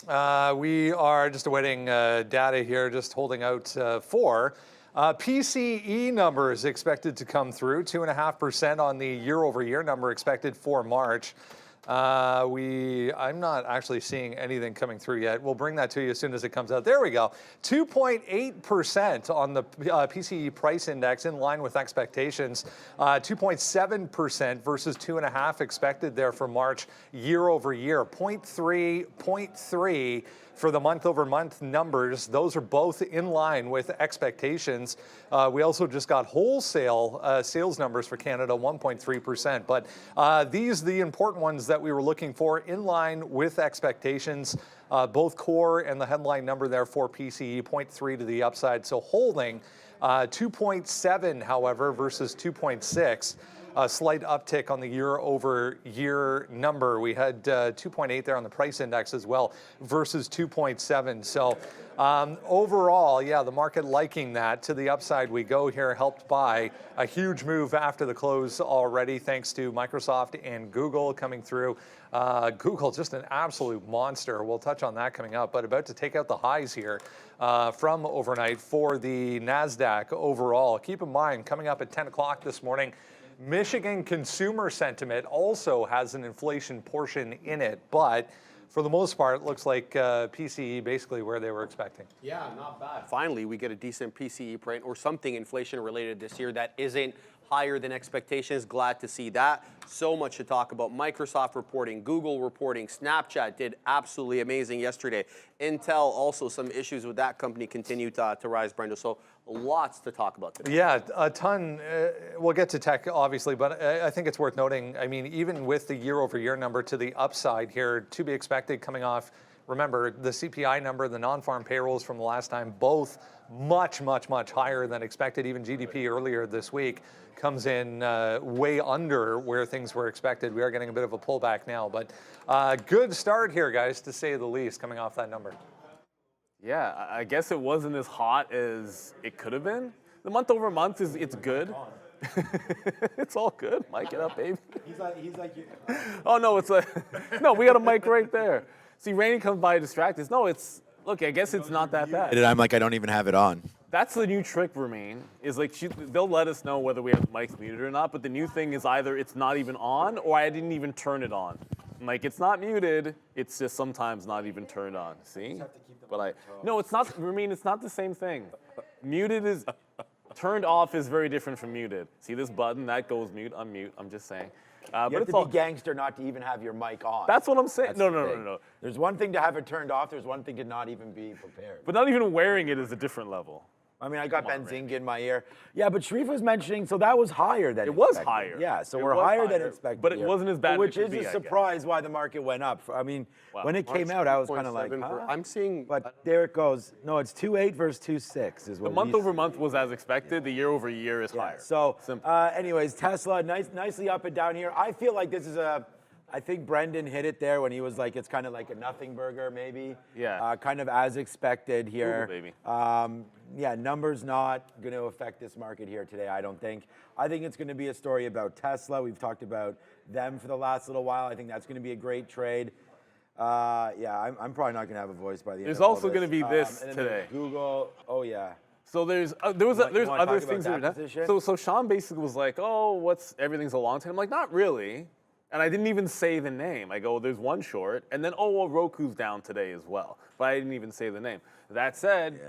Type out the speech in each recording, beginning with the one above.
We are just awaiting data here, just holding out for PCE numbers expected to come through, 2.5% on the year-over-year number expected for March. I'm not actually seeing anything coming through yet. We'll bring that to you as soon as it comes out. There we go. 2.8% on the PCE price index, in line with expectations. 2.7% versus 2.5% expected there for March year over year. 0.3 for the month-over-month numbers. Those are both in line with expectations. We also just got wholesale sales numbers for Canada, 1.3%. But these are the important ones that we were looking for, in line with expectations. Both core and the headline number there for PCE, 0.3 to the upside. So holding 2.7, however, versus 2.6. A slight uptick on the year-over-year number. We had 2.8 there on the price index as well versus 2.7. So overall, yeah, the market liking that. To the upside we go here, helped by a huge move after the close already, thanks to Microsoft and Google coming through. Google, just an absolute monster. We'll touch on that coming up, but about to take out the highs here from overnight for the NASDAQ overall. Keep in mind, coming up at 10 o'clock this morning, Michigan consumer sentiment also has an inflation portion in it, but for the most part, it looks like PCE basically where they were expecting. Yeah, not bad. Finally, we get a decent PCE print or something inflation related this year that isn't higher than expectations. Glad to see that. So much to talk about. Microsoft reporting, Google reporting, Snapchat did absolutely amazing yesterday. Intel, also some issues with that company continue to rise, Brenda. So lots to talk about today. Yeah, a ton. We'll get to tech, obviously, but I think it's worth noting, I mean, even with the year-over-year number to the upside here, to be expected coming off, remember, the CPI number, the non-farm payrolls from the last time, both much, much, much higher than expected. Even GDP earlier this week comes in way under where things were expected. We are getting a bit of a pullback now, but good start here, guys, to say the least, coming off that number. Yeah, I guess it wasn't as hot as it could have been. The month over month it's good. It's all good. Mic it up, baby. He's like you. Oh no, no. We got a mic right there. See, Rainey comes by distracted. No, look. I guess it's not that bad. And I'm like, I don't even have it on. That's the new trick, Refrain, is like they'll let us know whether we have the mics muted or not. But the new thing is either it's not even on or I didn't even turn it on. Like, it's not muted. It's just sometimes not even turned on. See? But no, it's not. Refrain, it's not the same thing. Muted is turned off is very different from muted. See this button that goes mute, unmute. I'm just saying. You have to be gangster not to even have your mic on. That's what I'm saying. No. There's one thing to have it turned off. There's one thing to not even be prepared. But not even wearing it is a different level. I mean, I got Benzinga in my ear. Yeah, but Sharif was mentioning, so that was higher than expected. It was higher. Yeah, so we're higher than expected. But it wasn't as bad as which is a surprise why the market went up. I mean, when it came out, I was kind of like, huh? I'm seeing. But there it goes. No, it's 2.8 versus 2.6 is what. The month over month was as expected. The year over year is higher. So, anyways, Tesla nicely up and down here. I feel like this is I think Brendan hit it there when he was like, it's kind of like a nothing burger, maybe. Yeah. Kind of as expected here. Ooh, baby. Yeah, numbers not going to affect this market here today, I don't think. I think it's going to be a story about Tesla. We've talked about them for the last little while. I think that's going to be a great trade. Yeah, I'm probably not going to have a voice by the end. There's of all also going to be this today. Google. Oh yeah. So there's other things that so Sean basically was like, oh, everything's a long time. I'm like, not really. And I didn't even say the name. I go, there's one short, and then well, Roku's down today as well. But I didn't even say the name. That said,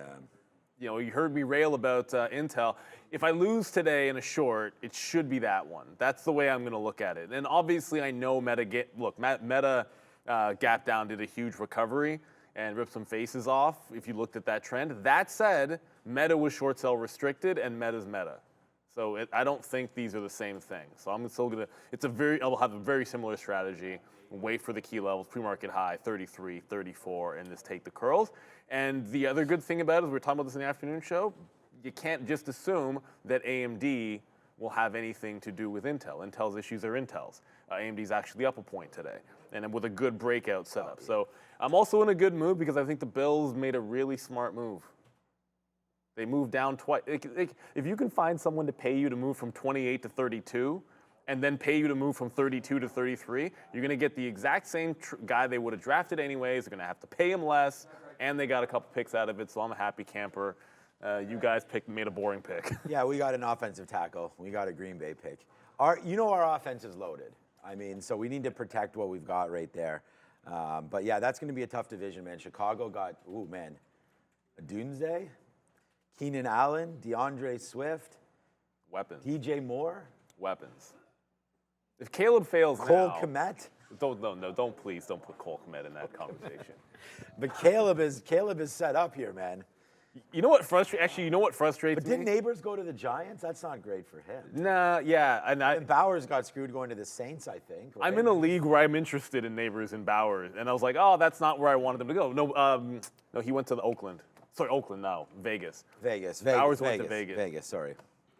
you know, you heard me rail about Intel. If I lose today in a short, it should be that one. That's the way I'm going to look at it. And obviously, I know Meta gap down, did a huge recovery and ripped some faces off. If you looked at that trend. That said, Meta was short sell restricted, and Meta's Meta. So I don't think these are the same thing. So I'm still gonna. I'll have a very similar strategy. Wait for the key levels, pre-market high, 33, 34, and just take the curls. And the other good thing about it is, we were talking about this in the afternoon show, you can't just assume that AMD will have anything to do with Intel. Intel's issues are Intel's. AMD's actually up a point today, and with a good breakout setup. So I'm also in a good mood because I think the Bills made a really smart move. They moved down twice. If you can find someone to pay you to move from 28 to 32 and then pay you to move from 32 to 33, you're going to get the exact same guy they would have drafted anyways. They're going to have to pay him less, and they got a couple picks out of it, so I'm a happy camper. You guys made a boring pick. Yeah, we got an offensive tackle. We got a Green Bay pick. Our offense is loaded. I mean, so we need to protect what we've got right there. But yeah, that's going to be a tough division, man. Chicago got, a Doomsday, Keenan Allen, DeAndre Swift, Weapons. DJ Moore, Weapons. If Caleb fails Cole now, Kmet. please don't put Cole Kmet in that conversation. But Caleb is set up here, man. You know what frustrates But me? didn't Neighbors go to the Giants? That's not great for him. Nah, yeah, And Bowers got screwed going to the Saints, I think. Right? I'm in a league where I'm interested in Neighbors and Bowers, and I was like, oh, that's not where I wanted them to go. No, he went to Oakland. Sorry, Oakland, no, Vegas. Bowers went to Vegas. Sorry.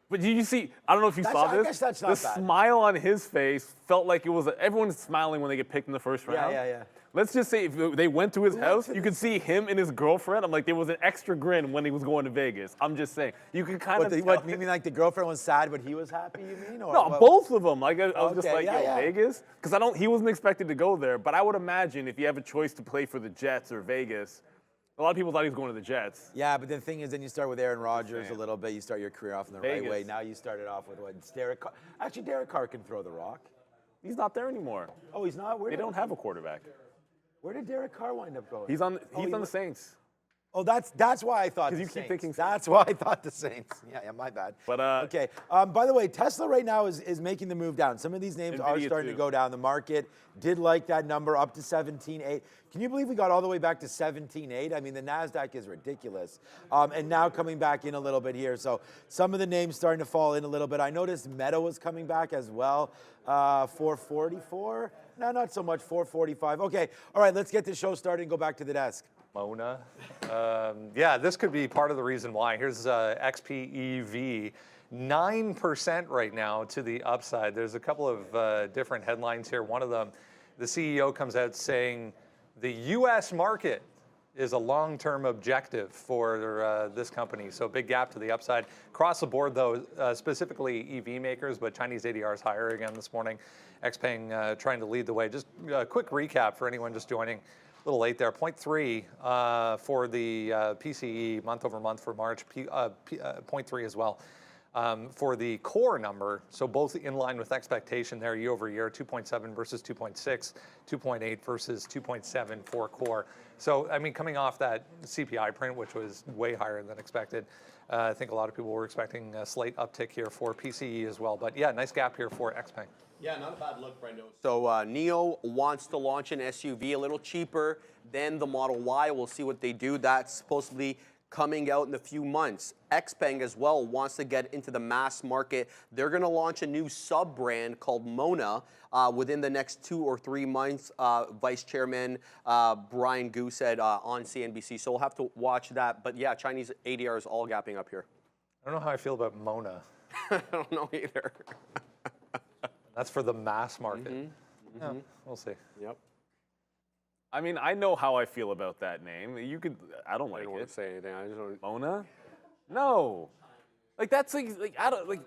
But did you see? I don't know if you saw this. I guess that's not the bad. smile on his face felt like it was. Everyone's smiling when they get picked in the first round. Yeah. Let's just say if they went to his house, you could see him and his girlfriend. I'm like, there was an extra grin when he was going to Vegas. I'm just saying, you can kind of. What you mean, like the girlfriend was sad, but he was happy? You mean? Or No, what? both of them. Like I was just Okay, like, yeah. Vegas, because he wasn't expected to go there. But I would imagine if you have a choice to play for the Jets or Vegas, a lot of people thought he was going to the Jets. Yeah, but the thing is, then you start with Aaron Rodgers a little bit. You start your career off in the right way. Vegas. Now you started off with what? It's Derek Carr. Actually, Derek Carr can throw the rock. He's not there anymore. Oh, he's not. They don't have a quarterback. Where did Derek Carr wind up going? He's on the Saints. Oh, that's why I thought the you Saints. keep thinking That's why I thought the Saints. Yeah, my bad. But okay. By the way, Tesla right now is making the move down. Some of these names are NVIDIA starting too. to go down. The market did like that number up to 17.8. Can you believe we got all the way back to 17.8? I mean, the NASDAQ is ridiculous. And now coming back in a little bit here. So some of the names starting to fall in a little bit. I noticed Meta was coming back as well. 444. No, not so much. 445. Okay. All right, let's get the show started and go back to the desk. Mona. Yeah, this could be part of the reason why. Here's XPEV, 9% right now to the upside. There's a couple of different headlines here. One of them, the CEO comes out saying the U.S. market is a long-term objective for this company. So big gap to the upside. Across the board, though, specifically EV makers, but Chinese ADRs higher again this morning. XPeng trying to lead the way. Just a quick recap for anyone just joining. A little late there, 0.3 for the PCE month over month for March, 0.3 as well for the core number. So both in line with expectation there year over year, 2.7 versus 2.6, 2.8 versus 2.7 for core. So, I mean, coming off that CPI print, which was way higher than expected, I think a lot of people were expecting a slight uptick here for PCE as well. But yeah, nice gap here for XPeng. Yeah, not a bad look, Brendo. So NIO wants to launch an SUV a little cheaper than the Model Y. We'll see what they do. That's supposedly coming out in a few months. XPeng as well wants to get into the mass market. They're going to launch a new sub-brand called Mona within the next 2 or 3 months, Vice Chairman Brian Gu said on CNBC. So we'll have to watch that. But yeah, Chinese ADRs all gapping up here. I don't know how I feel about Mona. I don't know either. That's for the mass market. Yeah, we'll see. Yep. I mean, I know how I feel about that name. I don't like I don't want it. to say anything. I just don't. Mona? No. Like that's like I don't like.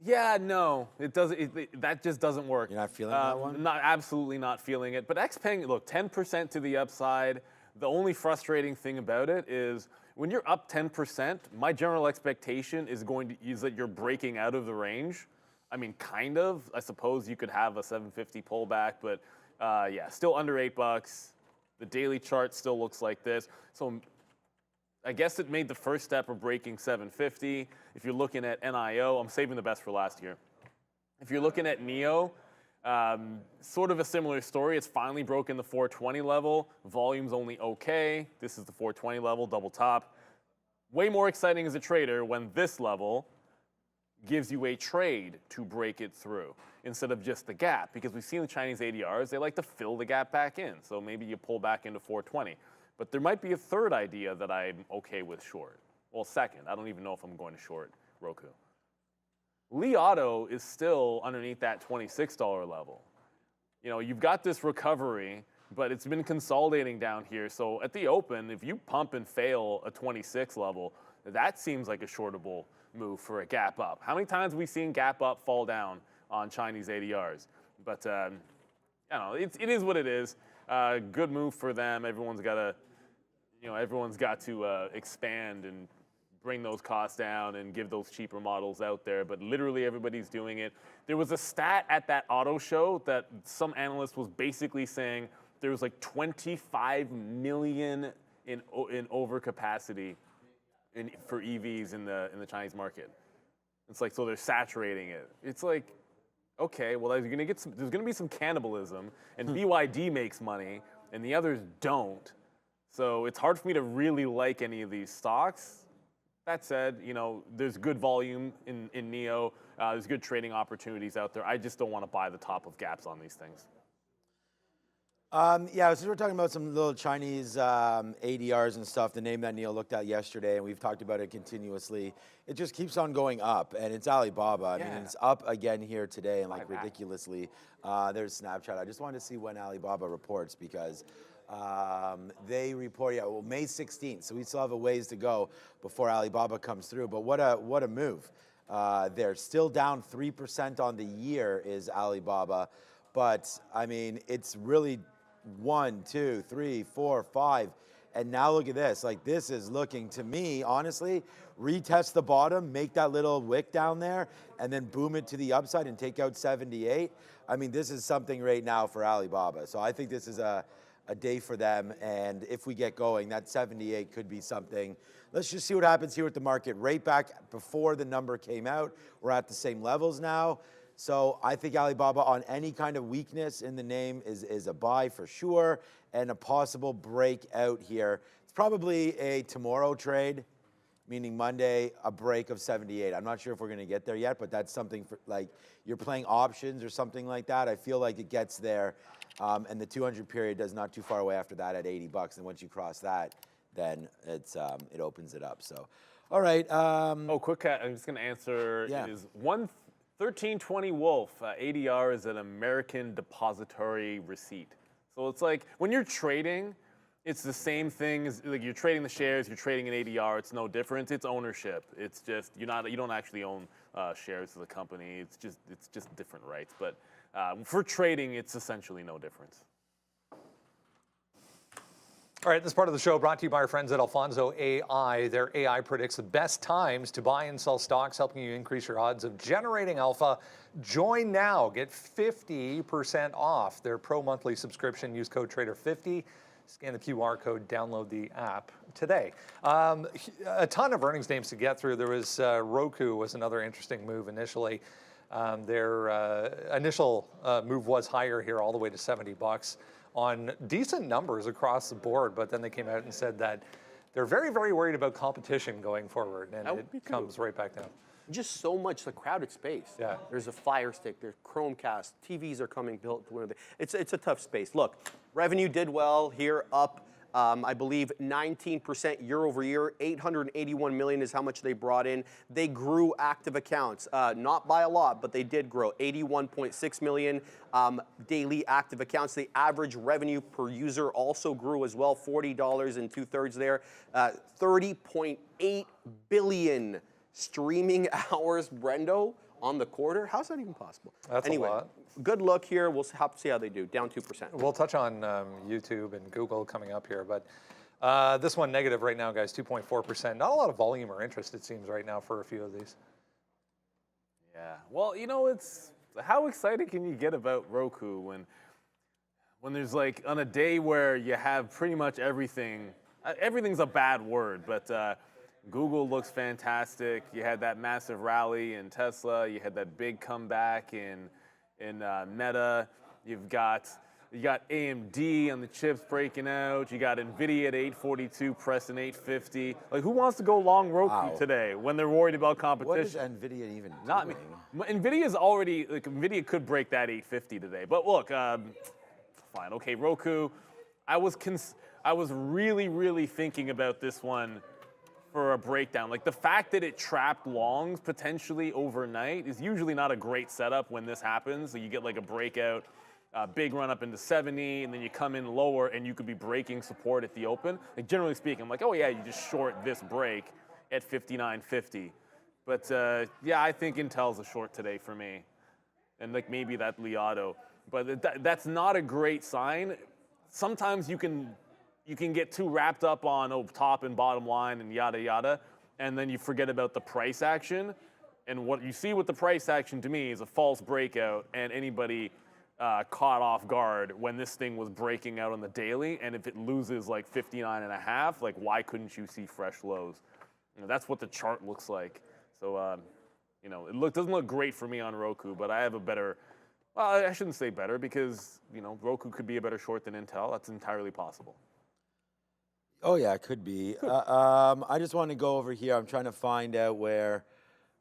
Yeah, no, it doesn't. That just doesn't work. You're not feeling that one? Absolutely not feeling it. But XPeng, look, 10% to the upside. The only frustrating thing about it is when you're up 10%, my general expectation is that you're breaking out of the range. I mean, kind of. I suppose you could have a 750 pullback, but yeah, still under $8. The daily chart still looks like this. So I guess it made the first step of breaking 750. If you're looking at NIO, I'm saving the best for last year. If you're looking at NIO, sort of a similar story. It's finally broken the 420 level. Volume's only okay. This is the 420 level, double top. Way more exciting as a trader when this level gives you a trade to break it through instead of just the gap, because we've seen the Chinese ADRs, they like to fill the gap back in. So maybe you pull back into 420. But there might be a third idea that I'm okay with short. Well, second, I don't even know if I'm going to short Roku. Li Auto is still underneath that $26 level. You know, you've got this recovery, but it's been consolidating down here. So at the open, if you pump and fail a 26 level, that seems like a shortable move for a gap up. How many times have we seen gap up fall down on Chinese ADRs. But I don't know, it is what it is. Good move for them. Everyone's got to expand and bring those costs down and give those cheaper models out there, but literally everybody's doing it. There was a stat at that auto show that some analyst was basically saying there was like 25 million in overcapacity for EVs in the Chinese market. It's like, so they're saturating it. It's like, okay, well, there's gonna be some cannibalism, and BYD makes money, and the others don't. So it's hard for me to really like any of these stocks. That said, there's good volume in NEO. There's good trading opportunities out there. I just don't want to buy the top of gaps on these things. Yeah, so we're talking about some little Chinese ADRs and stuff, the name that Neil looked at yesterday, and we've talked about it continuously. It just keeps on going up, and it's Alibaba. I mean, it's up again here today, and like ridiculously. There's Snapchat. I just wanted to see when Alibaba reports, because they report, May 16th, so we still have a ways to go before Alibaba comes through. But what a move. They're still down 3% on the year is Alibaba, but I mean, it's really 1, 2, 3, 4, 5, and now look at this. Like, this is looking, to me, honestly, retest the bottom, make that little wick down there, and then boom it to the upside and take out 78. I mean, this is something right now for Alibaba. So I think this is a day for them, and if we get going, that 78 could be something. Let's just see what happens here with the market. Right back before the number came out, we're at the same levels now. So I think Alibaba, on any kind of weakness in the name, is a buy for sure, and a possible breakout here. It's probably a tomorrow trade, meaning Monday, a break of 78. I'm not sure if we're going to get there yet, but that's something for, like, you're playing options or something like that. I feel like it gets there, and the 200 period is not too far away after that at 80 bucks. And once you cross that, then it opens it up. So, all right. Quick, I'm just going to answer. Yeah. It is 1320 Wolf. ADR is an American depository receipt. So it's like when you're trading, it's the same thing as, like, you're trading the shares, you're trading an ADR. It's no different. It's ownership. It's just you don't actually own shares of the company. It's just different rights. But for trading, it's essentially no difference. All right, this part of the show brought to you by our friends at Alfonso AI. Their AI predicts the best times to buy and sell stocks, helping you increase your odds of generating alpha. Join now. Get 50% off their pro monthly subscription. Use code TRADER50. Scan the QR code, download the app today. A ton of earnings names to get through. There was Roku was another interesting move initially. Their initial move was higher here, all the way to 70 bucks. On decent numbers across the board, but then they came out and said that they're very, very worried about competition going forward, and it comes right back down. Just so much, the crowded space. Yeah. There's a Fire Stick, there's Chromecast, TVs are coming built. It's a tough space. Look, revenue did well here, up, I believe 19% year over year. 881 million is how much they brought in. They grew active accounts, not by a lot, but they did grow. 81.6 million daily active accounts. The average revenue per user also grew as well, $40 and 2/3 there. 30.8 billion streaming hours, Brendo, on the quarter. How's that even possible? That's anyway, a lot. Good luck here. We'll have to see how they do. Down 2%. We'll touch on YouTube and Google coming up here, but this one negative right now, guys, 2.4%. Not a lot of volume or interest, it seems, right now for a few of these. Yeah. Well, it's how excited can you get about Roku when there's, like, on a day where you have pretty much everything. Everything's a bad word, but Google looks fantastic. You had that massive rally in Tesla. You had that big comeback in Meta. You got AMD on the chips breaking out. You got NVDA at 842, pressing 850. Like, who wants to go long Roku today when they're worried about competition? What is NVIDIA even doing? Not me. NVIDIA's already, like, NVIDIA could break that 850 today. But look, fine. Okay, Roku. I was really, really thinking about this one for a breakdown. Like, the fact that it trapped longs potentially overnight is usually not a great setup when this happens. So you get like a breakout, big run up into 70, and then you come in lower and you could be breaking support at the open. Like, generally speaking, I'm like, oh yeah, you just short this break at 59.50. But yeah, I think Intel's a short today for me. and like maybe that Liado. But that's not a great sign. Sometimes you can get too wrapped up on top and bottom line and yada yada, and then you forget about the price action. And what you see with the price action to me is a false breakout, and anybody caught off guard when this thing was breaking out on the daily. And if it loses like 59.5, like why couldn't you see fresh lows? You know, that's what the chart looks like. So you know, it doesn't look great for me on Roku, but I have a better. Well, I shouldn't say better because you know Roku could be a better short than Intel. That's entirely possible. Oh yeah, it could be. I just want to go over here. I'm trying to find out where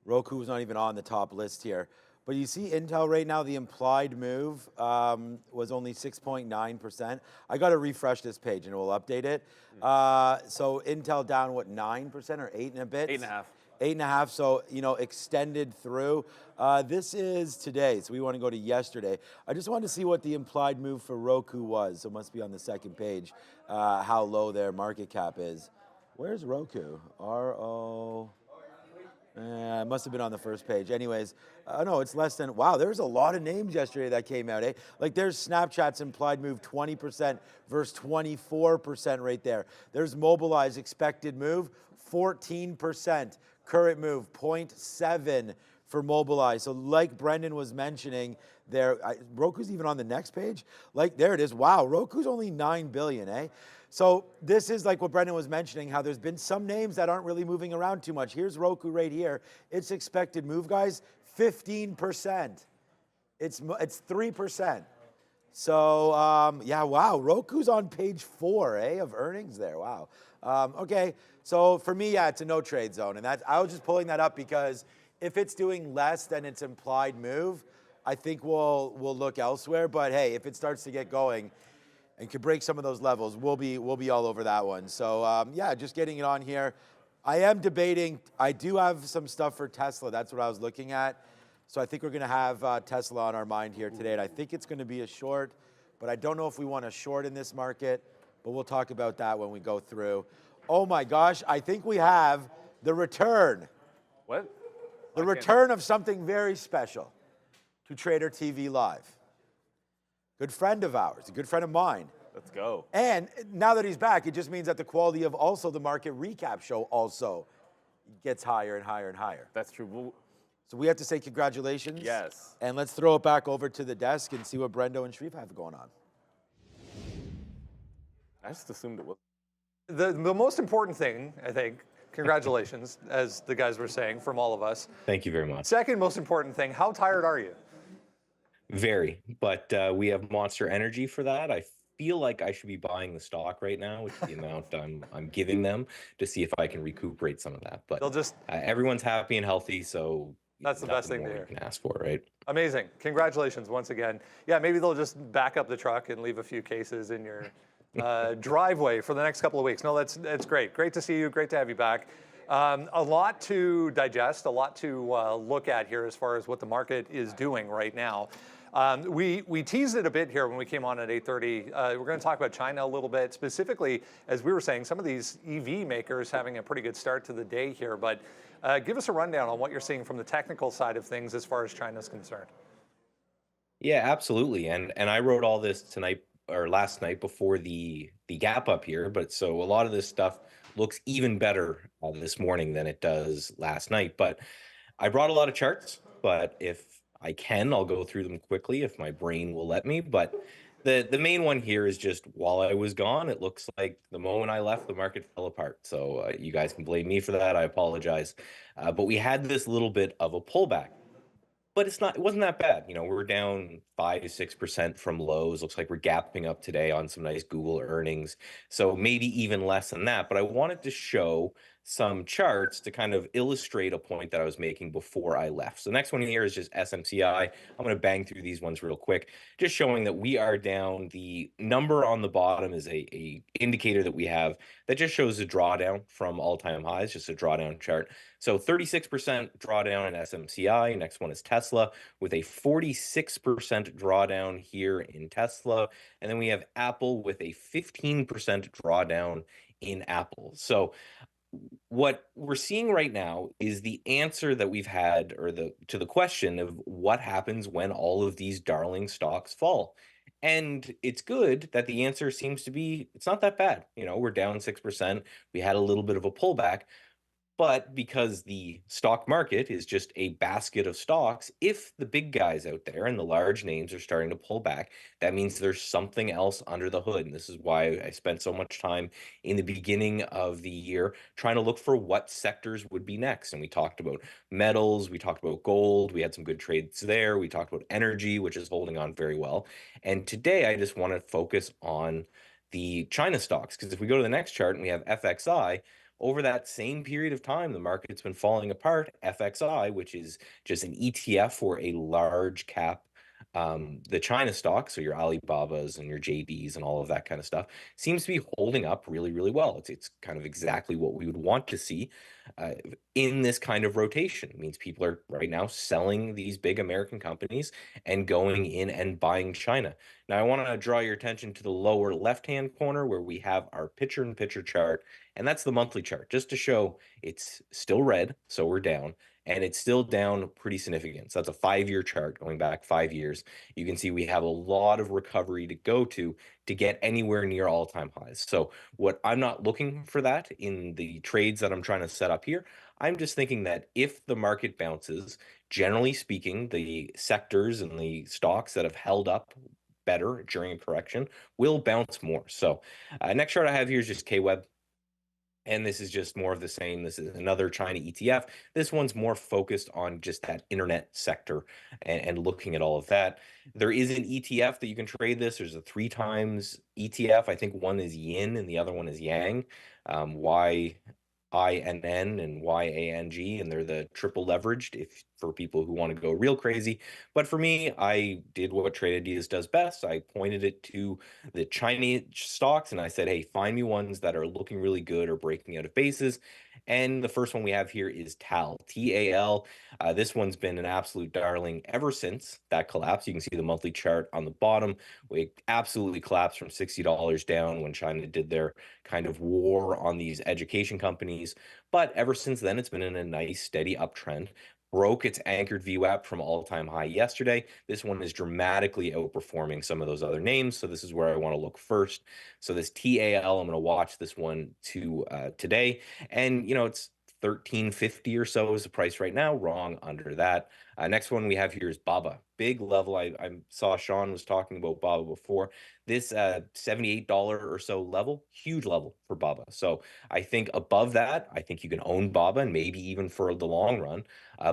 Roku is not even on the top list here. But you see Intel right now, the implied move was only 6.9%. I got to refresh this page and we'll update it. So Intel down, what, 9% or 8 and a bit? 8.5. 8.5, so, you know, extended through. This is today, so we want to go to yesterday. I just wanted to see what the implied move for Roku was. So it must be on the second page, how low their market cap is. Where's Roku? R-O... it must have been on the first page. Anyways, no, it's less than, wow, there's a lot of names yesterday that came out, eh? Like there's Snapchat's implied move 20% versus 24% right there. There's Mobileye's expected move 14%. Current move 0.7 for Mobileye. So like Brendan was mentioning there, Roku's even on the next page. Like there it is. Wow, Roku's only 9 billion, eh? So this is like what Brendan was mentioning, how there's been some names that aren't really moving around too much. Here's Roku right here. Its expected move, guys, 15%. It's 3%. So yeah, wow, Roku's on page 4, eh, of earnings there. Wow. Okay, so for me, yeah, it's a no trade zone, and I was just pulling that up because if it's doing less than its implied move, I think we'll look elsewhere. But hey, if it starts to get going and could break some of those levels, we'll be all over that one. So yeah, just getting it on here. I am debating. I do have some stuff for Tesla. That's what I was looking at. So I think we're going to have Tesla on our mind here today, and I think it's going to be a short. But I don't know if we want a short in this market. But we'll talk about that when we go through. Oh my gosh, I think we have the return. What? The return of something very special to Trader TV Live. Good friend of ours, a good friend of mine. Let's go. And now that he's back, it just means that the quality of also the market recap show also gets higher and higher and higher. That's true. So we have to say congratulations. Yes. And let's throw it back over to the desk and see what Brendo and Shreve have going on. I just assumed it was. The most important thing, I think, congratulations, as the guys were saying, from all of us. Thank you very much. Second most important thing, how tired are you? Very, but we have Monster Energy for that. I feel like I should be buying the stock right now with the amount I'm giving them to see if I can recuperate some of that. But They'll just everyone's happy and healthy, so that's the best thing to more hear. you can ask for, right? Amazing. Congratulations once again. Yeah, maybe they'll just back up the truck and leave a few cases in your driveway for the next couple of weeks. No, that's great. Great to see you. Great to have you back. A lot to digest, a lot to look at here as far as what the market is doing right now. We teased it a bit here when we came on at 8:30. We're going to talk about China a little bit, specifically, as we were saying, some of these EV makers having a pretty good start to the day here. But give us a rundown on what you're seeing from the technical side of things as far as China's concerned. Yeah, absolutely. And I wrote all this tonight or last night before the gap up here. But so a lot of this stuff looks even better this morning than it does last night. But I brought a lot of charts, but if I can, I'll go through them quickly if my brain will let me. But the main one here is just while I was gone, it looks like the moment I left, the market fell apart. So you guys can blame me for that. I apologize. But we had this little bit of a pullback. But it wasn't that bad. You know, we're down 5 to 6% from lows. Looks like we're gapping up today on some nice Google earnings. So maybe even less than that. But I wanted to show some charts to kind of illustrate a point that I was making before I left. So the next one here is just SMCI. I'm going to bang through these ones real quick, just showing that we are down. The number on the bottom is a indicator that we have that just shows a drawdown from all-time highs, just a drawdown chart. So 36% drawdown in SMCI. Next one is Tesla with a 46% drawdown here in Tesla. And then we have Apple with a 15% drawdown in Apple. So what we're seeing right now is the answer that we've had, or to the question of what happens when all of these darling stocks fall. And it's good that the answer seems to be it's not that bad. We're down 6%. We had a little bit of a pullback, but because the stock market is just a basket of stocks, if the big guys out there and the large names are starting to pull back, that means there's something else under the hood. And this is why I spent so much time in the beginning of the year trying to look for what sectors would be next. And we talked about metals, we talked about gold, we had some good trades there. We talked about energy, which is holding on very well. And today I just want to focus on the China stocks, because if we go to the next chart and we have FXI, over that same period of time, the market's been falling apart. FXI, which is just an ETF for a large cap, the China stocks, so your Alibabas and your JDs and all of that kind of stuff, seems to be holding up really, really well. It's kind of exactly what we would want to see in this kind of rotation. It means people are right now selling these big American companies and going in and buying China. Now, I want to draw your attention to the lower left-hand corner where we have our picture-in-picture chart, and that's the monthly chart, just to show it's still red, so we're down, and it's still down pretty significant. So that's a 5-year chart going back 5 years. You can see we have a lot of recovery to go to get anywhere near all-time highs. So what I'm not looking for that in the trades that I'm trying to set up here. I'm just thinking that if the market bounces, generally speaking, the sectors and the stocks that have held up better during a correction will bounce more. So next chart I have here is just KWeb. And this is just more of the same. This is another China ETF. This one's more focused on just that internet sector and looking at all of that. There is an ETF that you can trade this. There's a 3 times ETF. I think one is yin and the other one is yang. YINN and YANG, and they're the triple leveraged for people who want to go real crazy. But for me, I did what Trade Ideas does best. I pointed it to the Chinese stocks and I said, hey, find me ones that are looking really good or breaking out of bases. And the first one we have here is TAL, TAL. This one's been an absolute darling ever since that collapse. You can see the monthly chart on the bottom. We absolutely collapsed from $60 down when China did their kind of war on these education companies. But ever since then, it's been in a nice, steady uptrend. Broke its anchored VWAP from all-time high yesterday. This one is dramatically outperforming some of those other names, so this is where I want to look first. So this TAL, I'm going to watch this one today, and it's 1350 or so is the price right now. Wrong under that. Next one we have here is BABA. Big level. I saw Sean was talking about BABA before. This $78 or so level, huge level for BABA. So I think above that, I think you can own BABA and maybe even for the long run.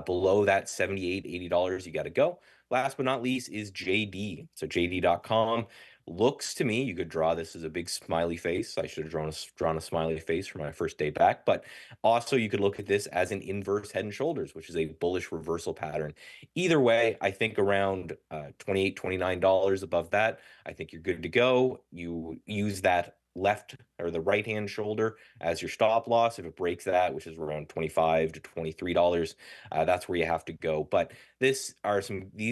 Below that $78, $80, you got to go. Last but not least is JD. So JD.com. Looks to me, you could draw this as a big smiley face. I should have drawn a smiley face for my first day back. But also you could look at this as an inverse head and shoulders, which is a bullish reversal pattern. Either way, I think around $28, $29 above that, I think you're good to go. You use that left or the right hand shoulder as your stop loss. If it breaks that, which is around $25 to $23, that's where you have to go. But these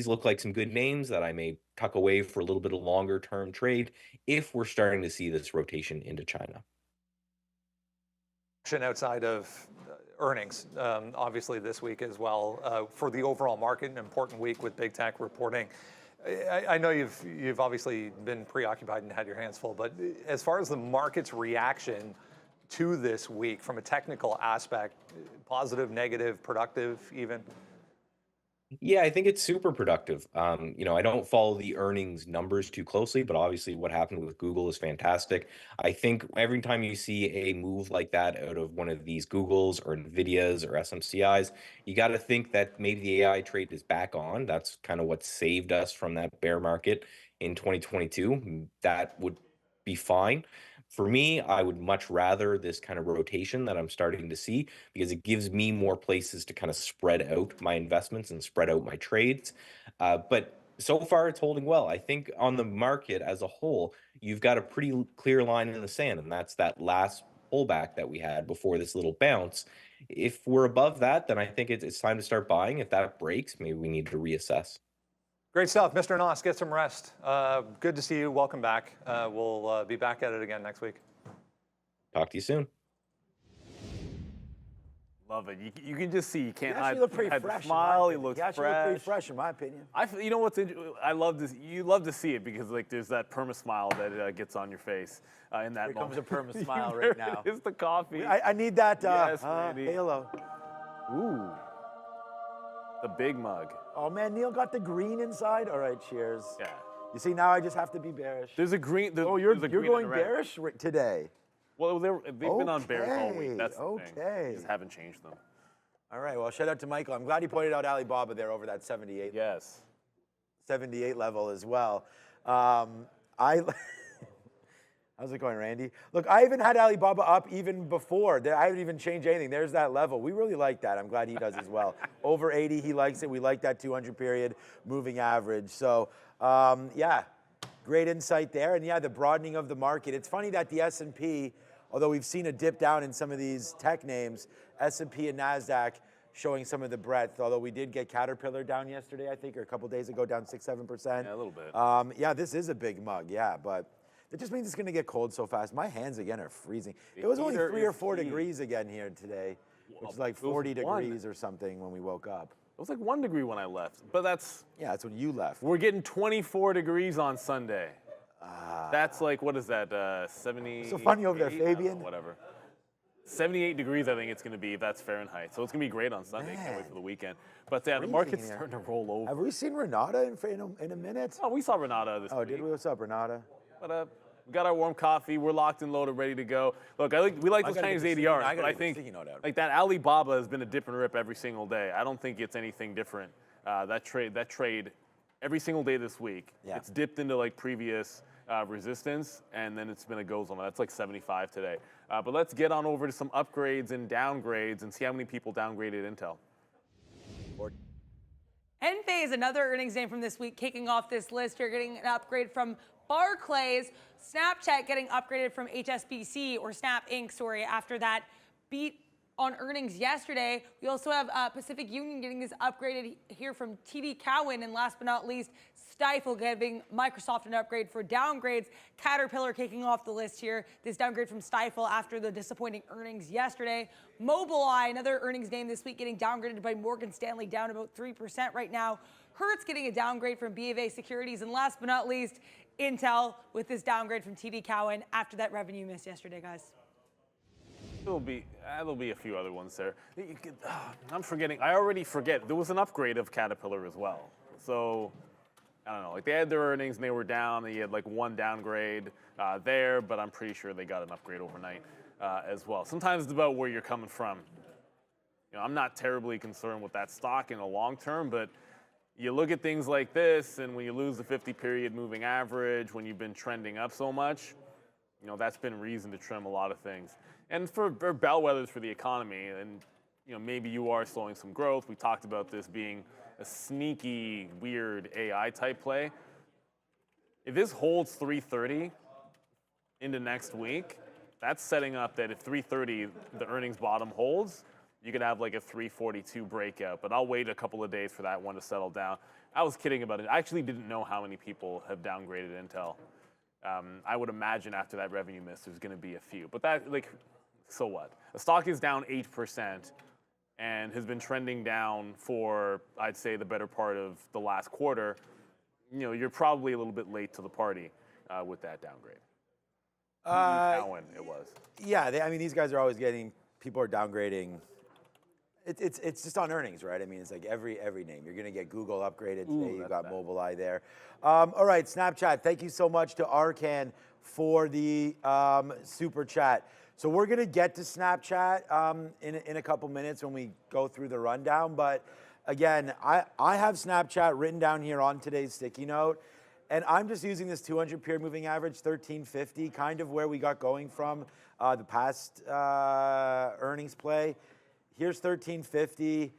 look like some good names that I may tuck away for a little bit of longer term trade if we're starting to see this rotation into China. Outside of earnings, obviously this week as well, for the overall market, an important week with big tech reporting. I know you've obviously been preoccupied and had your hands full, but as far as the market's reaction to this week from a technical aspect, positive, negative, productive even? Yeah, I think it's super productive. I don't follow the earnings numbers too closely, but obviously what happened with Google is fantastic. I think every time you see a move like that out of one of these Googles or NVIDIAs or SMCIs, you got to think that maybe the AI trade is back on. That's kind of what saved us from that bear market in 2022. That would be fine. For me, I would much rather this kind of rotation that I'm starting to see because it gives me more places to kind of spread out my investments and spread out my trades. But so far, it's holding well. I think on the market as a whole, you've got a pretty clear line in the sand, and that's that last pullback that we had before this little bounce. If we're above that, then I think it's time to start buying. If that breaks, maybe we need to reassess. Great stuff. Mr. Noss, get some rest. Good to see you. Welcome back. We'll be back at it again next week. Talk to you soon. Love it. You can just see, you can't He hide, actually looked pretty hide the fresh. smile. He looks He actually fresh. looked pretty fresh, in my opinion. You know what's I love this. You love to see it because like there's that perma smile that gets on your face in that Here moment. comes a perma smile right now. It's the coffee. I need that Yes, Randy. halo. Ooh, the big mug. Oh man, Neil got the green inside. All right, cheers. Yeah. You see, now I just have to be bearish. There's a green. Oh, you're there's a green going and a red. bearish today. Well, they've been on bearish all Okay, week. That's the thing. okay. You just haven't changed them. All right, well, shout out to Michael. I'm glad he pointed out Alibaba there over that 78 Yes. 78 level as well. How's it going, Randy? Look, I even had Alibaba up even before. I haven't even changed anything. There's that level. We really like that. I'm glad he does as well. Over 80, he likes it. We like that 200 period moving average. So, yeah, great insight there. And yeah, the broadening of the market. It's funny that the S&P, although we've seen a dip down in some of these tech names, S&P and NASDAQ showing some of the breadth, although we did get Caterpillar down yesterday, I think, or a couple days ago, down 6-7%. Yeah, a little bit. Yeah, this is a big mug, yeah, but it just means it's going to get cold so fast. My hands, again, are freezing. It was only 3 or 4 degrees again here today, which is like 40 degrees or something when we woke up. It was like 1 degree when I left, but that's. Yeah, that's when you left. We're getting 24 degrees on Sunday. That's like, what is that, 70? So funny over there, Fabian. Whatever. 78 degrees, I think it's going to be, if that's Fahrenheit. So it's going to be great on Sunday. Can't wait for the weekend. But yeah, the market's here. starting to roll over. Have we seen Renata in a minute? Oh, we saw Renata this Oh, week. did we? What's up, Renata? But we got our warm coffee. We're locked and loaded, ready to go. Look, we like those gotta Chinese get the ADRs, I but gotta I get the think sticky note out. like that Alibaba has been a dip and rip every single day. I don't think it's anything different. That trade, every single day this week, Yeah. it's dipped into like previous resistance, and then it's been a goes on. That's like 75 today. But let's get on over to some upgrades and downgrades and see how many people downgraded Intel. NVDA is another earnings name from this week, kicking off this list. You're getting an upgrade from Barclays, Snapchat getting upgraded from HSBC or Snap Inc. Sorry, after that beat on earnings yesterday. We also have Pacific Union getting this upgraded here from TD Cowen, and last but not least, Stifel giving Microsoft an upgrade for downgrades. Caterpillar kicking off the list here. This downgrade from Stifel after the disappointing earnings yesterday. Mobileye, another earnings name this week, getting downgraded by Morgan Stanley, down about 3% right now. Hertz getting a downgrade from BofA Securities, and last but not least, Intel with this downgrade from TD Cowen after that revenue miss yesterday, guys. There'll be a few other ones there. I'm forgetting. I already forget. There was an upgrade of Caterpillar as well. So I don't know. Like they had their earnings and they were down. They had like one downgrade there, but I'm pretty sure they got an upgrade overnight as well. Sometimes it's about where you're coming from. You know, I'm not terribly concerned with that stock in the long term, but you look at things like this, and when you lose the 50-period moving average, when you've been trending up so much, you know, that's been reason to trim a lot of things. And for bellwethers for the economy, and you know, maybe you are slowing some growth. We talked about this being a sneaky, weird AI type play. If this holds 330 into next week, that's setting up that if 330, the earnings bottom holds, you could have like a 342 breakout. But I'll wait a couple of days for that one to settle down. I was kidding about it. I actually didn't know how many people have downgraded Intel. I would imagine after that revenue miss, there's going to be a few. But that, like, so what? The stock is down 8% and has been trending down for, I'd say, the better part of the last quarter. You know, you're probably a little bit late to the party with that downgrade. Cowen, it was. Yeah, I mean, these guys are always getting, people are downgrading. It's just on earnings, right? I mean, it's like every name. You're going to get Google upgraded today. You've got Mobileye there. All right, Snapchat, thank you so much to Arcan for the super chat. So we're going to get to Snapchat in a couple minutes when we go through the rundown. But again, I have Snapchat written down here on today's sticky note. And I'm just using this 200-period moving average, 1350, kind of where we got going from the past earnings play. Here's 1350.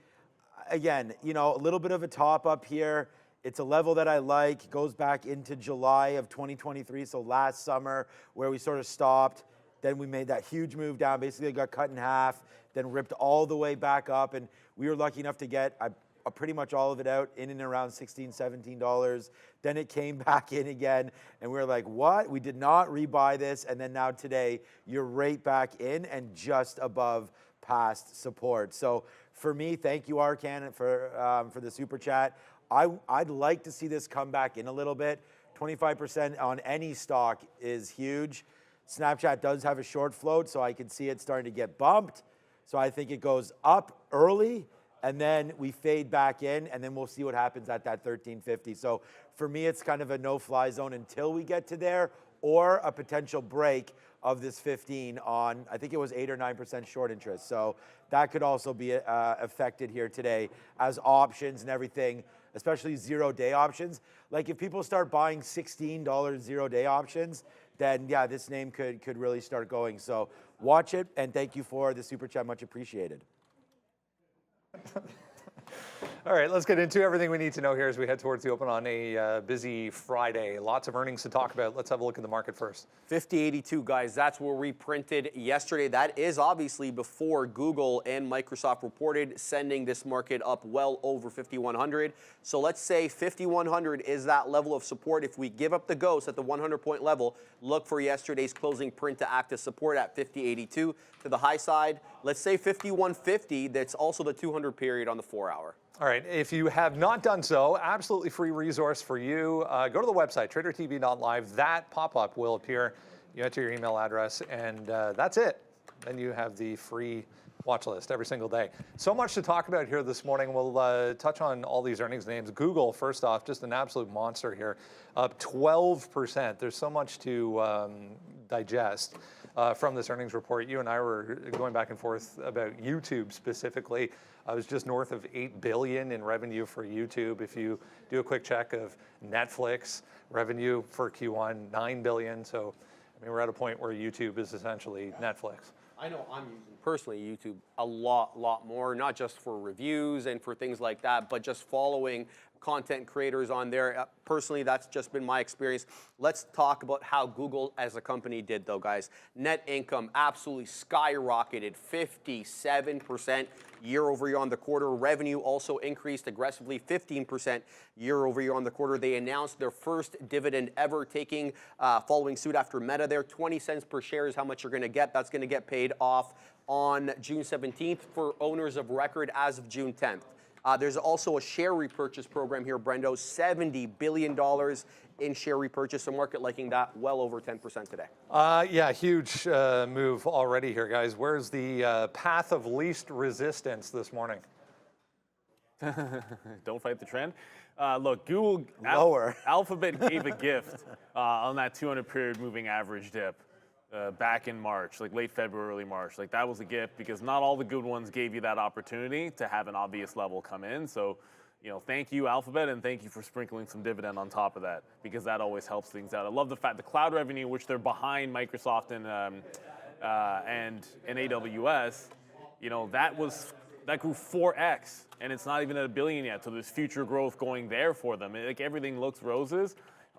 Again, you know, a little bit of a top up here. It's a level that I like. Goes back into July of 2023, so last summer, where we sort of stopped. Then we made that huge move down. Basically, it got cut in half, then ripped all the way back up. And we were lucky enough to get, pretty much all of it out in and around $16, $17. Then it came back in again, and we were like, what? We did not rebuy this, and then now today, you're right back in and just above past support. So for me, thank you, Arcan, for the super chat. I'd like to see this come back in a little bit. 25% on any stock is huge. Snapchat does have a short float, so I can see it starting to get bumped. So I think it goes up early, and then we fade back in, and then we'll see what happens at that 1350. So for me, it's kind of a no-fly zone until we get to there, or a potential break of this 15 on, I think it was 8 or 9% short interest. So that could also be affected here today as options and everything, especially zero-day options. Like if people start buying $16 zero-day options, then yeah, this name could really start going. So watch it, and thank you for the super chat, much appreciated. All right, let's get into everything we need to know here as we head towards the open on a busy Friday. Lots of earnings to talk about. Let's have a look at the market first. 5082, guys, that's where we printed yesterday. That is obviously before Google and Microsoft reported, sending this market up well over 5100. So let's say 5100 is that level of support. If we give up the ghost at the 100-point level, look for yesterday's closing print to act as support at 5082. To the high side, let's say 5150, that's also the 200 period on the 4-hour. All right, if you have not done so, absolutely free resource for you. Go to the website, tradertv.live. That pop-up will appear. You enter your email address, and that's it. Then you have the free watch list every single day. So much to talk about here this morning. We'll touch on all these earnings names. Google, first off, just an absolute monster here, up 12%. There's so much to digest from this earnings report. You and I were going back and forth about YouTube specifically. I was just north of $8 billion in revenue for YouTube. If you do a quick check of Netflix revenue for Q1, $9 billion. So, I mean, we're at a point where YouTube is essentially Netflix. I know I'm using personally YouTube a lot more, not just for reviews and for things like that, but just following content creators on there. Personally, that's just been my experience. Let's talk about how Google as a company did though, guys. Net income absolutely skyrocketed 57% year over year on the quarter. Revenue also increased aggressively 15% year over year on the quarter. They announced their first dividend ever, taking following suit after Meta there. 20 cents per share is how much you're going to get. That's going to get paid off on June 17th for owners of record as of June 10th. There's also a share repurchase program here, Brendo, $70 billion in share repurchase, a market liking that well over 10% today. Yeah, huge move already here, guys. Where's the path of least resistance this morning? Don't fight the trend. Look, Google, Lower. Alphabet gave a gift on that 200-period moving average dip. Back in March, like late February, early March. Like that was a gift because not all the good ones gave you that opportunity to have an obvious level come in. So, you know, thank you, Alphabet, and thank you for sprinkling some dividend on top of that because that always helps things out. I love the fact the cloud revenue, which they're behind Microsoft and AWS, you know, that grew 4x, and it's not even at $1 billion yet. So there's future growth going there for them. Like everything looks roses.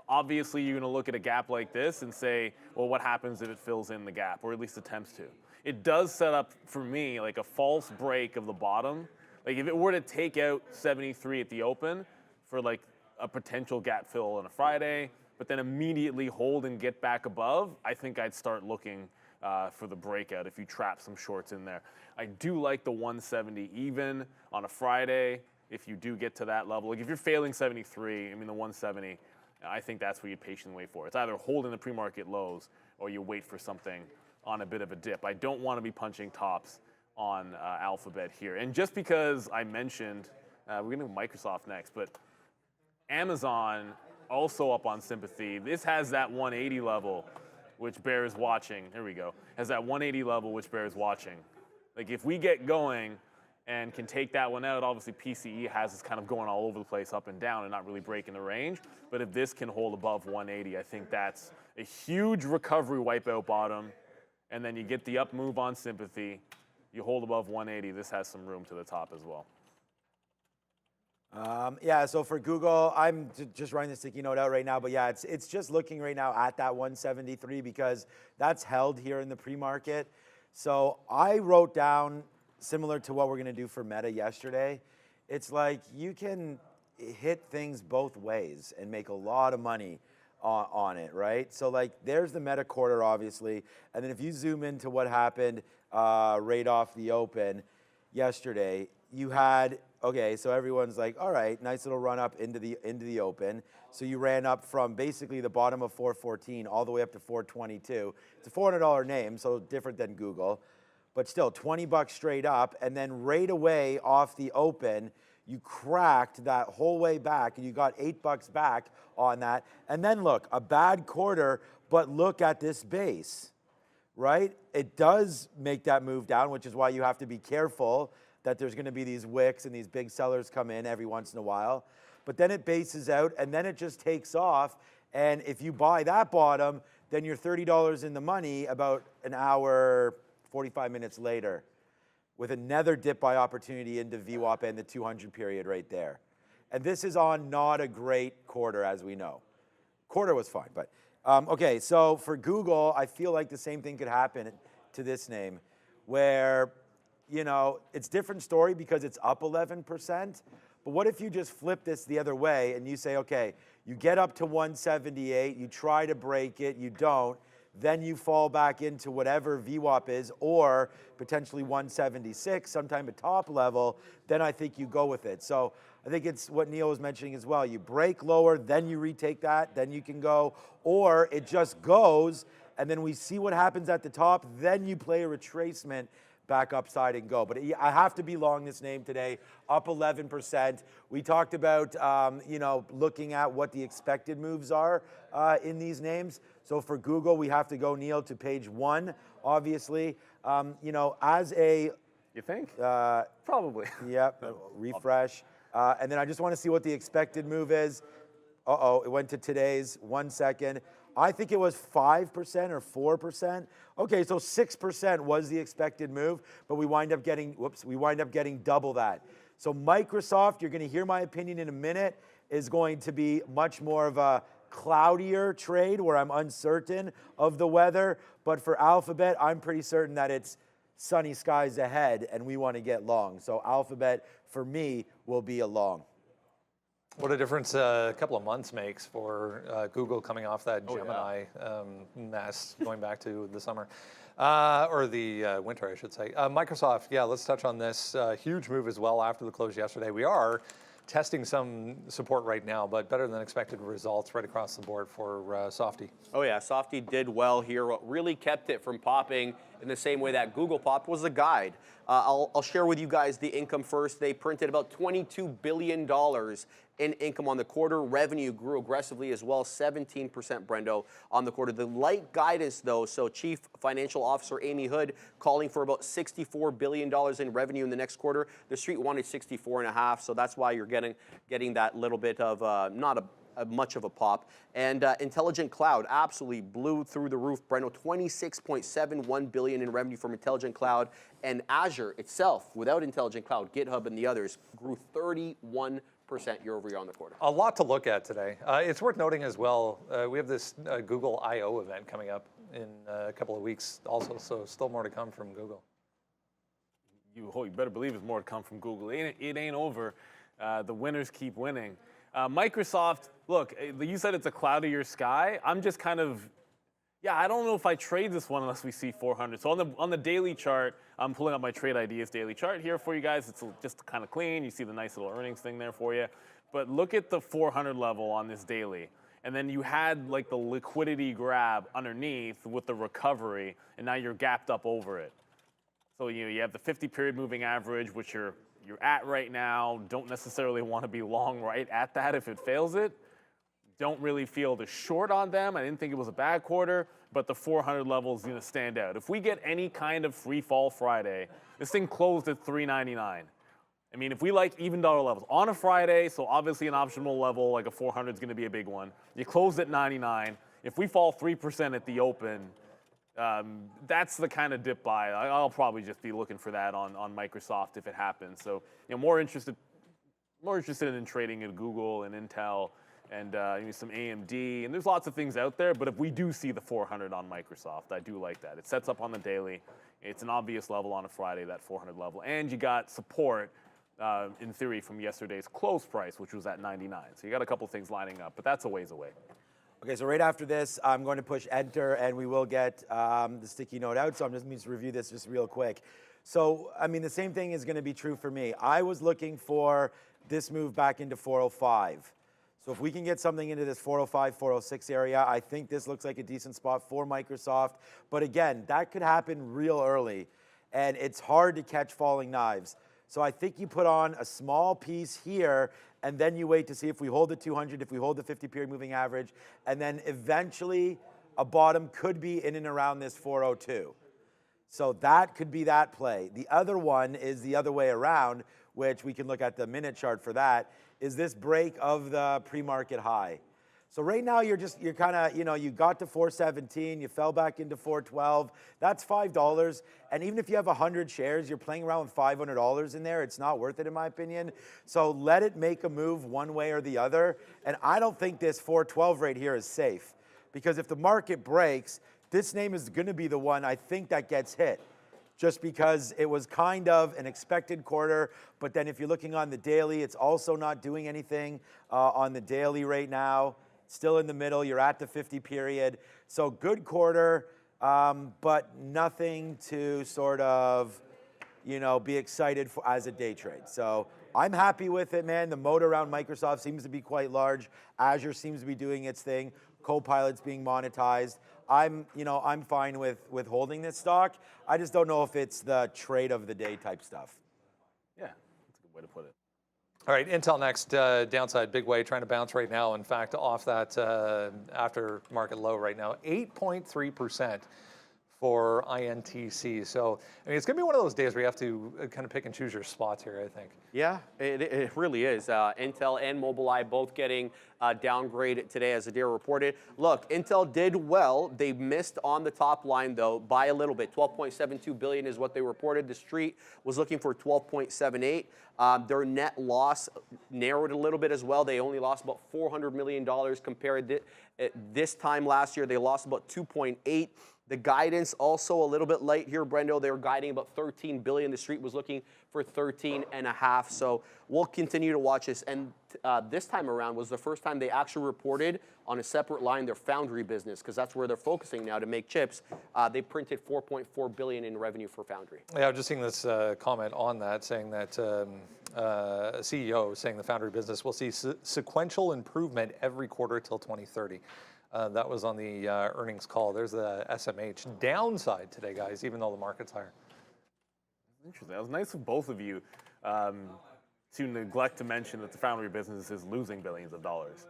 Obviously, you're going to look at a gap like this and say, well, what happens if it fills in the gap, or at least attempts to? It does set up, for me, like a false break of the bottom. Like if it were to take out 73 at the open for like a potential gap fill on a Friday, but then immediately hold and get back above, I think I'd start looking for the breakout if you trap some shorts in there. I do like the 170 even on a Friday if you do get to that level. Like if you're failing 73, I mean the 170, I think that's where you patiently wait for. It's either holding the pre-market lows or you wait for something on a bit of a dip. I don't want to be punching tops on Alphabet here. And just because I mentioned, we're going to do Microsoft next, but Amazon also up on sympathy. This has that 180 level, which bears watching. Here we go. Has that 180 level, which bears watching. Like if we get going and can take that one out, obviously PCE has this kind of going all over the place up and down and not really breaking the range. But if this can hold above 180, I think that's a huge recovery wipeout bottom. And then you get the up move on sympathy. You hold above 180. This has some room to the top as well. Yeah, so for Google, I'm just writing the sticky note out right now. But yeah, it's just looking right now at that 173 because that's held here in the pre-market. So I wrote down, similar to what we're going to do for Meta yesterday, it's like you can hit things both ways and make a lot of money on it, right? So like there's the Meta quarter, obviously. And then if you zoom into what happened right off the open yesterday, you had, okay, so everyone's like, all right, nice little run up into the open. So you ran up from basically the bottom of 414 all the way up to 422. It's a $400 name, so different than Google, but still 20 bucks straight up. And then right away off the open, you cracked that whole way back and you got $8 back on that. And then look, a bad quarter, but look at this base, right? It does make that move down, which is why you have to be careful that there's going to be these wicks and these big sellers come in every once in a while. But then it bases out and then it just takes off. And if you buy that bottom, then you're $30 in the money about an hour, 45 minutes later, with another dip by opportunity into VWAP and the 200 period right there. And this is on not a great quarter, as we know. Quarter was fine, but okay, so for Google, I feel like the same thing could happen to this name, where, you know, it's a different story because it's up 11%, but what if you just flip this the other way and you say, okay, you get up to 178, you try to break it, you don't, then you fall back into whatever VWAP is, or potentially 176, sometime at top level, then I think you go with it. So I think it's what Neil was mentioning as well. You break lower, then you retake that, then you can go, or it just goes, and then we see what happens at the top, then you play a retracement back upside and go. But I have to be long this name today, up 11%. We talked about, you know, looking at what the expected moves are in these names. So for Google, we have to go, Neil, to page 1, obviously. You know, as a... You think? Probably. Yep, refresh. And then I just want to see what the expected move is. Uh-oh, it went to today's, 1 second. I think it was 5% or 4%. Okay, so 6% was the expected move, but we wind up getting, double that. So Microsoft, you're going to hear my opinion in a minute, is going to be much more of a cloudier trade where I'm uncertain of the weather. But for Alphabet, I'm pretty certain that it's sunny skies ahead and we want to get long. So Alphabet, for me, will be a long. What a difference a couple of months makes for Google coming off that Gemini mess going back to the summer, or the winter, I should say. Microsoft, yeah, let's touch on this. Huge move as well after the close yesterday. We are testing some support right now, but better than expected results right across the board for Softy. Oh yeah, Softy did well here. What really kept it from popping in the same way that Google popped was the guide. I'll share with you guys the income first. They printed about $22 billion in income on the quarter. Revenue grew aggressively as well, 17%, Brendo, on the quarter. The light guidance, though, so Chief Financial Officer Amy Hood calling for about $64 billion in revenue in the next quarter. The street wanted 64.5, so that's why you're getting that little bit of not much of a pop. And Intelligent Cloud absolutely blew through the roof. Breno, $26.71 billion in revenue from Intelligent Cloud. And Azure itself, without Intelligent Cloud, GitHub and the others, grew 31% year over year on the quarter. A lot to look at today. It's worth noting as well, we have this Google I/O event coming up in a couple of weeks also, so still more to come from Google. You better believe there's more to come from Google. It ain't over. The winners keep winning. Microsoft, look, you said it's a cloudier sky. I'm just kind of, yeah, I don't know if I trade this one unless we see 400. So on the daily chart, I'm pulling up my Trade Ideas daily chart here for you guys. It's just kind of clean. You see the nice little earnings thing there for you. But look at the 400 level on this daily. And then you had like the liquidity grab underneath with the recovery, and now you're gapped up over it. So you have the 50 period moving average, which you're at right now. Don't necessarily want to be long right at that if it fails it. Don't really feel the short on them. I didn't think it was a bad quarter, but the 400 level is going to stand out. If we get any kind of free fall Friday, this thing closed at 399. I mean, if we like even dollar levels on a Friday, so obviously an optional level like a 400 is going to be a big one. You closed at 99. If we fall 3% at the open, that's the kind of dip buy. I'll probably just be looking for that on Microsoft if it happens. So, more interested in trading at Google and Intel and some AMD. And there's lots of things out there. But if we do see the 400 on Microsoft, I do like that. It sets up on the daily. It's an obvious level on a Friday, that 400 level. And you got support in theory, from yesterday's close price, which was at 99. So you got a couple things lining up, but that's a ways away. Okay, so right after this, I'm going to push enter and we will get the sticky note out. So I'm just going to review this just real quick. So, I mean, the same thing is going to be true for me. I was looking for this move back into 405. So if we can get something into this 405, 406 area, I think this looks like a decent spot for Microsoft. But again, that could happen real early. And it's hard to catch falling knives. So I think you put on a small piece here, and then you wait to see if we hold the 200, if we hold the 50-period moving average, and then eventually a bottom could be in and around this 402. So that could be that play. The other one is the other way around, which we can look at the minute chart for that, is this break of the pre-market high. So right now you're kind of, you got to 417, you fell back into 412. That's $5. And even if you have 100 shares, you're playing around with $500 in there. It's not worth it, in my opinion. So let it make a move one way or the other. And I don't think this 412 right here is safe, because if the market breaks, this name is going to be the one I think that gets hit, just because it was kind of an expected quarter. But then if you're looking on the daily, it's also not doing anything on the daily right now. Still in the middle, you're at the 50 period. So good quarter, but nothing to sort of, be excited for as a day trade. So I'm happy with it, man. The moat around Microsoft seems to be quite large. Azure seems to be doing its thing. Copilot's being monetized. I'm fine with holding this stock. I just don't know if it's the trade of the day type stuff. Yeah, that's a good way to put it. All right, Intel next, downside, big way, trying to bounce right now. In fact, off that after market low right now, 8.3% for INTC. So, I mean, it's going to be one of those days where you have to kind of pick and choose your spots here, I think. Yeah, it really is. Intel and Mobileye both getting downgraded today, as Adair reported. Look, Intel did well. They missed on the top line, though, by a little bit. 12.72 billion is what they reported. The street was looking for 12.78. Their net loss narrowed a little bit as well. They only lost about $400 million compared to this time last year. They lost about 2.8. The guidance also a little bit light here, Brendo. They were guiding about 13 billion. The street was looking for 13.5. So we'll continue to watch this. And this time around was the first time they actually reported on a separate line their foundry business, because that's where they're focusing now to make chips. They printed 4.4 billion in revenue for foundry. Yeah, I've just seen this comment on that, saying that a CEO saying the foundry business will see sequential improvement every quarter till 2030. That was on the earnings call. There's the SMH downside today, guys, even though the market's higher. Interesting. That was nice of both of you to neglect to mention that the foundry business is losing billions of dollars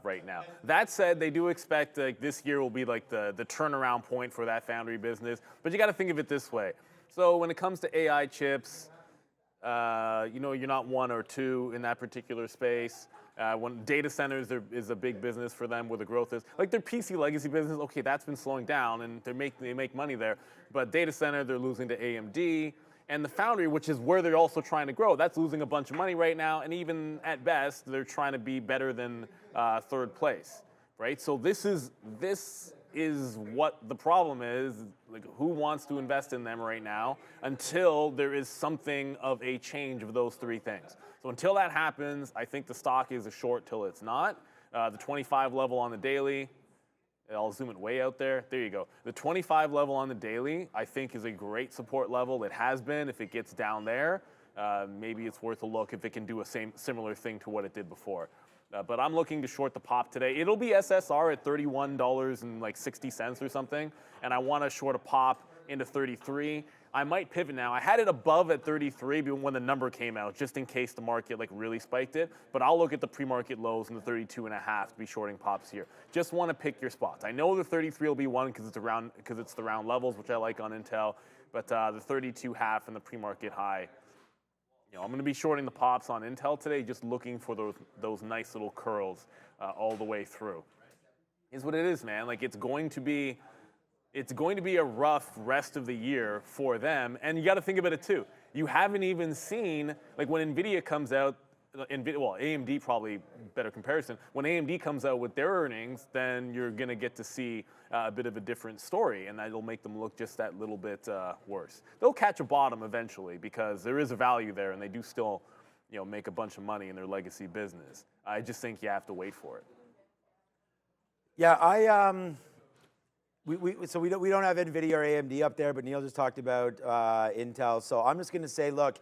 right now. That said, they do expect this year will be like the turnaround point for that foundry business. But you got to think of it this way. So when it comes to AI chips, you're not one or two in that particular space. When data centers is a big business for them, where the growth is. Like their PC legacy business, okay, that's been slowing down, and they make money there. But data center, they're losing to AMD. And the foundry, which is where they're also trying to grow, that's losing a bunch of money right now. And even at best, they're trying to be better than third place, right? So this is what the problem is. Like, who wants to invest in them right now until there is something of a change of those three things? So until that happens, I think the stock is a short till it's not. The 25 level on the daily, I'll zoom it way out there. There you go. The 25 level on the daily, I think, is a great support level. It has been. If it gets down there, maybe it's worth a look if it can do a similar thing to what it did before. But I'm looking to short the pop today. It'll be SSR at $31.60 or something, and I want to short a pop into 33. I might pivot now. I had it above at 33 when the number came out, just in case the market really spiked it. But I'll look at the pre-market lows in the 32.5 to be shorting pops here. Just want to pick your spots. I know the 33 will be one because it's the round levels, which I like on Intel. But the 32.5 and the pre-market high. I'm going to be shorting the pops on Intel today, just looking for those nice little curls all the way through. Is what it is, man. It's going to be a rough rest of the year for them, and you got to think about it too. You haven't even seen, when NVIDIA comes out, well, AMD probably better comparison. When AMD comes out with their earnings, then you're going to get to see a bit of a different story, and that'll make them look just that little bit worse. They'll catch a bottom eventually because there is a value there, and they do still, make a bunch of money in their legacy business. I just think you have to wait for it. Yeah, so we don't have NVIDIA or AMD up there, but Neil just talked about Intel. So I'm just going to say, look,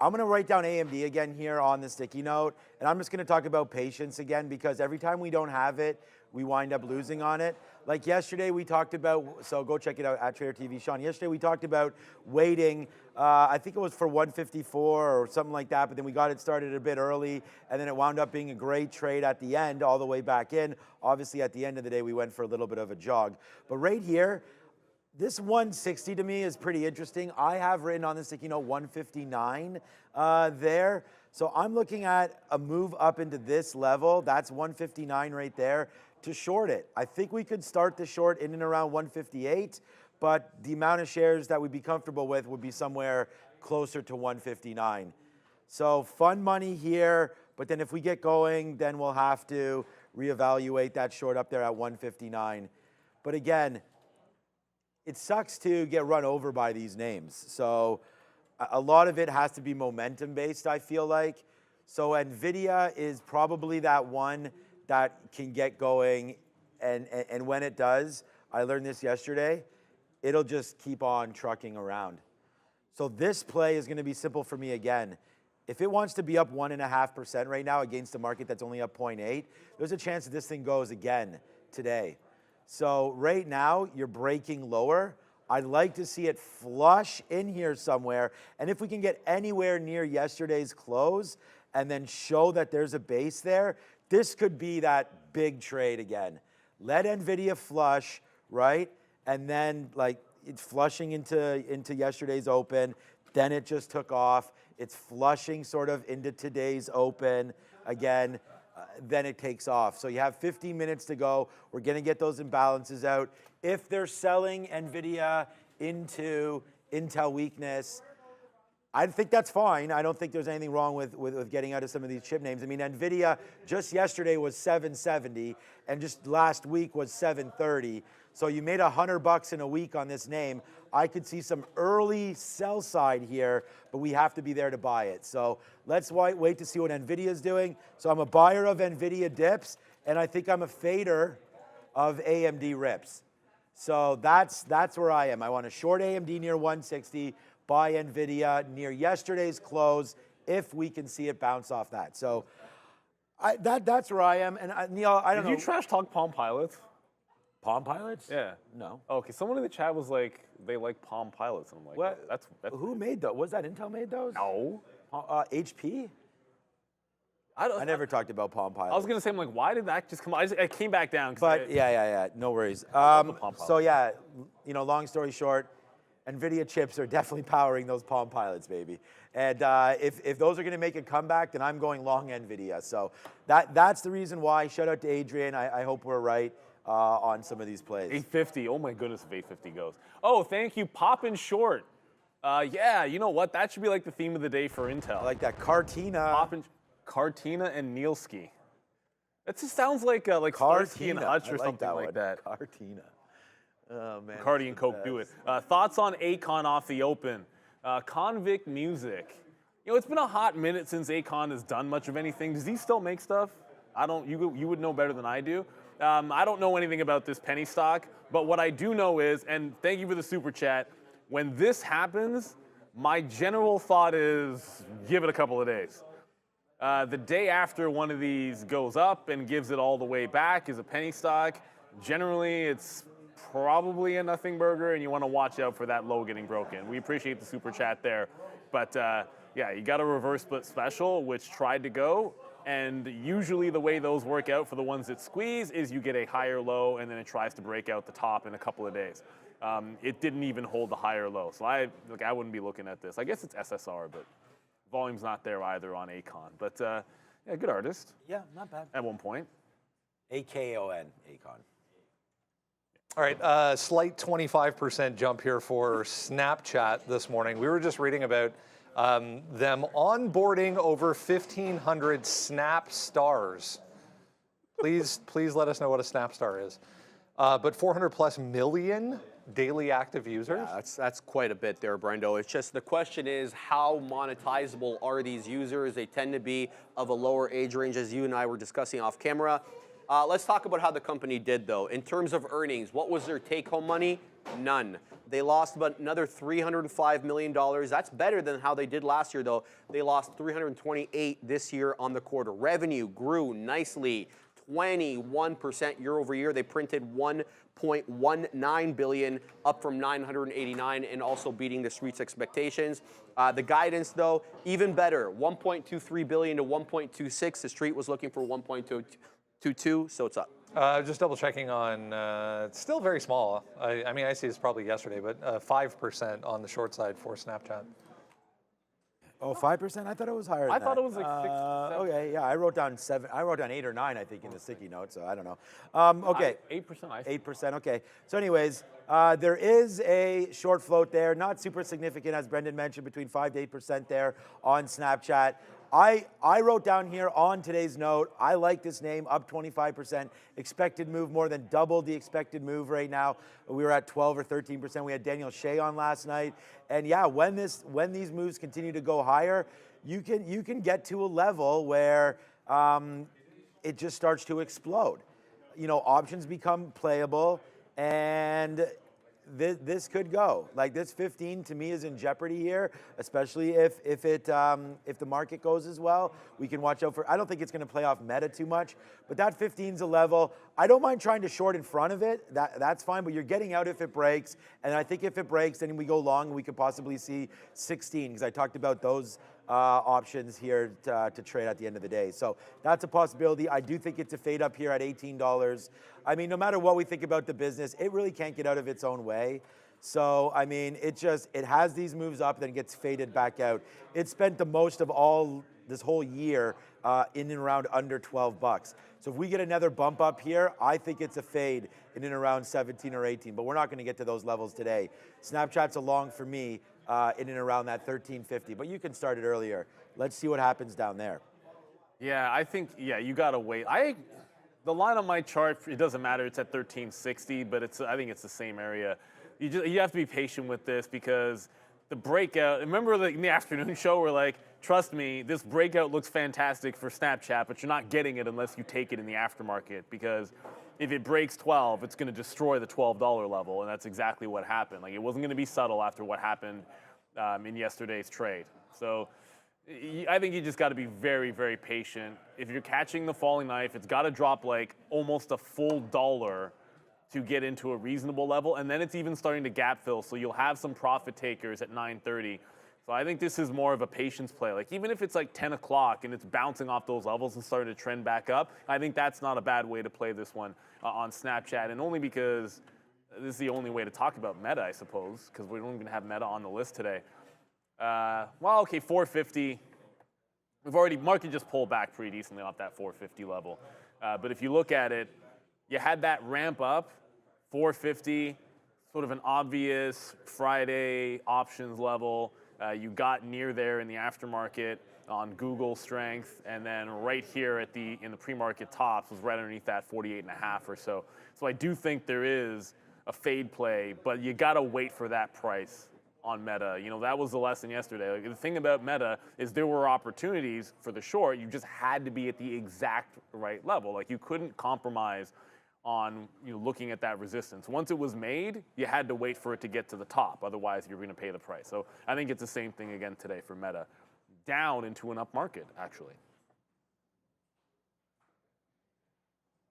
I'm going to write down AMD again here on the sticky note, and I'm just going to talk about patience again, because every time we don't have it, we wind up losing on it. Like yesterday we talked about, so go check it out at Trader TV, Sean. Yesterday we talked about waiting, I think it was for 154 or something like that, but then we got it started a bit early, and then it wound up being a great trade at the end, all the way back in. Obviously at the end of the day we went for a little bit of a jog. But right here, this 160 to me is pretty interesting. I have written on the sticky note 159 there. So I'm looking at a move up into this level. That's 159 right there to short it. I think we could start the short in and around 158, but the amount of shares that we'd be comfortable with would be somewhere closer to 159. So fun money here, but then if we get going, then we'll have to reevaluate that short up there at 159. But again, it sucks to get run over by these names. So a lot of it has to be momentum based, I feel like. So NVIDIA is probably that one that can get going, and when it does, I learned this yesterday, it'll just keep on trucking around. So this play is gonna be simple for me again. If it wants to be up 1.5% right now against a market that's only up 0.8, there's a chance that this thing goes again today. So right now, you're breaking lower. I'd like to see it flush in here somewhere. And if we can get anywhere near yesterday's close and then show that there's a base there, this could be that big trade again. Let NVIDIA flush, right? And then like it's flushing into yesterday's open. Then it just took off. It's flushing sort of into today's open again. Then it takes off. So you have 15 minutes to go. We're going to get those imbalances out. If they're selling NVIDIA into Intel weakness, I think that's fine. I don't think there's anything wrong with getting out of some of these chip names. I mean, NVIDIA just yesterday was 770, and just last week was 730. So you made $100 in a week on this name. I could see some early sell side here, but we have to be there to buy it. So let's wait to see what NVIDIA is doing. So I'm a buyer of NVIDIA dips, and I think I'm a fader of AMD rips. So that's where I am. I want to short AMD near 160, buy NVIDIA near yesterday's close if we can see it bounce off that. So that's where I am. And Neil, I don't know. Did you trash talk Palm Pilots? Palm Pilots? Yeah. No. Oh, okay, someone in the chat was like, they like Palm Pilots. And I'm like, What? That's Who made those? Was that Intel made those? No. HP? I never talked about Palm Pilots. I was gonna say, I'm like, why did that just come out? I came back down. But yeah, no worries. So yeah, long story short, NVIDIA chips are definitely powering those Palm Pilots, baby. And if those are going to make a comeback, then I'm going long NVIDIA. So that's the reason why. Shout out to Adrian. I hope we're right on some of these plays. 850. Oh my goodness, if 850 goes. Oh, thank you, Poppin' Short. Yeah, you know what? That should be like the theme of the day for Intel. I like that. Cartina and Nielski. That just sounds like Starsky and Hutch or something like that. Cartina. Oh man. Cardi and Coke do it. Thoughts on Akon off the open? Convict Music. It's been a hot minute since Akon has done much of anything. Does he still make stuff? I don't. You would know better than I do. I don't know anything about this penny stock, but what I do know is, and thank you for the super chat, when this happens, my general thought is give it a couple of days. The day after one of these goes up and gives it all the way back is a penny stock. Generally, it's probably a nothing burger, and you want to watch out for that low getting broken. We appreciate the super chat there. But yeah, you got a reverse split special, which tried to go. And usually the way those work out for the ones that squeeze is you get a higher low, and then it tries to break out the top in a couple of days. It didn't even hold the higher low. So I wouldn't be looking at this. I guess it's SSR, but volume's not there either on Akon. But yeah, good artist. Yeah, not bad. At one point. A-K-O-N, Akon. All right, slight 25% jump here for Snapchat this morning. We were just reading about them onboarding over 1,500 Snap stars. Please let us know what a Snap star is. But 400 plus million daily active users. Yeah, that's quite a bit there, Brendo. It's just the question is how monetizable are these users? They tend to be of a lower age range, as you and I were discussing off camera. Let's talk about how the company did, though. In terms of earnings, what was their take-home money? None. They lost about another $305 million. That's better than how they did last year, though. They lost $328 this year on the quarter. Revenue grew nicely, 21% year over year. They printed $1.19 billion, up from $989, and also beating the street's expectations. The guidance, though, even better, $1.23 billion to $1.26. The street was looking for $1.22, so it's up. Just double checking on, it's still very small. I mean, I see it's probably yesterday, but 5% on the short side for Snapchat. Oh, 5%? I thought it was higher than I that. thought it was like 6, 7. Okay, yeah, I wrote down 7. I wrote down 8 or 9, I think, in the sticky note, so I don't know. Okay. 8%. 8%, okay. So anyways, there is a short float there, not super significant, as Brendan mentioned, between 5 to 8% there on Snapchat. I wrote down here on today's note, I like this name, up 25%. Expected move more than double the expected move right now. We were at 12 or 13%. We had Daniel Shea on last night. And yeah, when these moves continue to go higher, you can get to a level where it just starts to explode. You know, options become playable, and this could go. Like, this 15 to me is in jeopardy here, especially if the market goes as well. We can watch out for, I don't think it's going to play off Meta too much, but that 15's a level. I don't mind trying to short in front of it. That's fine, but you're getting out if it breaks. And I think if it breaks, then we go long and we could possibly see 16, because I talked about those options here to trade at the end of the day. So that's a possibility. I do think it's a fade up here at $18. I mean, no matter what we think about the business, it really can't get out of its own way. So, I mean, it has these moves up, then gets faded back out. It spent the most of this whole year in and around under $12. So if we get another bump up here, I think it's a fade in and around 17 or 18, but we're not gonna get to those levels today. Snapchat's a long for me in and around that 1350, but you can start it earlier. Let's see what happens down there. Yeah, I think, you gotta wait. The line on my chart, it doesn't matter, it's at 1360, but I think it's the same area. You have to be patient with this, because the breakout, remember in the afternoon show, we're like, trust me, this breakout looks fantastic for Snapchat, but you're not getting it unless you take it in the aftermarket, because if it breaks 12, it's gonna destroy the $12 level, and that's exactly what happened. Like, it wasn't gonna be subtle after what happened in yesterday's trade. So I think you just got to be very, very patient. If you're catching the falling knife, it's got to drop like almost a full $1 to get into a reasonable level, and then it's even starting to gap fill, so you'll have some profit takers at 9:30. So I think this is more of a patience play. Like, even if it's like 10 o'clock and it's bouncing off those levels and starting to trend back up, I think that's not a bad way to play this one on Snapchat, and only because this is the only way to talk about Meta, I suppose, because we don't even have Meta on the list today. Well, okay, 450. Market just pulled back pretty decently off that 450 level. But if you look at it, you had that ramp up, 450, sort of an obvious Friday options level. You got near there in the aftermarket on Google strength, and then right here in the pre-market tops was right underneath that 48.5 or so. So I do think there is a fade play, but you got to wait for that price on Meta. You know, that was the lesson yesterday. Like, the thing about Meta is there were opportunities for the short. You just had to be at the exact right level. Like, you couldn't compromise on looking at that resistance. Once it was made, you had to wait for it to get to the top. Otherwise, you're going to pay the price. So I think it's the same thing again today for Meta. Down into an up market, actually.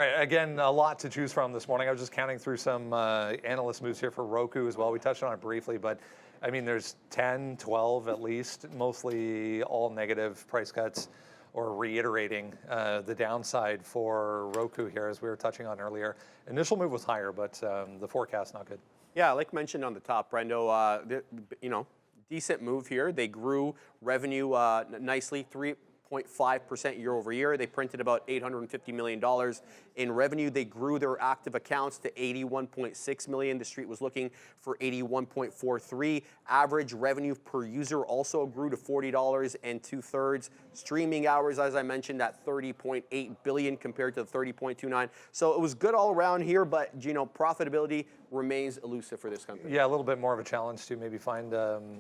All right, again, a lot to choose from this morning. I was just counting through some analyst moves here for Roku as well. We touched on it briefly, but I mean, there's 10, 12 at least, mostly all negative price cuts, or reiterating the downside for Roku here, as we were touching on earlier. Initial move was higher, but the forecast not good. Yeah, like mentioned on the top, Brendo, decent move here. They grew revenue nicely, 0.5% year over year. They printed about $850 million in revenue. They grew their active accounts to 81.6 million. The street was looking for 81.43. Average revenue per user also grew to $40.02. Streaming hours, as I mentioned, at 30.8 billion compared to 30.29. So it was good all around here, but profitability remains elusive for this company. Yeah, a little bit more of a challenge to maybe find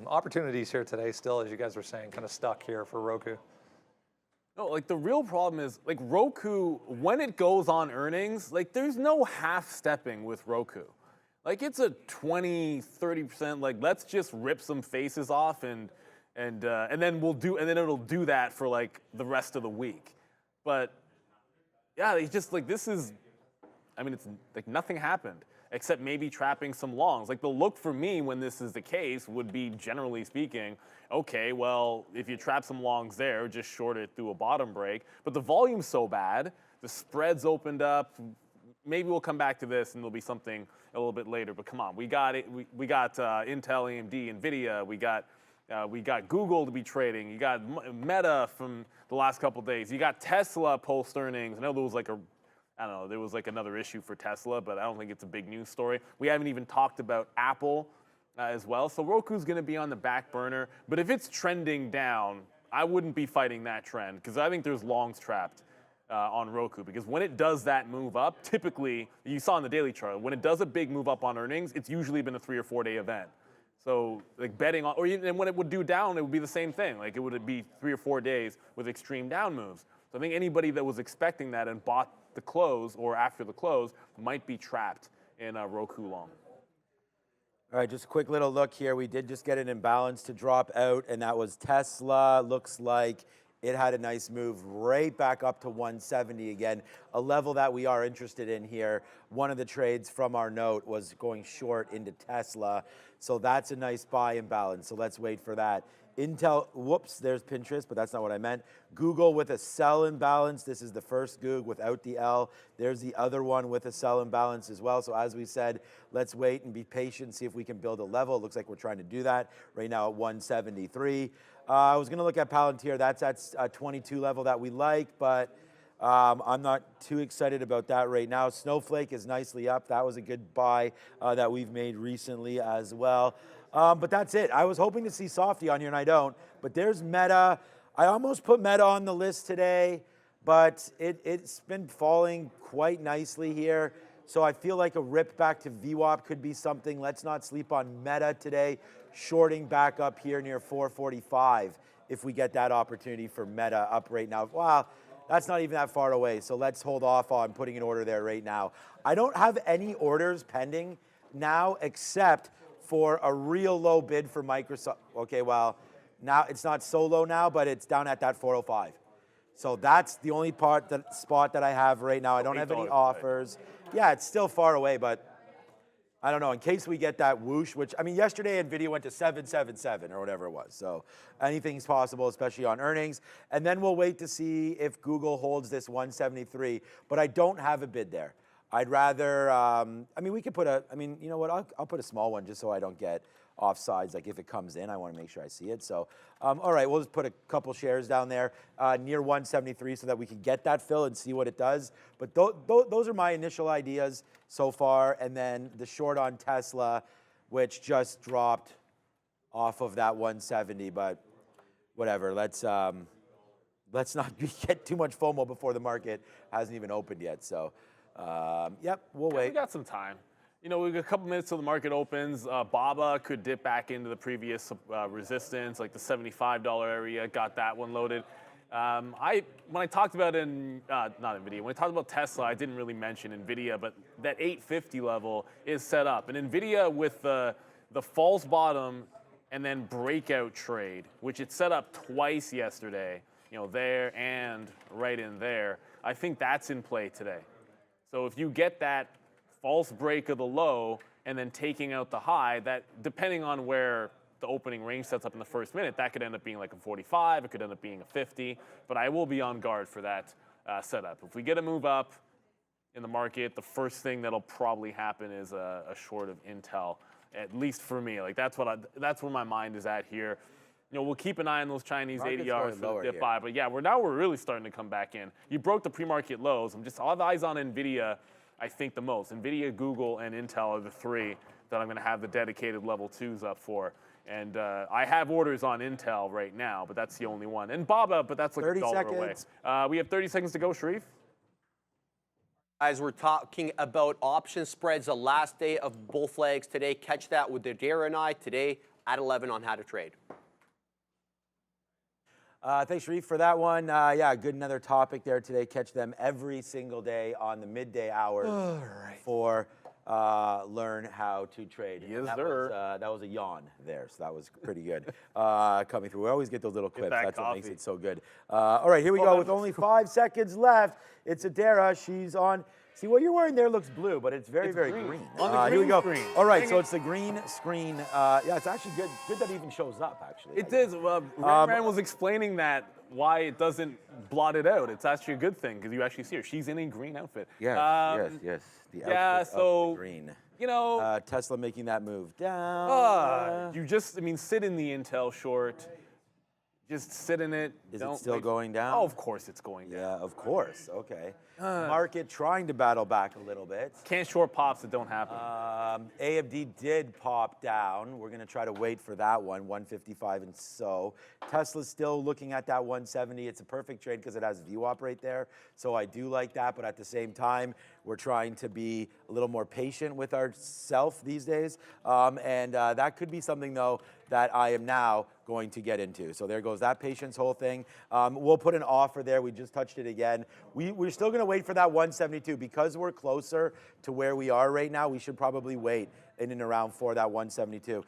opportunities here today still, as you guys were saying, kind of stuck here for Roku. No, like the real problem is like Roku, when it goes on earnings, like there's no half stepping with Roku. Like it's a 20, 30%, like let's just rip some faces off and then it'll do that for like the rest of the week. But yeah, it's just like it's like nothing happened except maybe trapping some longs. Like the look for me when this is the case would be, generally speaking, okay, well, if you trap some longs there, just short it through a bottom break. But the volume's so bad, the spreads opened up. Maybe we'll come back to this and there'll be something a little bit later. But come on, we got it. We got Intel, AMD, NVIDIA. We got Google to be trading. You got Meta from the last couple of days. You got Tesla post earnings. I know there was there was like another issue for Tesla, but I don't think it's a big news story. We haven't even talked about Apple as well. So Roku's going to be on the back burner. But if it's trending down, I wouldn't be fighting that trend because I think there's longs trapped on Roku. Because when it does that move up, typically, you saw in the daily chart, when it does a big move up on earnings, it's usually been a 3 or 4 day event. So like betting on, and when it would do down, it would be the same thing. Like it would be 3 or 4 days with extreme down moves. So I think anybody that was expecting that and bought the close or after the close might be trapped in a Roku long. All right, just a quick little look here. We did just get an imbalance to drop out, and that was Tesla. Looks like it had a nice move right back up to 170 again, a level that we are interested in here. One of the trades from our note was going short into Tesla, so that's a nice buy imbalance, so let's wait for that. Intel, whoops, there's Pinterest, but that's not what I meant. Google with a sell imbalance. This is the first Goog without the L. There's the other one with a sell imbalance as well. So as we said, let's wait and be patient, see if we can build a level. It looks like we're trying to do that right now at 173. I was going to look at Palantir. That's at a 22 level that we like, but I'm not too excited about that right now. Snowflake is nicely up. That was a good buy that we've made recently as well. But that's it. I was hoping to see Softy on here, and I don't. But there's Meta. I almost put Meta on the list today, but it's been falling quite nicely here. So I feel like a rip back to VWAP could be something. Let's not sleep on Meta today. Shorting back up here near 445 if we get that opportunity for Meta up right now. Wow, that's not even that far away. So let's hold off on putting an order there right now. I don't have any orders pending now except for a real low bid for Microsoft. Okay, well, now it's not so low now, but it's down at that 405. So that's the only spot that I have right now. I don't have any offers. Yeah, it's still far away, but I don't know. In case we get that whoosh, which, I mean, yesterday NVIDIA went to 777 or whatever it was. So anything's possible, especially on earnings. And then we'll wait to see if Google holds this 173. But I don't have a bid there. I'd rather, I mean, we could put you know what, I'll put a small one just so I don't get offsides. Like if it comes in, I want to make sure I see it. So, all right, we'll just put a couple shares down there near 173 so that we can get that fill and see what it does. But those are my initial ideas so far. And then the short on Tesla, which just dropped off of that 170, but whatever, let's not get too much FOMO before the market hasn't even opened yet. So, yep, we'll wait. We got some time. You know, we've got a couple minutes till the market opens. BABA could dip back into the previous resistance, like the $75 area. Got that one loaded. When I talked about not NVIDIA, when I talked about Tesla, I didn't really mention NVIDIA, but that 850 level is set up. And NVIDIA with the false bottom and then breakout trade, which it set up twice yesterday, you know, there and right in there, I think that's in play today. So if you get that false break of the low and then taking out the high, that depending on where the opening range sets up in the first minute, that could end up being like a 45, it could end up being a 50, but I will be on guard for that setup. If we get a move up in the market, the first thing that'll probably happen is a short of Intel, at least for me. Like that's where my mind is at here. we'll keep an eye on those Chinese Market's ADRs going for the lower dip here. buy. But yeah, we're really starting to come back in. You broke the pre-market lows. I'll have eyes on NVIDIA, I think the most. NVIDIA, Google, and Intel are the three that I'm going to have the dedicated level 2s up for. And I have orders on Intel right now, but that's the only one. And BABA, but that's like 30 $1 seconds. away. We have 30 seconds to go, Sharif. Guys, we're talking about option spreads, the last day of bull flags today. Catch that with Adair and I today at 11 on How to Trade. Thanks, Sharif, for that one. Yeah, good another topic there today. Catch them every single day on the midday hours for Learn How to Trade. Yes, that sir. That was a yawn there, so that was pretty good coming through. We always get those little clips. that That's what makes coffee. it so good. All right, here we go with only 5 seconds left. It's Adara. She's on. See, what you're wearing there looks blue, but it's very, very green. On the Here we green go. screen. All right, Dang so it. it's the green screen. Yeah, it's actually good. Good that it even shows up, actually. It is. Refrain was explaining that why it doesn't blot it out. It's actually a good thing because you actually see her. She's in a green outfit. Yes, yes. The yeah, outfit of so, the green. Tesla making that move down. You just, sit in the Intel short. Just sit in it. Is Don't it still wait. going down? Oh, of course it's going down. Yeah, of course. Okay. Market trying to battle back a little bit. Can't short pops that don't happen. AMD did pop down. We're going to try to wait for that one, 155 and so. Tesla's still looking at that 170. It's a perfect trade because it has VWAP right there. So I do like that, but at the same time, we're trying to be a little more patient with ourselves these days. And that could be something, though, that I am now going to get into. So there goes that patience whole thing. We'll put an offer there. We just touched it again. We're still going to wait for that 172 because we're closer to where we are right now. We should probably wait in and around for that 172.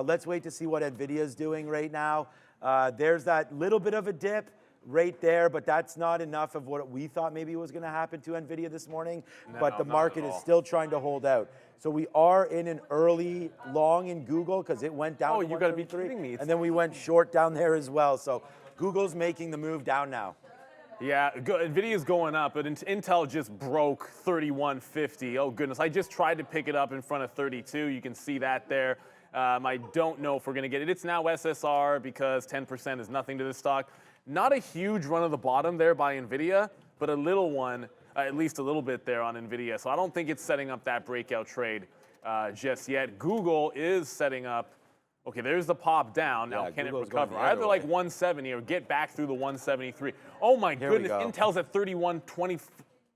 Let's wait to see what NVIDIA is doing right now. There's that little bit of a dip right there, but that's not enough of what we thought maybe was going to happen to NVIDIA this morning. But the not market at is all. still trying to hold out. So we are in an early long in Google because it went down. Oh, to you gotta be 133, kidding me. It's And then we went short down there as well. So Google's making the move down now. Yeah, NVIDIA's going up, but Intel just broke 3150. Oh, goodness. I just tried to pick it up in front of 32. You can see that there. I don't know if we're going to get it. It's now SSR because 10% is nothing to this stock. Not a huge run of the bottom there by NVIDIA, but a little one, at least a little bit there on NVIDIA. So I don't think it's setting up that breakout trade just yet. Google is setting up. Okay, there's the pop down. Now, Yeah, can Google's it recover? going the other Either like way. 170 or get back through the 173. Oh my Here we goodness, go. Intel's at 3120.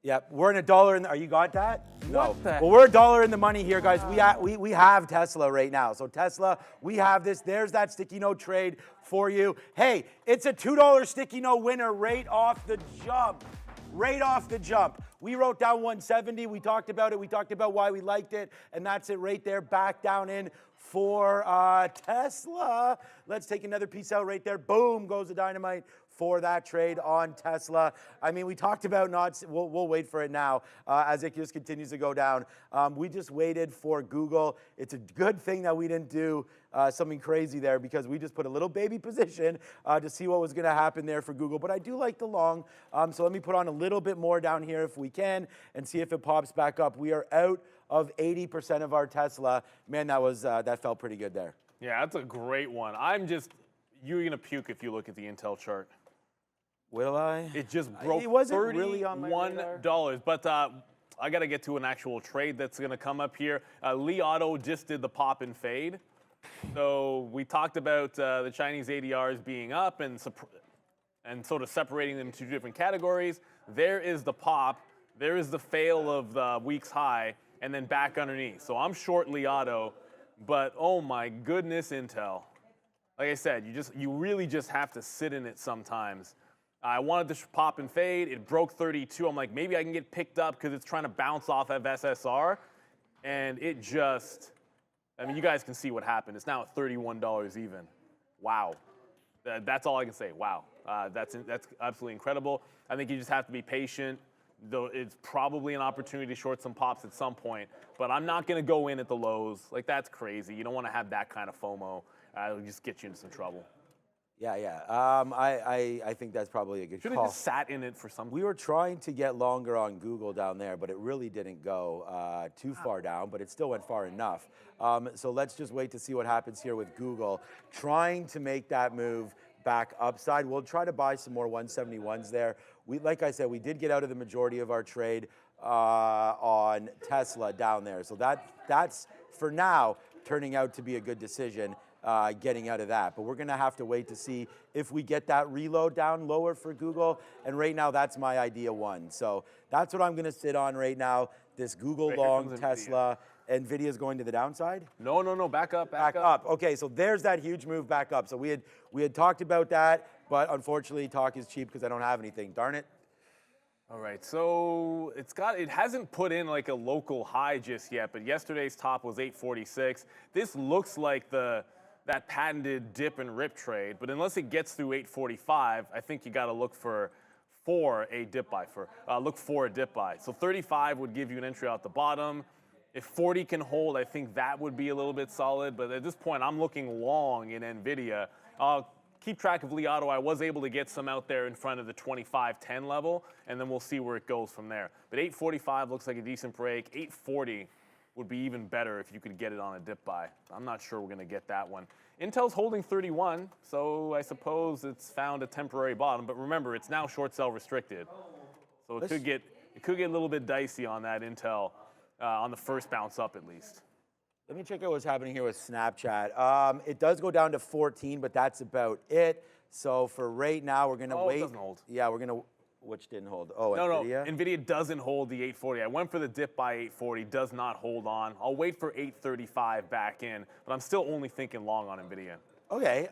Yep, we're in $1 in. Are you got that? No. the- Well, we're $1 in the money here, guys. We have Tesla right now. So Tesla, we have this. There's that sticky note trade for you. Hey, it's a $2 sticky note winner right off the jump. Right off the jump. We wrote down 170. We talked about it. We talked about why we liked it. And that's it right there. Back down in for Tesla. Let's take another piece out right there. Boom goes the dynamite for that trade on Tesla. I mean, we talked about we'll wait for it now as it just continues to go down. We just waited for Google. It's a good thing that we didn't do something crazy there because we just put a little baby position to see what was going to happen there for Google. But I do like the long. So let me put on a little bit more down here if we can and see if it pops back up. We are out of 80% of our Tesla. Man, that felt pretty good there. Yeah, that's a great one. You're going to puke if you look at the Intel chart. Will I? It just broke It wasn't really on my radar. $31. But I got to get to an actual trade that's going to come up here. Li Auto just did the pop and fade. So we talked about the Chinese ADRs being up and sort of separating them into different categories. There is the pop. There is the fail of the week's high, and then back underneath. So I'm short Li Auto, but oh my goodness, Intel. Like I said, you really just have to sit in it sometimes. I wanted to pop and fade. It broke 32. I'm like, maybe I can get picked up because it's trying to bounce off of SSR. And it just, you guys can see what happened. It's now at $31 even. Wow. That's all I can say. Wow. That's absolutely incredible. I think you just have to be patient. Though it's probably an opportunity to short some pops at some point. But I'm not going to go in at the lows. Like, that's crazy. You don't want to have that kind of FOMO. It'll just get you into some trouble. Yeah. I think that's probably a good Should have call. just sat in it for some. We were trying to get longer on Google down there, but it really didn't go too far down, but it still went far enough. So let's just wait to see what happens here with Google. Trying to make that move back upside. We'll try to buy some more 171s there. Like I said, we did get out of the majority of our trade on Tesla down there. So that's, for now, turning out to be a good decision. Getting out of that. But we're going to have to wait to see if we get that reload down lower for Google. And right now, that's my idea one. So that's what I'm going to sit on right now. This Google Right, long Tesla. NVIDIA is going to the downside? No, back up. Back up. Okay, so there's that huge move back up. So we had talked about that, but unfortunately, talk is cheap because I don't have anything. Darn it. All right, so it hasn't put in like a local high just yet, but yesterday's top was 846. This looks like that patented dip and rip trade, but unless it gets through 845, I think you got to look for a dip buy. Look for a dip buy. So 35 would give you an entry out the bottom. If 40 can hold, I think that would be a little bit solid. But at this point, I'm looking long in NVIDIA. I'll keep track of Li Auto. I was able to get some out there in front of the 25.10 level, and then we'll see where it goes from there. But 845 looks like a decent break. 840 would be even better if you could get it on a dip buy. I'm not sure we're going to get that one. Intel's holding 31, so I suppose it's found a temporary bottom. But remember, it's now short sell restricted, so it could get a little bit dicey on that Intel on the first bounce up at least. Let me check out what's happening here with Snapchat. It does go down to 14, but that's about it. So for right now, we're going to wait. It doesn't hold. Yeah, we're going to. Which didn't hold? Oh, No, NVIDIA? NVIDIA doesn't hold the 840. I went for the dip by 840, does not hold on. I'll wait for 835 back in, but I'm still only thinking long on NVIDIA. Okay.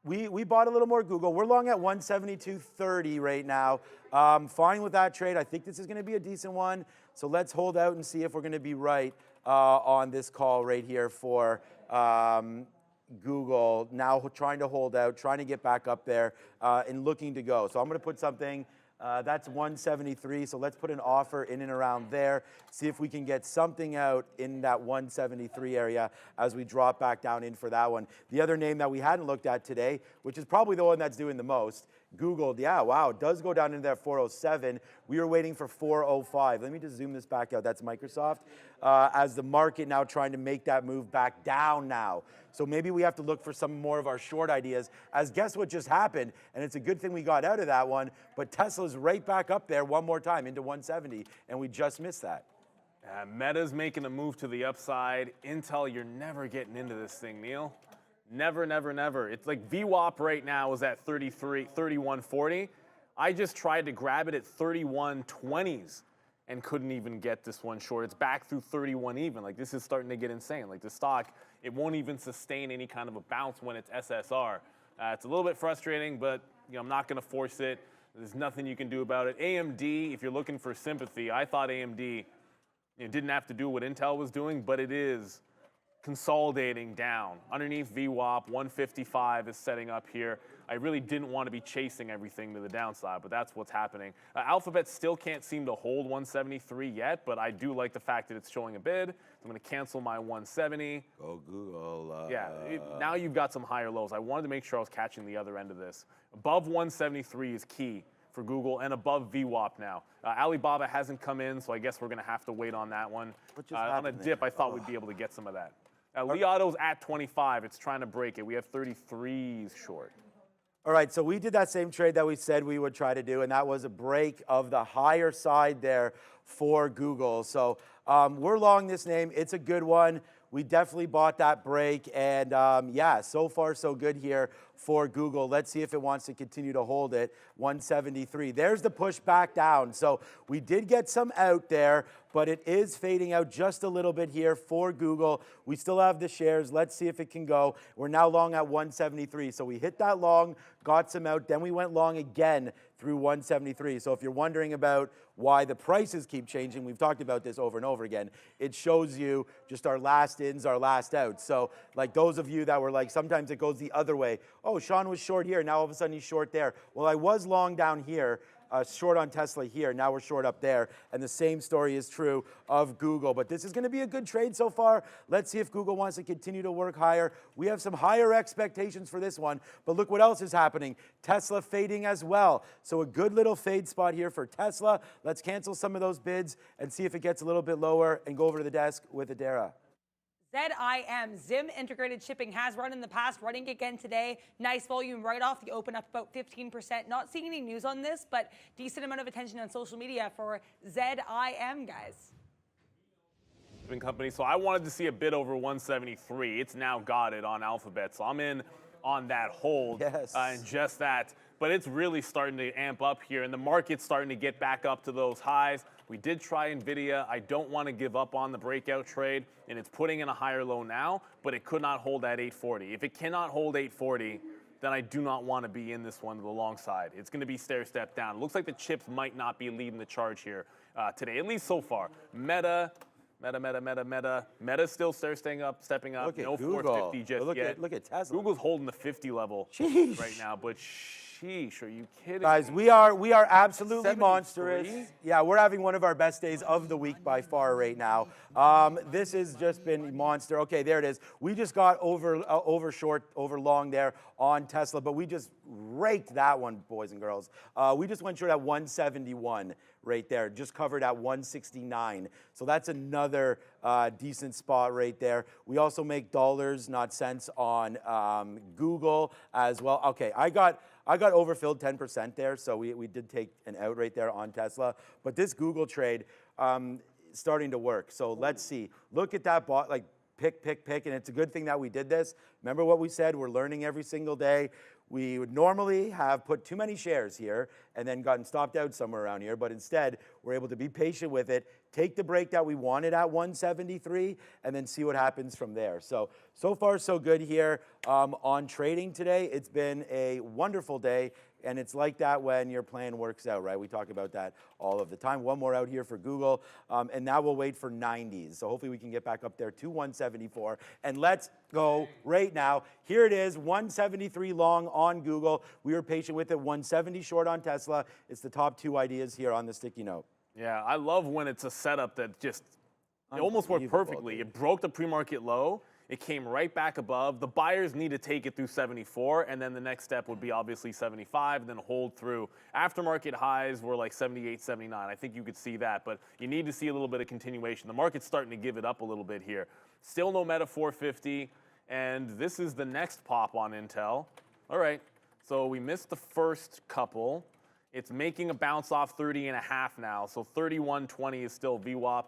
We bought a little more Google. We're long at 172.30 right now. Fine with that trade. I think this is going to be a decent one. So let's hold out and see if we're going to be right on this call right here for Google. Now trying to hold out, trying to get back up there and looking to go. So I'm going to put something. That's 173, so let's put an offer in and around there. See if we can get something out in that 173 area as we drop back down in for that one. The other name that we hadn't looked at today, which is probably the one that's doing the most, Google, yeah, wow, it does go down into that 407. We were waiting for 405. Let me just zoom this back out. That's Microsoft. As the market now trying to make that move back down now. So maybe we have to look for some more of our short ideas, as guess what just happened? And it's a good thing we got out of that one, but Tesla's right back up there one more time into 170, and we just missed that. Meta's making a move to the upside. Intel, you're never getting into this thing, Neil. Never, never, never. It's like VWAP right now is at 31.40. I just tried to grab it at 31.20s and couldn't even get this one short. It's back through 31 even. Like, this is starting to get insane. Like, the stock, it won't even sustain any kind of a bounce when it's SSR. It's a little bit frustrating, but I'm not going to force it. There's nothing you can do about it. AMD, if you're looking for sympathy, I thought AMD didn't have to do what Intel was doing, but it is consolidating down. Underneath VWAP, 155 is setting up here. I really didn't want to be chasing everything to the downside, but that's what's happening. Alphabet still can't seem to hold 173 yet, but I do like the fact that it's showing a bid. I'm going to cancel my 170. Go Google. Now you've got some higher lows. I wanted to make sure I was catching the other end of this. Above 173 is key for Google, and above VWAP now. Alibaba hasn't come in, so I guess we're going to have to wait on that one. On a dip, I thought we'd be able to get some of that. Li Auto's at 25. It's trying to break it. We have 33s short. All right, so we did that same trade that we said we would try to do, and that was a break of the higher side there for Google. So we're long this name. It's a good one. We definitely bought that break, and yeah, so far so good here for Google. Let's see if it wants to continue to hold it. 173. There's the push back down. So we did get some out there, but it is fading out just a little bit here for Google. We still have the shares. Let's see if it can go. We're now long at 173. So we hit that long, got some out, then we went long again through 173. So if you're wondering about why the prices keep changing, we've talked about this over and over again. It shows you just our last ins, our last outs. So like those of you that were like, sometimes it goes the other way. Oh, Sean was short here, now all of a sudden he's short there. Well, I was long down here. short on Tesla here. Now we're short up there. And the same story is true of Google. But this is going to be a good trade so far. Let's see if Google wants to continue to work higher. We have some higher expectations for this one. But look what else is happening. Tesla fading as well. So a good little fade spot here for Tesla. Let's cancel some of those bids and see if it gets a little bit lower and go over to the desk with Adara. Zim integrated shipping has run in the past, running again today. Nice volume right off the open, up about 15%. Not seeing any news on this, but decent amount of attention on social media for ZIM, guys. Company. So I wanted to see a bid over 173. It's now got it on Alphabet. So I'm in on that hold and just that. But it's really starting to amp up here, and the market's starting to get back up to those highs. We did try NVIDIA. I don't want to give up on the breakout trade, and it's putting in a higher low now, but it could not hold at 840. If it cannot hold 840, then I do not want to be in this one to the long side. It's going to be stair-step down. It looks like the chips might not be leading the charge here today, at least so far. Meta still stepping up. Look at no Google. 450 just yet. Look at Tesla. Google's holding the 50 level Sheesh. right now, but sheesh, are you kidding Guys, me? we are absolutely 73? monstrous. Yeah, we're having one of our best days of the week by far right now. This has just been monster. Okay, there it is. We just got over short, over long there on Tesla, but we just raked that one, boys and girls. We just went short at 171 right there, just covered at 169. So that's another decent spot right there. We also make dollars, not cents, on Google as well. Okay, I got overfilled 10% there, so we did take an out right there on Tesla. But this Google trade starting to work. So let's see. Look at that bot, like pick, and it's a good thing that we did this. Remember what we said? We're learning every single day. We would normally have put too many shares here and then gotten stopped out somewhere around here, but instead we're able to be patient with it, take the break that we wanted at 173, and then see what happens from there. So far so good here on trading today. It's been a wonderful day, and it's like that when your plan works out, right? We talk about that all of the time. One more out here for Google, and now we'll wait for 90s. So hopefully we can get back up there to 174, and let's go right now. Here it is, 173 long on Google. We were patient with it, 170 short on Tesla. It's the top two ideas here on the sticky note. Yeah, I love when it's a setup that just it almost worked perfectly. It broke the pre-market low. It came right back above. The buyers need to take it through 74, and then the next step would be obviously 75, and then hold through. Aftermarket highs were like 78, 79. I think you could see that, but you need to see a little bit of continuation. The market's starting to give it up a little bit here. Still no meta 450, and this is the next pop on Intel. All right, so we missed the first couple. It's making a bounce off 30.5 now, so 31.20 is still VWAP.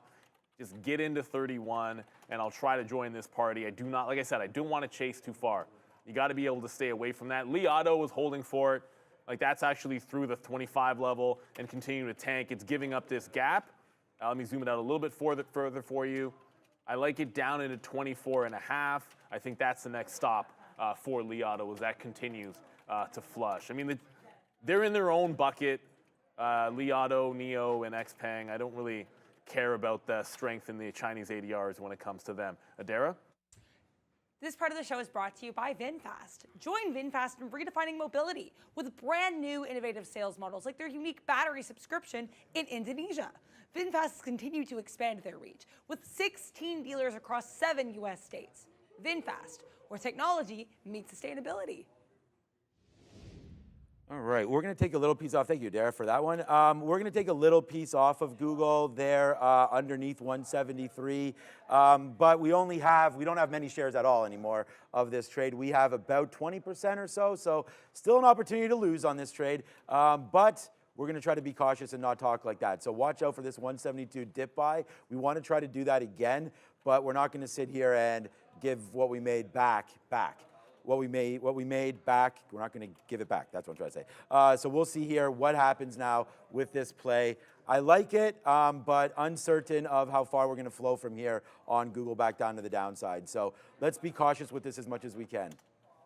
Just get into 31, and I'll try to join this party. I do not, like I said, I don't want to chase too far. You got to be able to stay away from that. Li Auto was holding for it. Like, that's actually through the 25 level and continuing to tank. It's giving up this gap. Let me zoom it out a little bit further for you. I like it down into 24.5. I think that's the next stop for Li Auto as that continues to flush. I mean, they're in their own bucket, Li Auto, Neo, and XPeng. I don't really care about the strength in the Chinese ADRs when it comes to them. Adara? This part of the show is brought to you by VinFast. Join VinFast in redefining mobility with brand new innovative sales models like their unique battery subscription in Indonesia. VinFast has continued to expand their reach with 16 dealers across 7 U.S. states. VinFast, where technology meets sustainability. All right, we're going to take a little piece off. Thank you, Dara, for that one. We're going to take a little piece off of Google there underneath 173. But we don't have many shares at all anymore of this trade. We have about 20% or so. So still an opportunity to lose on this trade. But we're going to try to be cautious and not talk like that. So watch out for this 172 dip buy. We want to try to do that again, but we're not going to sit here and give what we made back. What we made back, we're not going to give it back. That's what I'm trying to say. So we'll see here what happens now with this play. I like it, but uncertain of how far we're going to flow from here on Google back down to the downside. So let's be cautious with this as much as we can.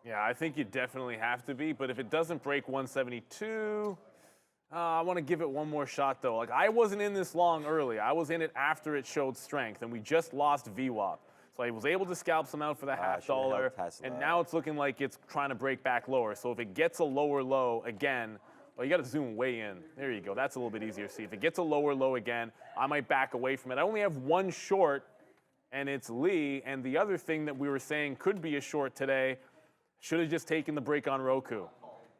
Yeah, I think you definitely have to be. But if it doesn't break 172, I want to give it one more shot, though. Like, I wasn't in this long early. I was in it after it showed strength, and we just lost VWAP. So I was able to scalp some out for the $0.50, and now it's looking like it's trying to break back lower. So if it gets a lower low again, Oh, you got to zoom way in. There you go. That's a little bit easier to see. If it gets a lower low again, I might back away from it. I only have one short, and it's Lee. And the other thing that we were saying could be a short today, should have just taken the break on Roku.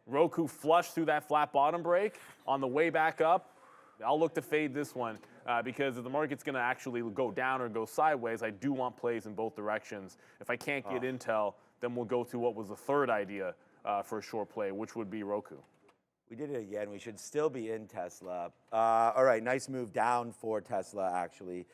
Roku flushed through that flat bottom break on the way back up. I'll look to fade this one because if the market's going to actually go down or go sideways, I do want plays in both directions. If I can't get intel, then we'll go to what was the third idea for a short play, which would be Roku. We did it again. We should still be in Tesla. All right, nice move down for Tesla, actually,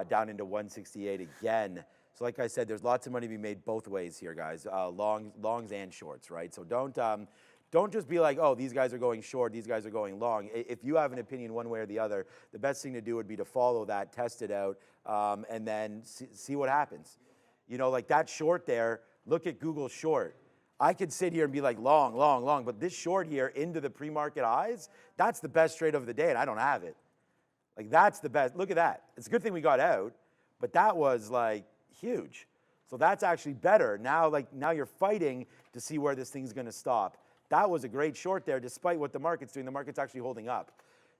down into 168 again. So like I said, there's lots of money to be made both ways here, guys, longs and shorts, right? So don't just be like, oh, these guys are going short, these guys are going long. If you have an opinion one way or the other, the best thing to do would be to follow that, test it out, and then see what happens. You know, like that short there, look at Google short. I could sit here and be like long, long, long, but this short here into the pre-market highs, that's the best trade of the day, and I don't have it. Like, that's the best. Look at that. It's a good thing we got out, but that was, like, huge. So that's actually better. Now you're fighting to see where this thing's going to stop. That was a great short there, despite what the market's doing. The market's actually holding up.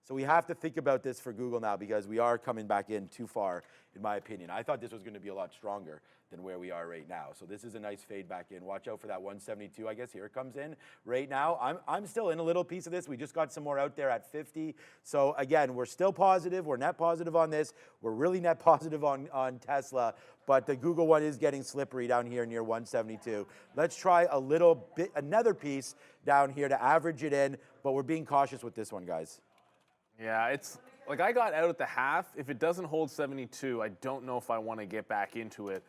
So we have to think about this for Google now because we are coming back in too far, in my opinion. I thought this was going to be a lot stronger than where we are right now. So this is a nice fade back in. Watch out for that 172, I guess. Here it comes in right now. I'm still in a little piece of this. We just got some more out there at 50. So again, we're still positive. We're net positive on this. We're really net positive on Tesla. But the Google one is getting slippery down here near 172. Let's try a little bit, another piece down here to average it in. But we're being cautious with this one, guys. Yeah, it's like I got out at the half. If it doesn't hold 72, I don't know if I want to get back into it.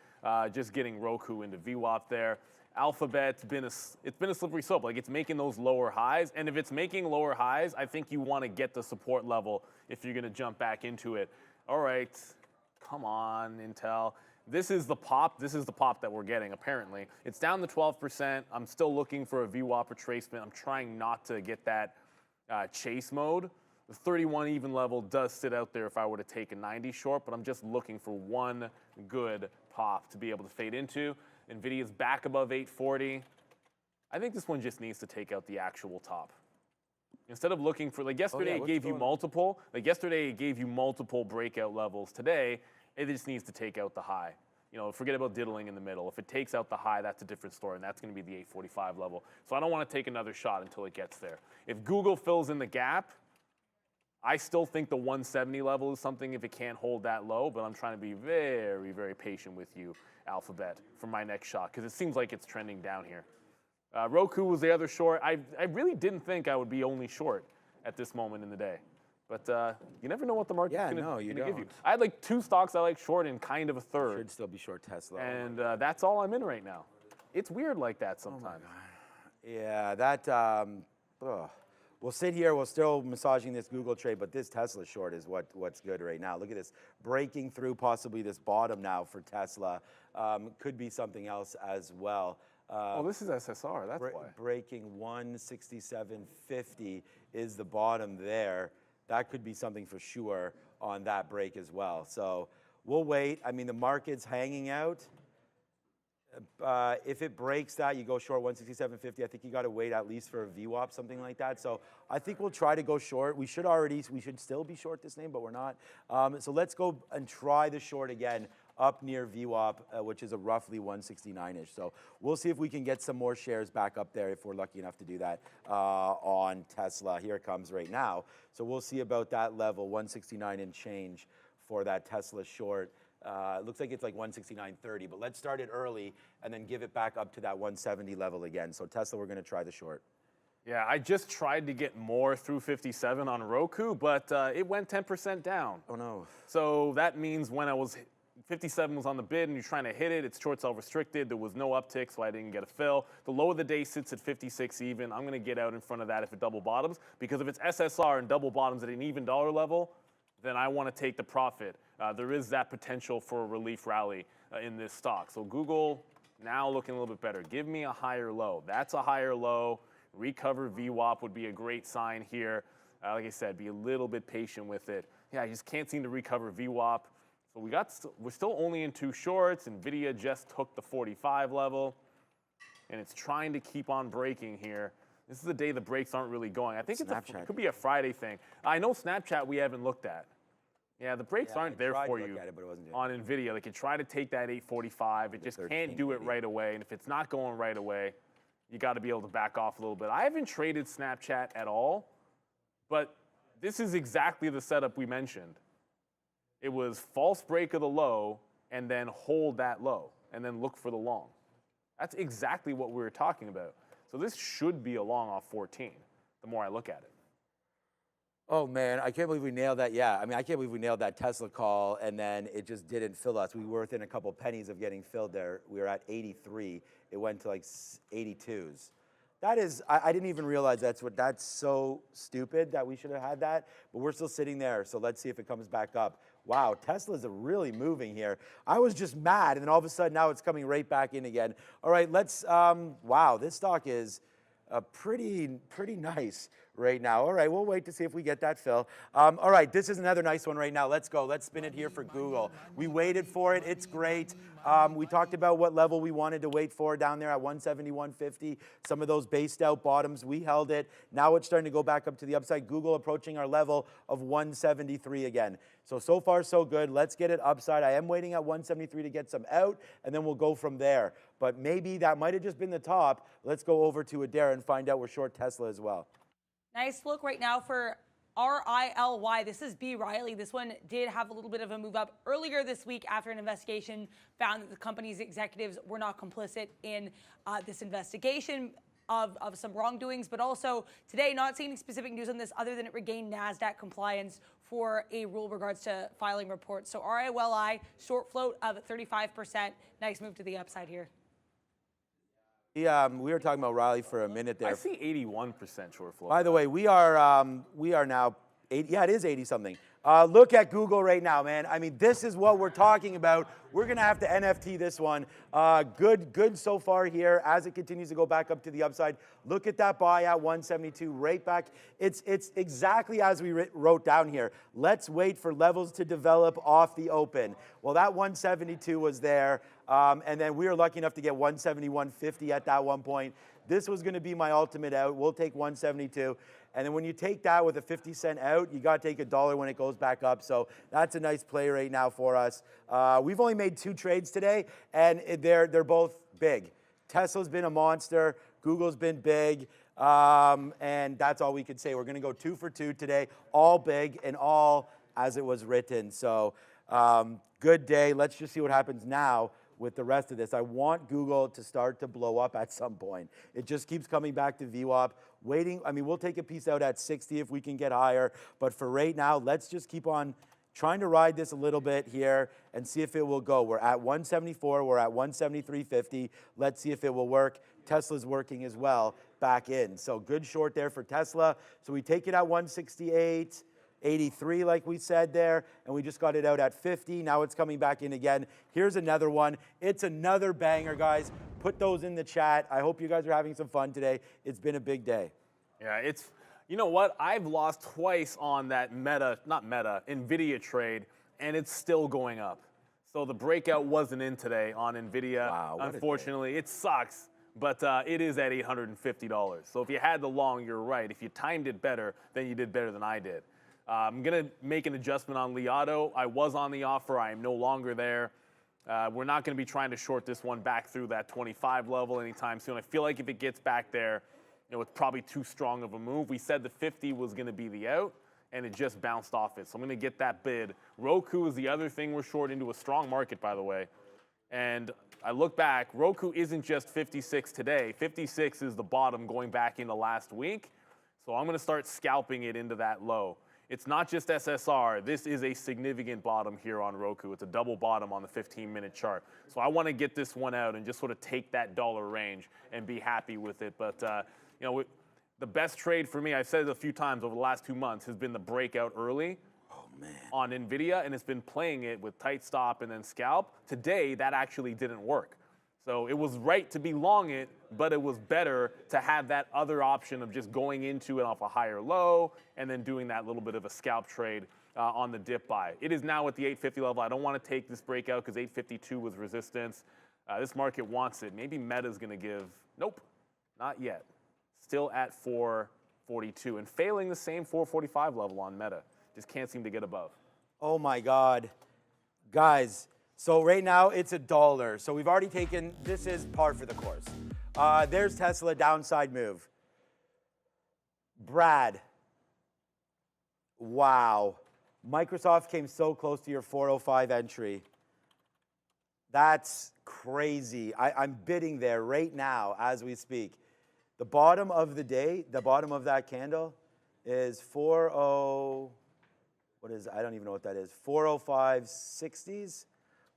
Just getting Roku into VWAP there. Alphabet's been a slippery slope. Like, it's making those lower highs, and if it's making lower highs, I think you want to get the support level if you're going to jump back into it. All right, come on, Intel. This is the pop. This is the pop that we're getting, apparently. It's down to 12%. I'm still looking for a VWAP retracement. I'm trying not to get that chase mode. The 31 even level does sit out there if I were to take a 90 short, but I'm just looking for one good pop to be able to fade into. NVIDIA's back above 840. I think this one just needs to take out the actual top. Instead of looking for, like yesterday it gave you multiple, breakout levels. Today, it just needs to take out the high. You know, forget about diddling in the middle. If it takes out the high, that's a different story, and that's going to be the 845 level. So I don't want to take another shot until it gets there. If Google fills in the gap, I still think the 170 level is something if it can't hold that low, but I'm trying to be very, very patient with you, Alphabet, for my next shot, because it seems like it's trending down here. Roku was the other short. I really didn't think I would be only short at this moment in the day. But you never know what the market's going to give you. I had like two stocks I like short and kind of a third. Should still be short Tesla. And that's all I'm in right now. It's weird like that sometimes. Yeah, that... We'll sit here, we're still massaging this Google trade, but this Tesla short is what's good right now. Look at this, breaking through possibly this bottom now for Tesla. Could be something else as well. Well, this is SSR, that's why. Breaking 167.50 is the bottom there. That could be something for sure on that break as well. So we'll wait. I mean, the market's hanging out. If it breaks that, you go short 167.50. I think you got to wait at least for a VWAP, something like that. So I think we'll try to go short. We should still be short this name, but we're not. So let's go and try the short again up near VWAP, which is a roughly 169-ish. So we'll see if we can get some more shares back up there if we're lucky enough to do that on Tesla. Here it comes right now. So we'll see about that level, 169 and change for that Tesla short. It looks like it's like 169.30, but let's start it early and then give it back up to that 170 level again. So Tesla, we're going to try the short. Yeah, I just tried to get more through 57 on Roku, but it went 10% down. Oh, no. So that means when 57 was on the bid and you're trying to hit it, it's short sell restricted. There was no uptick, so I didn't get a fill. The low of the day sits at 56 even. I'm going to get out in front of that if it double bottoms, because if it's SSR and double bottoms at an even dollar level, then I want to take the profit. There is that potential for a relief rally in this stock. So Google now looking a little bit better. Give me a higher low. That's a higher low. Recover VWAP would be a great sign here. Like I said, be a little bit patient with it. Yeah, I just can't seem to recover VWAP. So we're still only in two shorts. NVIDIA just took the 45 level, and it's trying to keep on breaking here. This is the day the breaks aren't really going. I think it Snapchat. could be a Friday thing. I know Snapchat we haven't looked at. Yeah, the breaks Yeah, aren't I there tried to for look you at it, but it wasn't doing on NVIDIA. They can try to take that 845. It just can't do it right away. And if it's not going right away, you got to be able to back off a little bit. I haven't traded Snapchat at all, but this is exactly the setup we mentioned. It was false break of the low and then hold that low and then look for the long. That's exactly what we were talking about. So this should be a long off 14, the more I look at it. Oh man, I can't believe we nailed that. Yeah, I mean, I can't believe we nailed that Tesla call and then it just didn't fill us. We were within a couple pennies of getting filled there. We were at 83. It went to like 82s. That is, I didn't even realize that's so stupid that we should have had that, but we're still sitting there. So let's see if it comes back up. Wow, Tesla's really moving here. I was just mad and then all of a sudden now it's coming right back in again. All right, let's, wow, this stock is pretty nice right now. All right, we'll wait to see if we get that fill. All right, this is another nice one right now. Let's go. Let's spin it here for Google. We waited for it. It's great. We talked about what level we wanted to wait for down there at 170, 150. Some of those based out bottoms, we held it. Now it's starting to go back up to the upside. Google approaching our level of 173 again. So far, so good. Let's get it upside. I am waiting at 173 to get some out, and then we'll go from there. But maybe that might have just been the top. Let's go over to ADR and find out we're short Tesla as well. Nice look right now for RILY. This is B. Riley. This one did have a little bit of a move up earlier this week after an investigation found that the company's executives were not complicit in this investigation of some wrongdoings, but also today not seeing specific news on this other than it regained NASDAQ compliance for a rule regards to filing reports. So RILY, short float of 35%. Nice move to the upside here. Yeah, we were talking about Riley for a minute there. I see 81% short flow. By the way, we are now 80. Yeah, it is 80 something. Look at Google right now, man. I mean, this is what we're talking about. We're gonna have to NFT this one. Good so far here as it continues to go back up to the upside. Look at that buy at 172, right back. It's exactly as we wrote down here. Let's wait for levels to develop off the open. Well, that 172 was there, and then we were lucky enough to get 170, 150 at that one point. This was gonna be my ultimate out. We'll take 172. And then when you take that with a 50-cent out, you got to take $1 when it goes back up. So that's a nice play right now for us. We've only made 2 trades today, and they're both big. Tesla's been a monster. Google's been big. And that's all we could say. We're going to go 2 for 2 today, all big and all as it was written. So good day. Let's just see what happens now with the rest of this. I want Google to start to blow up at some point. It just keeps coming back to VWAP. Waiting, I mean, we'll take a piece out at 60 if we can get higher. But for right now, let's just keep on trying to ride this a little bit here and see if it will go. We're at 174. We're at 173.50. Let's see if it will work. Tesla's working as well back in. So good short there for Tesla. So we take it at 168. 83 like we said there, and we just got it out at 50. Now it's coming back in again. Here's another one. It's another banger, guys. Put those in the chat. I hope you guys are having some fun today. It's been a big day. Yeah, it's, you know what? I've lost twice on that NVIDIA trade, and it's still going up. So the breakout wasn't in today on NVIDIA. Wow, unfortunately, it sucks, but it is at $850. So if you had the long, you're right. If you timed it better, then you did better than I did. I'm going to make an adjustment on Li Auto. I was on the offer. I am no longer there. We're not going to be trying to short this one back through that 25 level anytime soon. I feel like if it gets back there, you know, it's probably too strong of a move. We said the 50 was going to be the out, and it just bounced off it. So I'm going to get that bid. Roku is the other thing we're short into a strong market, by the way. And I look back, Roku isn't just 56 today. 56 is the bottom going back into last week. So I'm going to start scalping it into that low. It's not just SSR. This is a significant bottom here on Roku. It's a double bottom on the 15-minute chart. So I want to get this one out and just sort of take that dollar range and be happy with it. But, you know, the best trade for me, I've said it a few times over the last 2 months, has been the breakout early on NVIDIA, and it's been playing it with tight stop and then scalp. Today, that actually didn't work. So it was right to be long it, but it was better to have that other option of just going into it off a higher low and then doing that little bit of a scalp trade on the dip buy. It is now at the 850 level. I don't want to take this breakout because 852 was resistance. This market wants it. Maybe Meta's going to give, nope, not yet. still at 442 and failing the same 445 level on Meta. Just can't seem to get above. Oh my God. Guys, so right now it's $1. So we've already taken, this is par for the course. There's Tesla, downside move. Brad. Wow. Microsoft came so close to your 405 entry. That's crazy. I'm bidding there right now as we speak. The bottom of the day, the bottom of that candle is 40, what is, I don't even know what that is, 405.60s,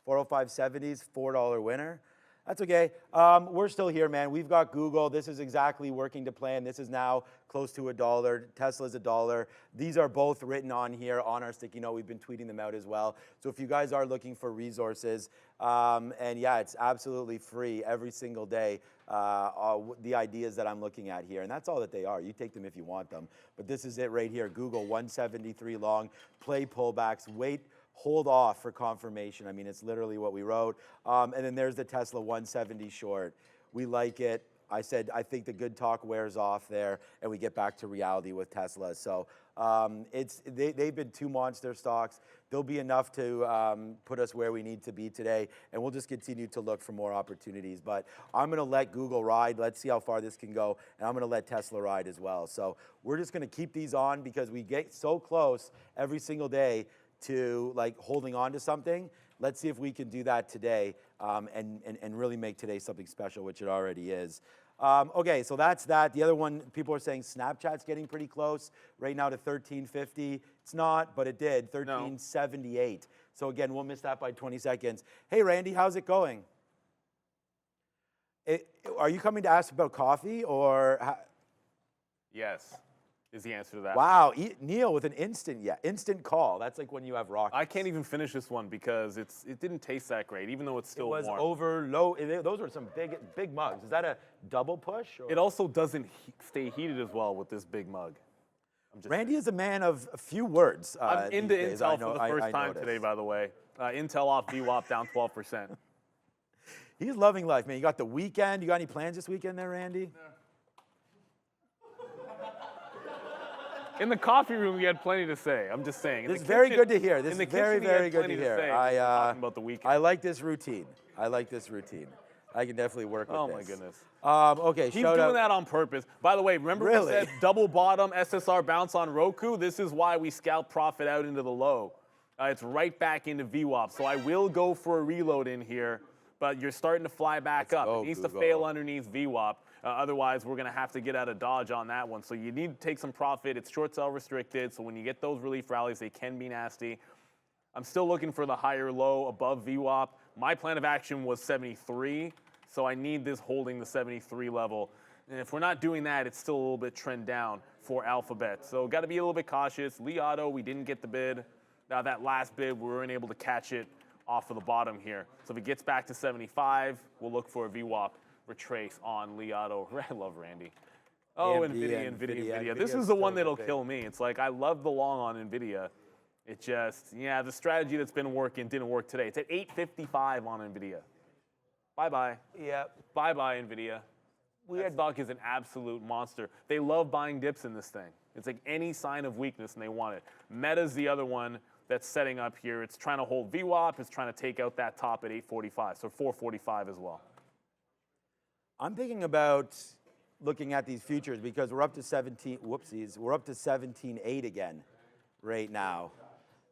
405.70s, $4 winner. That's okay. We're still here, man. We've got Google. This is exactly working to plan. This is now close to $1. Tesla's $1. These are both written on here on our sticky note. We've been tweeting them out as well. So if you guys are looking for resources, and yeah, it's absolutely free every single day, the ideas that I'm looking at here. And that's all that they are. You take them if you want them. But this is it right here. Google 173 long, play pullbacks, wait, hold off for confirmation. I mean, it's literally what we wrote. And then there's the Tesla 170 short. We like it. I said, I think the good talk wears off there, and we get back to reality with Tesla. So they've been two monster stocks. They'll be enough to put us where we need to be today, and we'll just continue to look for more opportunities. But I'm going to let Google ride. Let's see how far this can go, and I'm going to let Tesla ride as well. So we're just going to keep these on because we get so close every single day to like holding on to something. Let's see if we can do that today and really make today something special, which it already is. Okay, so that's that. The other one, people are saying Snapchat's getting pretty close right now to 1350. It's not, but it did, 1378. So again, we'll miss that by 20 seconds. Hey, Randy, how's it going? Are you coming to ask about coffee or? Yes, is the answer to that. Wow, Neil with an instant call. That's like when you have rockets. I can't even finish this one because it didn't taste that great, even though it's still warm. It was over low. Those were some big mugs. Is that a double push? Or? It also doesn't stay heated as well with this big mug. Randy is a man of a few words. I'm into Intel for the first time today, by the way. Intel off VWAP down 12%. He's loving life, man. You got the weekend. You got any plans this weekend there, Randy? No. In the coffee room, we had plenty to say. I'm just saying. This is very good to hear. This is very, very good to hear. Talking about the weekend. I like this routine. I like this routine. I can definitely work with this. Oh, my goodness. Okay, He's doing that on purpose. By the way, remember we said double bottom SSR bounce on Roku? This is why we scalp profit out into the low. It's right back into VWAP. So I will go for a reload in here, but you're starting to fly back up. It needs to fail underneath VWAP. Otherwise, we're going to have to get out of dodge on that one. So you need to take some profit. It's short sell restricted. So when you get those relief rallies, they can be nasty. I'm still looking for the higher low above VWAP. My plan of action was 73. So I need this holding the 73 level. And if we're not doing that, it's still a little bit trend down for Alphabet. So got to be a little bit cautious. Li Auto, we didn't get the bid. Now that last bid, we weren't able to catch it off of the bottom here. So if it gets back to 75, we'll look for a VWAP retrace on Li Auto. I love Randy. Oh, NVIDIA. This is the one that'll kill me. It's like I love the long on NVIDIA. It just, yeah, the strategy that's been working didn't work today. It's at 855 on NVIDIA. Bye-bye. Yeah. Bye-bye, NVIDIA. That stock is an absolute monster. They love buying dips in this thing. It's like any sign of weakness, and they want it. Meta's the other one that's setting up here. It's trying to hold VWAP. It's trying to take out that top at 845, so 445 as well. I'm thinking about looking at these futures because we're up to 17, whoopsies, we're up to 17.8 again right now.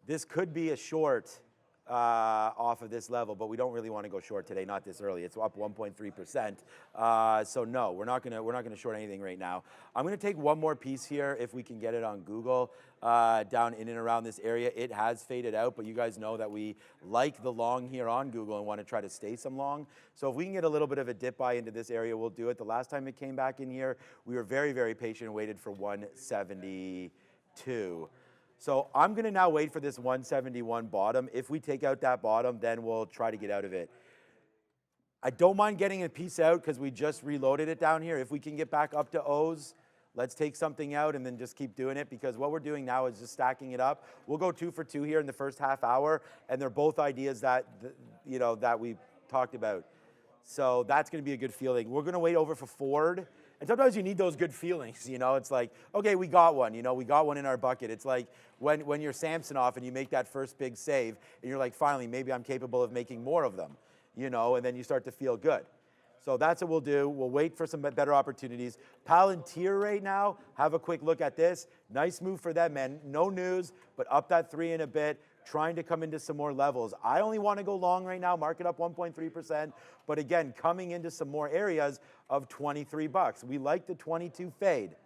This could be a short off of this level, but we don't really want to go short today, not this early. It's up 1.3%. So no, we're not gonna short anything right now. I'm gonna take one more piece here if we can get it on Google down in and around this area. It has faded out, but you guys know that we like the long here on Google and want to try to stay some long. So if we can get a little bit of a dip buy into this area, we'll do it. The last time it came back in here, we were very, very patient and waited for 172. So I'm going to now wait for this 171 bottom. If we take out that bottom, then we'll try to get out of it. I don't mind getting a piece out because we just reloaded it down here. If we can get back up to O's, let's take something out and then just keep doing it because what we're doing now is just stacking it up. We'll go 2 for 2 here in the first half hour, and they're both ideas that, that we talked about. So that's going to be a good feeling. We're going to wait over for Ford. And sometimes you need those good feelings, you know. It's like, okay, we got one, you know, we got one in our bucket. It's like when you're Samsonov and you make that first big save, and you're like, finally, maybe I'm capable of making more of them, you know, and then you start to feel good. So that's what we'll do. We'll wait for some better opportunities. Palantir right now, have a quick look at this. Nice move for them, man. No news, but up that 3 and a bit, trying to come into some more levels. I only want to go long right now, market up 1.3%, but again, coming into some more areas of 23 bucks. We like the 22 fade.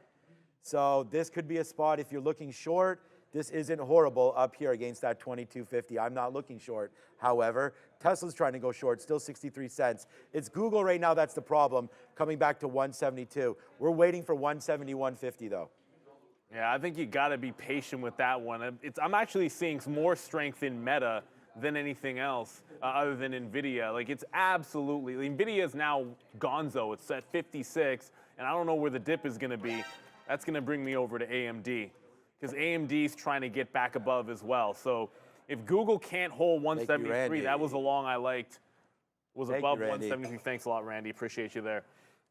So this could be a spot if you're looking short. This isn't horrible up here against that 22.50. I'm not looking short. However, Tesla's trying to go short, still 63 cents. It's Google right now that's the problem, coming back to 172. We're waiting for 171.50 though. Yeah, I think you got to be patient with that one. I'm actually seeing more strength in Meta than anything else other than NVIDIA. Like, it's absolutely, NVIDIA is now gonzo. It's at 56, and I don't know where the dip is going to be. That's going to bring me over to AMD, because AMD is trying to get back above as well. So if Google can't hold 173, that was a long I liked, was above 173. Thanks a lot, Randy. Appreciate you there.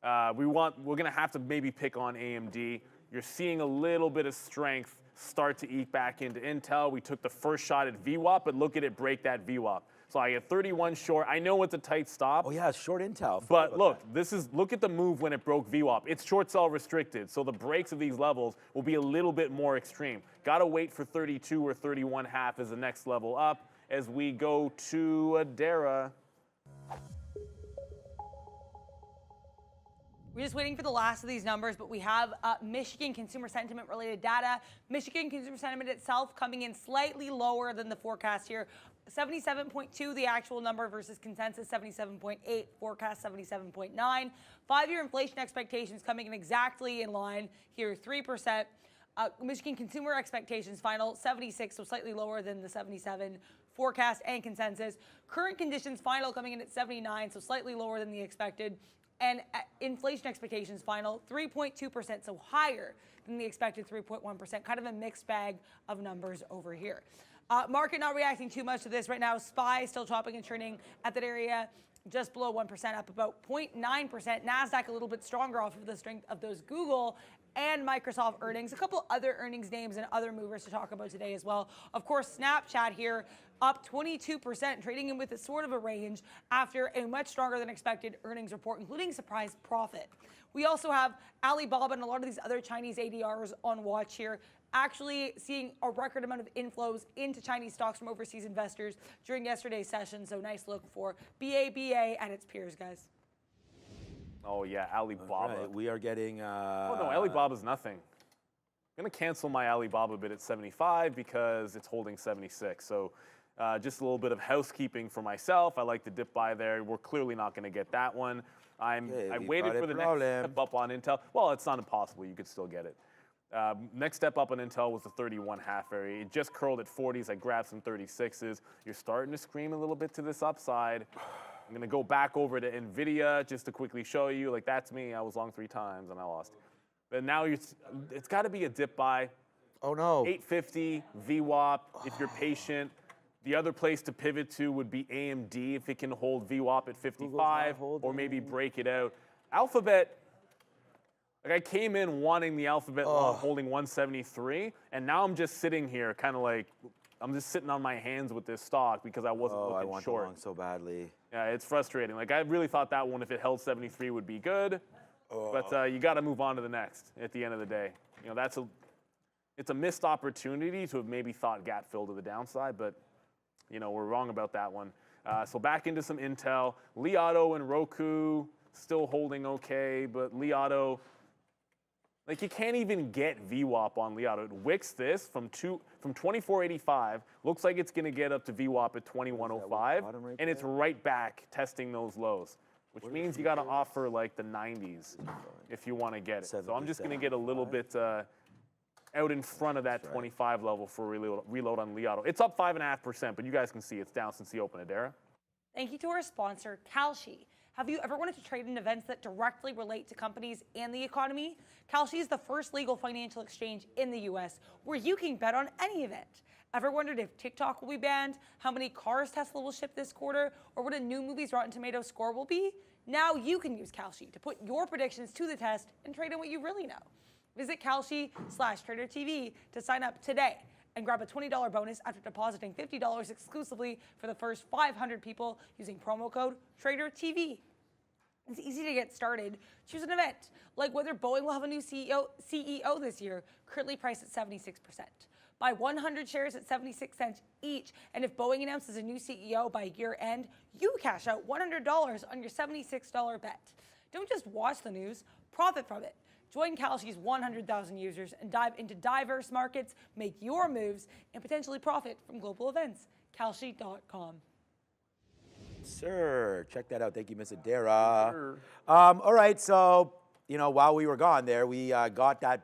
We're going to have to maybe pick on AMD. You're seeing a little bit of strength start to eat back into Intel. We took the first shot at VWAP, but look at it break that VWAP. So I get 31 short. I know it's a tight stop. Oh yeah, short Intel. But look, look at the move when it broke VWAP. It's short sell restricted, so the breaks of these levels will be a little bit more extreme. Got to wait for 32 or 31.5 as the next level up as we go to ADRA. We're just waiting for the last of these numbers, but we have Michigan consumer sentiment related data. Michigan consumer sentiment itself coming in slightly lower than the forecast here. 77.2 the actual number versus consensus 77.8, forecast 77.9. 5-year inflation expectations coming in exactly in line here, 3%. Michigan consumer expectations final 76, so slightly lower than the 77 forecast and consensus. Current conditions final coming in at 79, so slightly lower than the expected. And inflation expectations final 3.2%, so higher than the expected 3.1%. Kind of a mixed bag of numbers over here. Market not reacting too much to this right now. SPY still chopping and churning at that area, just below 1%, up about 0.9%. NASDAQ a little bit stronger off of the strength of those Google and Microsoft earnings. A couple other earnings names and other movers to talk about today as well. Of course, Snapchat here up 22%, trading in with a sort of a range after a much stronger than expected earnings report, including surprise profit. We also have Alibaba and a lot of these other Chinese ADRs on watch here, actually seeing a record amount of inflows into Chinese stocks from overseas investors during yesterday's session. So nice look for BABA and its peers, guys. Oh yeah, Alibaba. Right, we are getting. Oh no, Alibaba's nothing. I'm gonna cancel my Alibaba bid at 75 because it's holding 76. So just a little bit of housekeeping for myself. I like to dip by there. We're clearly not gonna get that one. I waited for the next step up on Intel. Well, it's not impossible. You could still get it. Next step up on Intel was the 31.5 area. It just curled at 40s. I grabbed some 36s. You're starting to scream a little bit to this upside. I'm going to go back over to NVIDIA just to quickly show you. Like, that's me. I was long 3 times, and I lost. But now it's got to be a dip buy. Oh, no. 850 VWAP if you're patient. The other place to pivot to would be AMD if it can hold VWAP at 55 or maybe break it out. Alphabet, like I came in wanting the Alphabet long, holding 173, and now I'm just sitting here kind of like, I'm just sitting on my hands with this stock because I wasn't looking short. I want the long so badly. Yeah, it's frustrating. Like, I really thought that one, if it held 73, would be good. But you got to move on to the next at the end of the day. You know, it's a missed opportunity to have maybe thought gap fill to the downside, but, you know, we're wrong about that one. So back into some Intel. Li Auto and Roku still holding okay, but Li Auto, like, you can't even get VWAP on Li Auto. It wicks this from 2485. Looks like it's going to get up to VWAP at 2105, and it's right back testing those lows, which means you got to offer like the 90s if you want to get it. So I'm just going to get a little bit out in front of that 25 level for reload on Li Auto. It's up 5.5%, but you guys can see it's down since the open, Adara. Thank you to our sponsor, Kalshi. Have you ever wanted to trade in events that directly relate to companies and the economy? Kalshi is the first legal financial exchange in the U.S. where you can bet on any event. Ever wondered if TikTok will be banned, how many cars Tesla will ship this quarter, or what a new movie's Rotten Tomatoes score will be? Now you can use Kalshi to put your predictions to the test and trade in what you really know. Visit Kalshi/TraderTV to sign up today and grab a $20 bonus after depositing $50 exclusively for the first 500 people using promo code TraderTV. It's easy to get started. Choose an event, like whether Boeing will have a new CEO this year, currently priced at 76%. Buy 100 shares at 76 cents each, and if Boeing announces a new CEO by year end, you cash out $100 on your $76 bet. Don't just watch the news, profit from it. Join Kalshi's 100,000 users and dive into diverse markets, make your moves, and potentially profit from global events. Kalshi.com. Sir, check that out. Thank you, Miss Adara. Sure. All right, so, while we were gone there, we got that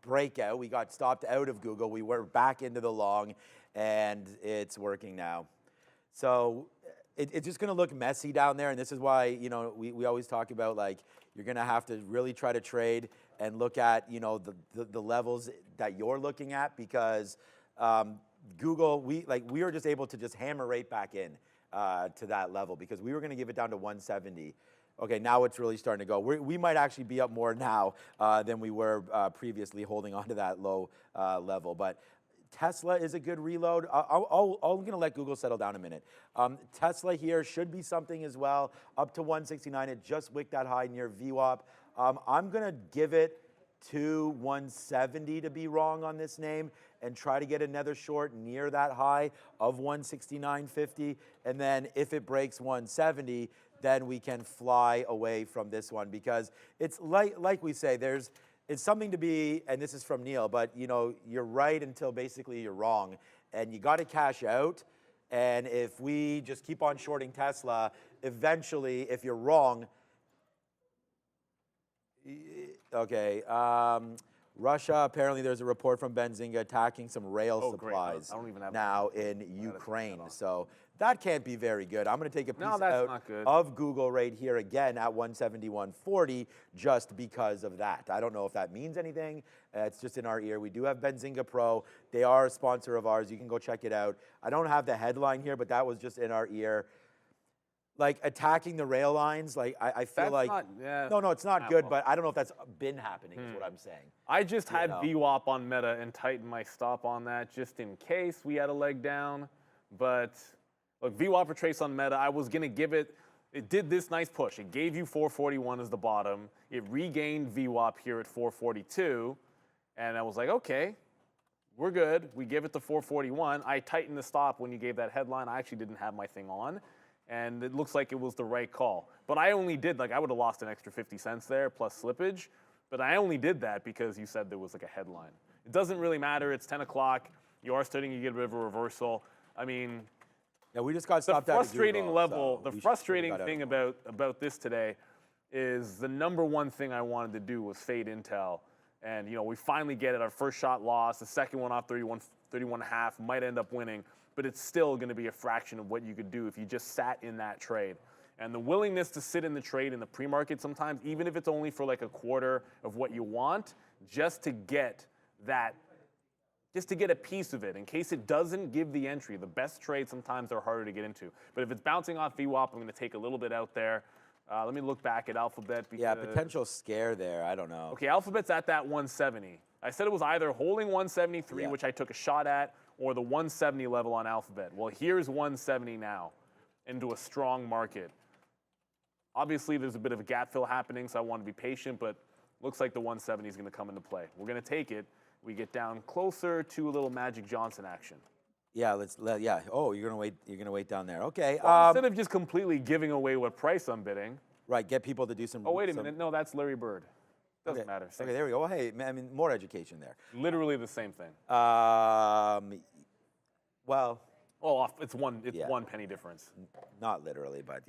breakout. We got stopped out of Google. We were back into the long, and it's working now. So it's just going to look messy down there, and this is why, we always talk about, like, you're going to have to really try to trade and look at, the levels that you're looking at, because Google, we were just able to just hammer right back in to that level, because we were going to give it down to 170. Okay, now it's really starting to go. We might actually be up more now than we were previously, holding on to that low level. But Tesla is a good reload. I'm going to let Google settle down a minute. Tesla here should be something as well, up to 169. It just wicked that high near VWAP. I'm going to give it to 170 to be wrong on this name, and try to get another short near that high of 169.50. And then if it breaks 170, then we can fly away from this one, because it's like we say, it's something to be, and this is from Neil, but you're right until basically you're wrong, and you got to cash out. And if we just keep on shorting Tesla, eventually, if you're wrong, okay. Russia, apparently there's a report from Benzinga attacking some rail supplies now in Ukraine. So that can't be very good. I'm going to take a piece out of Google right here again at 171.40 just because of that. I don't know if that means anything. It's just in our ear. We do have Benzinga Pro. They are a sponsor of ours. You can go check it out. I don't have the headline here, but that was just in our ear. Like attacking the rail lines, like I feel like no, it's not good, but I don't know if that's been happening. Is what I'm saying. I just had VWAP on Meta and tightened my stop on that just in case we had a leg down. But look, VWAP retrace on Meta, I was gonna give it. It did this nice push. It gave you 441 as the bottom. It regained VWAP here at 442, and I was like, okay, we're good. We give it to 441. I tightened the stop when you gave that headline. I actually didn't have my thing on. And it looks like it was the right call. But I only did, I would have lost an extra 50 cents there plus slippage. But I only did that because you said there was a headline. It doesn't really matter. It's 10 o'clock. You are starting to get a bit of a reversal. I mean, yeah, we just got stopped out of Google, the frustrating thing about this today is the number one thing I wanted to do was fade Intel. And, we finally get it. Our first shot lost. The second one off 31.5 might end up winning. But it's still going to be a fraction of what you could do if you just sat in that trade. And the willingness to sit in the trade in the pre-market sometimes, even if it's only for a quarter of what you want, just to get a piece of it in case it doesn't give the entry. The best trades sometimes are harder to get into. But if it's bouncing off VWAP, I'm going to take a little bit out there. Let me look back at Alphabet. Yeah, potential scare there. I don't know. Okay, Alphabet's at that 170. I said it was either holding 173, which I took a shot at, or the 170 level on Alphabet. Well, here's 170 now into a strong market. Obviously, there's a bit of a gap fill happening, so I want to be patient, but looks like the 170 is going to come into play. We're going to take it. We get down closer to a little Magic Johnson action. Yeah, Oh, you're going to wait down there. Okay. Well, instead of just completely giving away what price I'm bidding. Right, get people to do some. Oh, wait a minute. No, that's Larry Bird. Doesn't matter. Okay, there we go. Well, hey, more education there. Literally the same thing. Well, it's one penny difference. Not literally, but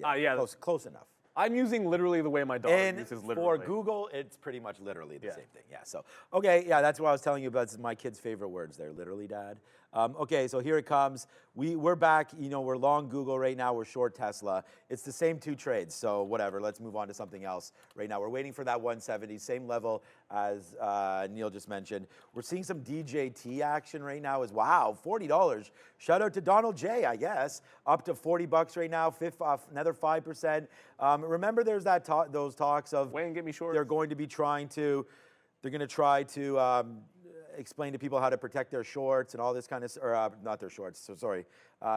close enough. I'm using literally the way my daughter uses literally. For Google, it's pretty much literally the same thing. Yeah. So, okay, yeah, that's what I was telling you about. It's my kid's favorite words there. Literally, Dad. Okay, so here it comes. We're back. You know, we're long Google right now. We're short Tesla. It's the same two trades, so whatever. Let's move on to something else right now. We're waiting for that 170, same level as Neil just mentioned. We're seeing some DJT action right now as wow, $40. Shout out to Donald J, I guess. Up to $40 right now, another 5%. Remember, there's that those talks of Wait and get me short. they're going to try to explain to people how to protect their shorts and all this kind of, or not their shorts, so sorry,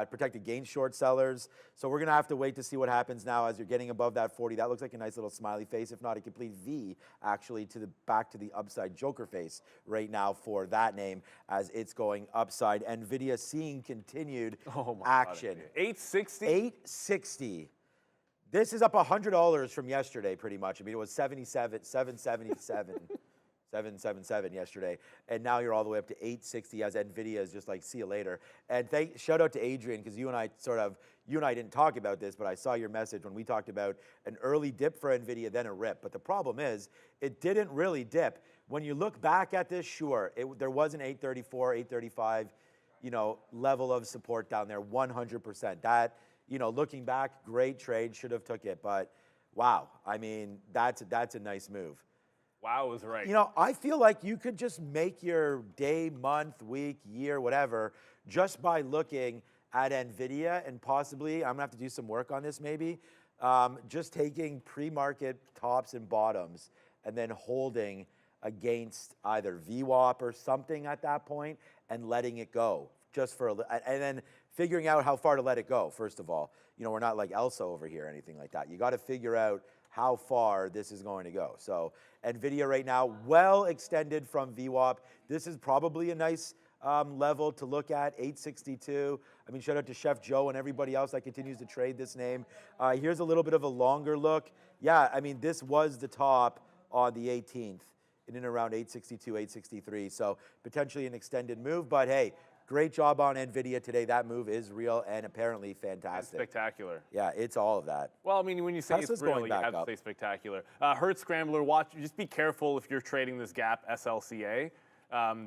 protect against short sellers. So we're gonna have to wait to see what happens now as you're getting above that 40. That looks like a nice little smiley face, if not a complete V, actually, back to the upside Joker face right now for that name as it's going upside. NVIDIA seeing continued action. God. 860? 860. This is up $100 from yesterday, pretty much. I mean, it was 777. 777 yesterday, and now you're all the way up to 860 as NVIDIA is just like, see you later. And shout out to Adrian, because you and I didn't talk about this, but I saw your message when we talked about an early dip for NVIDIA, then a rip. But the problem is, it didn't really dip. When you look back at this, sure, there was an 834, 835, level of support down there, 100%. That, looking back, great trade, should have took it, but wow, I mean, that's a nice move. Wow was right. I feel like you could just make your day, month, week, year, whatever, just by looking at NVIDIA and possibly, I'm gonna have to do some work on this maybe, just taking pre-market tops and bottoms and then holding against either VWAP or something at that point and letting it go just for and then figuring out how far to let it go, first of all. We're not like Elsa over here or anything like that. You got to figure out how far this is going to go. So NVIDIA right now, well extended from VWAP. This is probably a nice level to look at, 862. I mean, shout out to Chef Joe and everybody else that continues to trade this name. Here's a little bit of a longer look. Yeah, I mean, this was the top on the 18th, in and around 862, 863. So potentially an extended move, but hey, great job on NVIDIA today. That move is real and apparently fantastic. It's spectacular. Yeah, it's all of that. Well, I mean, when you say Tesla's it's real, going you back have up. to say spectacular. Hertz Scrambler, just be careful if you're trading this gap SLCA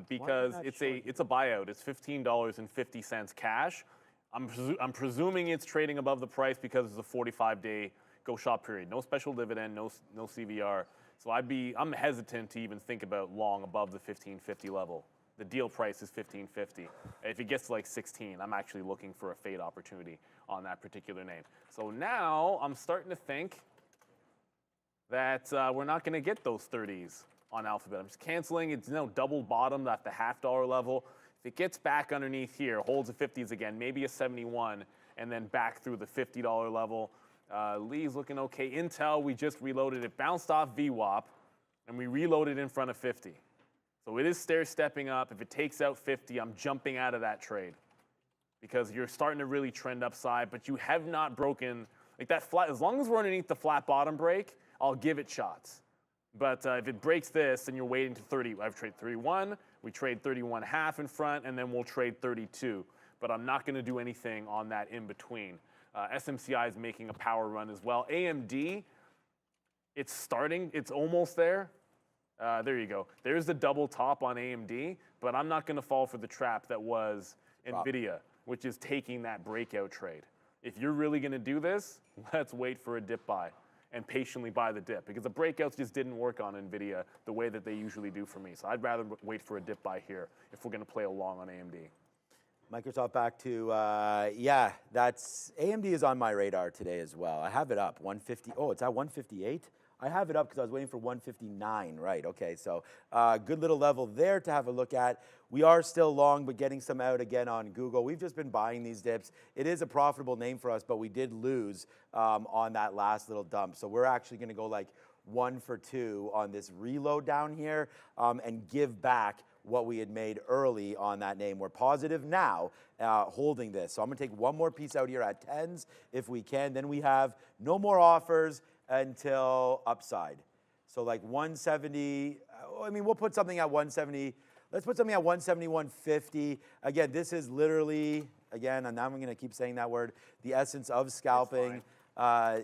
because it's a buyout. It's $15.50 cash. I'm presuming it's trading above the price because it's a 45-day go shop period. No special dividend, no CVR. So I'm hesitant to even think about long above the 1550 level. The deal price is $15.50. If it gets to like 16, I'm actually looking for a fade opportunity on that particular name. So now I'm starting to think that we're not going to get those 30s on Alphabet. I'm just canceling. It's double bottomed at the $half level. If it gets back underneath here, holds the 50s again, maybe a 71, and then back through the $50 level. Lee's looking okay. Intel, we just reloaded. It bounced off VWAP, and we reloaded in front of 50. So it is stair-stepping up. If it takes out 50, I'm jumping out of that trade because you're starting to really trend upside, but you have not broken, like that flat, as long as we're underneath the flat bottom break, I'll give it shots. But if it breaks this and you're waiting to 30, I've traded 31, we trade 31.5 in front, and then we'll trade 32. But I'm not gonna do anything on that in between. SMCI is making a power run as well. AMD, it's starting, it's almost there. There you go. There's the double top on AMD, but I'm not going to fall for the trap that was NVIDIA, which is taking that breakout trade. If you're really going to do this, let's wait for a dip buy and patiently buy the dip because the breakouts just didn't work on NVIDIA the way that they usually do for me. So I'd rather wait for a dip buy here if we're going to play along on AMD. Microsoft back to, that's, AMD is on my radar today as well. I have it up, 150, oh, it's at 158? I have it up because I was waiting for 159, right, okay, so good little level there to have a look at. We are still long, but getting some out again on Google. We've just been buying these dips. It is a profitable name for us, but we did lose on that last little dump. So we're actually gonna go like 1 for 2 on this reload down here and give back what we had made early on that name. We're positive now holding this. So I'm gonna take one more piece out here at 10s if we can. Then we have no more offers until upside. So like 170, I mean, we'll put something at 170. Let's put something at 171.50. Again, this is literally, again, and now I'm gonna keep saying that word, the essence of scalping.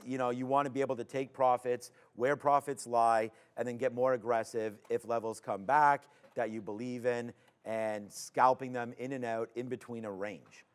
You want to be able to take profits where profits lie and then get more aggressive if levels come back that you believe in and scalping them in and out in between a range.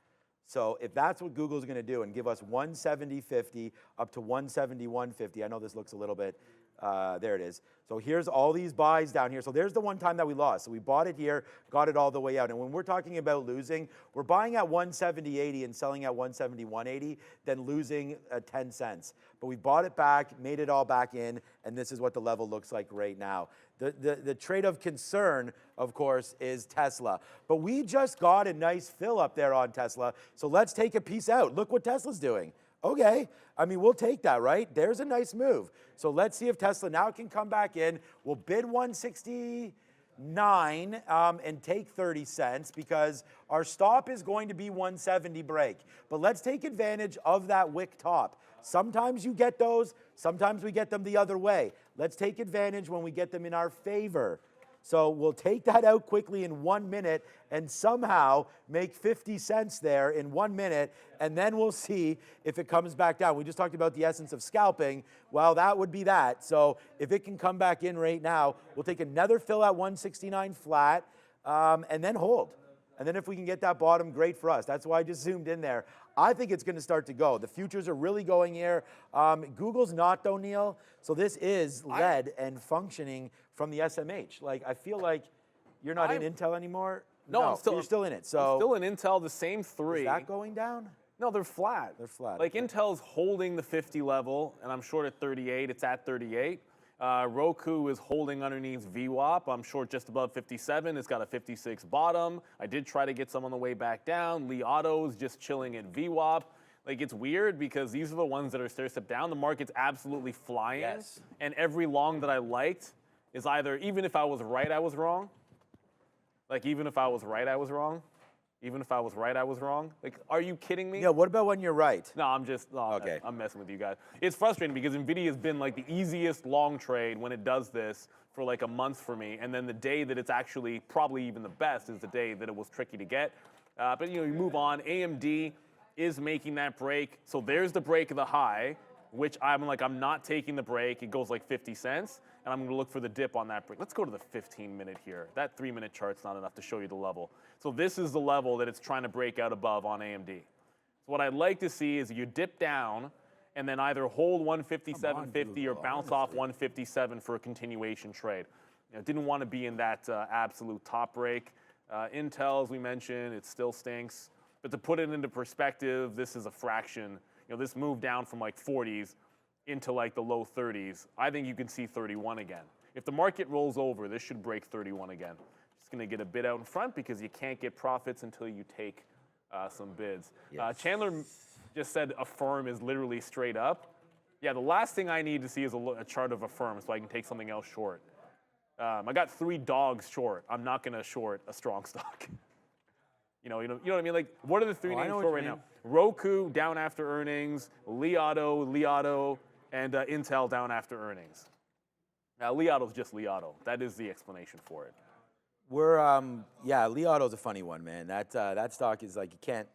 So if that's what Google's going to do and give us 170.50 up to 171.50, I know this looks a little bit, there it is. So here's all these buys down here. So there's the one time that we lost. So we bought it here, got it all the way out. And when we're talking about losing, we're buying at 170.80 and selling at 171.80, then losing 10 cents. But we bought it back, made it all back in, and this is what the level looks like right now. The trade of concern, of course, is Tesla. But we just got a nice fill up there on Tesla. So let's take a piece out. Look what Tesla's doing. Okay, I mean, we'll take that, right? There's a nice move. So let's see if Tesla now can come back in. We'll bid 169 and take 30 cents because our stop is going to be 170 break. But let's take advantage of that wick top. Sometimes you get those, sometimes we get them the other way. Let's take advantage when we get them in our favor. So we'll take that out quickly in 1 minute and somehow make 50 cents there in 1 minute, and then we'll see if it comes back down. We just talked about the essence of scalping. Well, that would be that. So if it can come back in right now, we'll take another fill at 169 flat and then hold. And then if we can get that bottom, great for us. That's why I just zoomed in there. I think it's going to start to go. The futures are really going here. Google's not, though, Neil. So this is led and functioning from the SMH. Like, I feel like you're not in Intel anymore. No, you're still in it. So I'm still in Intel, the same three. Is that going down? No, they're flat. They're flat. Like okay. Intel's holding the 50 level, and I'm short at 38. It's at 38. Roku is holding underneath VWAP. I'm short just above 57. It's got a 56 bottom. I did try to get some on the way back down. Li Auto's just chilling at VWAP. Like, it's weird because these are the ones that are stair-step down. The market's absolutely flying. Yes. And every long that I liked is either, even if I was right, I was wrong. Like, even if I was right, I was wrong. Even if I was right, I was wrong. Like, are you kidding me? Yeah, what about when you're right? No, I'm just, Okay. I'm messing with you guys. It's frustrating because NVIDIA has been like the easiest long trade when it does this for like a month for me. And then the day that it's actually probably even the best is the day that it was tricky to get. But, you know, you move on. AMD is making that break. So there's the break of the high, which I'm not taking the break. It goes like 50 cents. And I'm going to look for the dip on that break. Let's go to the 15-minute here. That 3-minute chart's not enough to show you the level. So this is the level that it's trying to break out above on AMD. So what I'd like to see is you dip down and then either hold 157.50 or bounce off 157 for a continuation trade. You know, didn't want to be in that absolute top break. Intel, as we mentioned, it still stinks. But to put it into perspective, this is a fraction. You know, this moved down from like 40s into like the low 30s. I think you can see 31 again. If the market rolls over, this should break 31 again. Just going to get a bid out in front because you can't get profits until you take some bids. Yes. Chandler just said Affirm is literally straight up. Yeah, the last thing I need to see is a chart of Affirm so I can take something else short. I got 3 dogs short. I'm not going to short a strong stock. You know what I mean? Like, what are the 3 names short right now? Roku down after earnings, Li Auto, and Intel down after earnings. Now, Li Auto's just Li Auto. That is the explanation for it. Yeah, Li Auto's a funny one, man. That stock is like, you can't,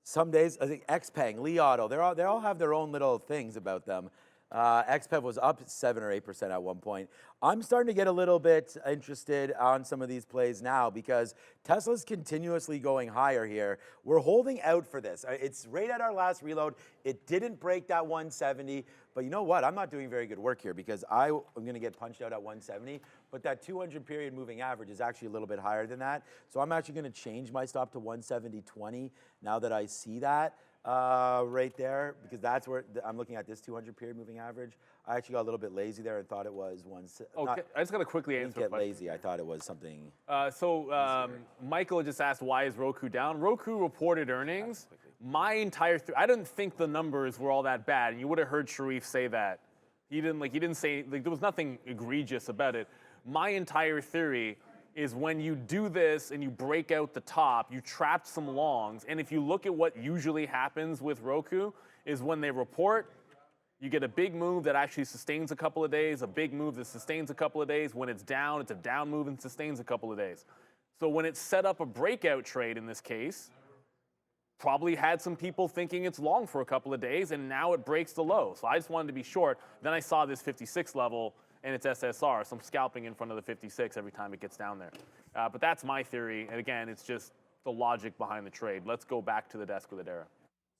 some days, I think XPeng, Li Auto, they all have their own little things about them. XPeng was up 7 or 8% at one point. I'm starting to get a little bit interested on some of these plays now because Tesla's continuously going higher here. We're holding out for this. It's right at our last reload. It didn't break that 170, but you know what? I'm not doing very good work here because I'm going to get punched out at 170, but that 200 period moving average is actually a little bit higher than that. So I'm actually going to change my stop to 170.20 now that I see that. Right there, because that's where I'm looking at this 200 period moving average. I actually got a little bit lazy there and thought it was one. Okay, I just got to quickly answer. Didn't get lazy. I thought it was something. Michael just asked why is Roku down. Roku reported earnings. My entire I didn't think the numbers were all that bad, and you would have heard Sharif say that. He didn't say there was nothing egregious about it. My entire theory is when you do this and you break out the top, you trapped some longs. And if you look at what usually happens with Roku, is when they report, you get a big move that actually sustains a couple of days, a big move that sustains a couple of days. When it's down, it's a down move and sustains a couple of days. So when it set up a breakout trade in this case, probably had some people thinking it's long for a couple of days, and now it breaks the low. So I just wanted to be short. Then I saw this 56 level, and it's SSR, so I'm scalping in front of the 56 every time it gets down there. But that's my theory, and again, it's just the logic behind the trade. Let's go back to the desk with Adara.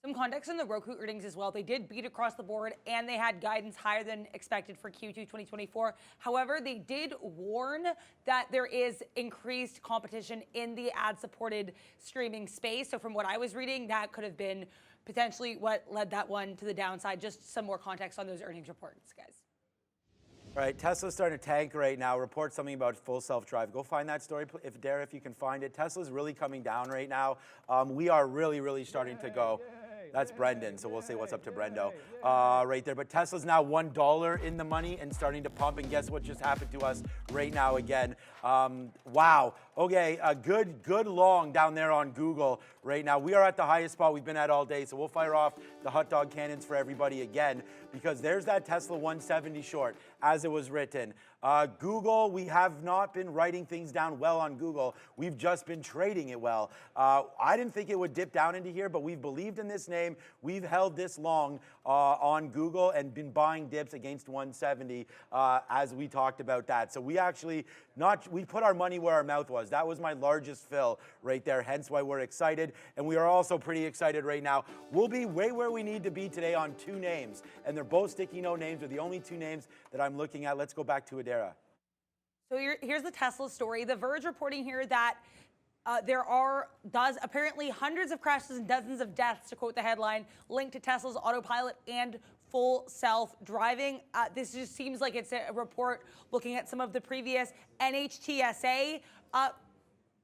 Some context on the Roku earnings as well. They did beat across the board, and they had guidance higher than expected for Q2 2024. However, they did warn that there is increased competition in the ad-supported streaming space. So from what I was reading, that could have been potentially what led that one to the downside. Just some more context on those earnings reports, guys. All right, Tesla's starting to tank right now. Report something about full self-drive. Go find that story, if you can find it. Tesla's really coming down right now. We are really starting to go. That's Brendan, so we'll say what's up to Brendo right there. But Tesla's now $1 in the money and starting to pump, and guess what just happened to us right now again? Wow. Okay, a good long down there on Google right now. We are at the highest spot we've been at all day, so we'll fire off the hot dog cannons for everybody again, because there's that Tesla 170 short, as it was written. Google, we have not been writing things down well on Google. We've just been trading it well. I didn't think it would dip down into here, but we've believed in this name. We've held this long on Google and been buying dips against 170 as we talked about that. So we actually we put our money where our mouth was. That was my largest fill right there, hence why we're excited. And we are also pretty excited right now. We'll be way where we need to be today on two names, and they're both sticky no names. They're the only two names that I'm looking at. Let's go back to Adara. So here's the Tesla story. The Verge reporting here that there does apparently hundreds of crashes and dozens of deaths, to quote the headline, linked to Tesla's autopilot and full self-driving. This just seems like it's a report looking at some of the previous NHTSA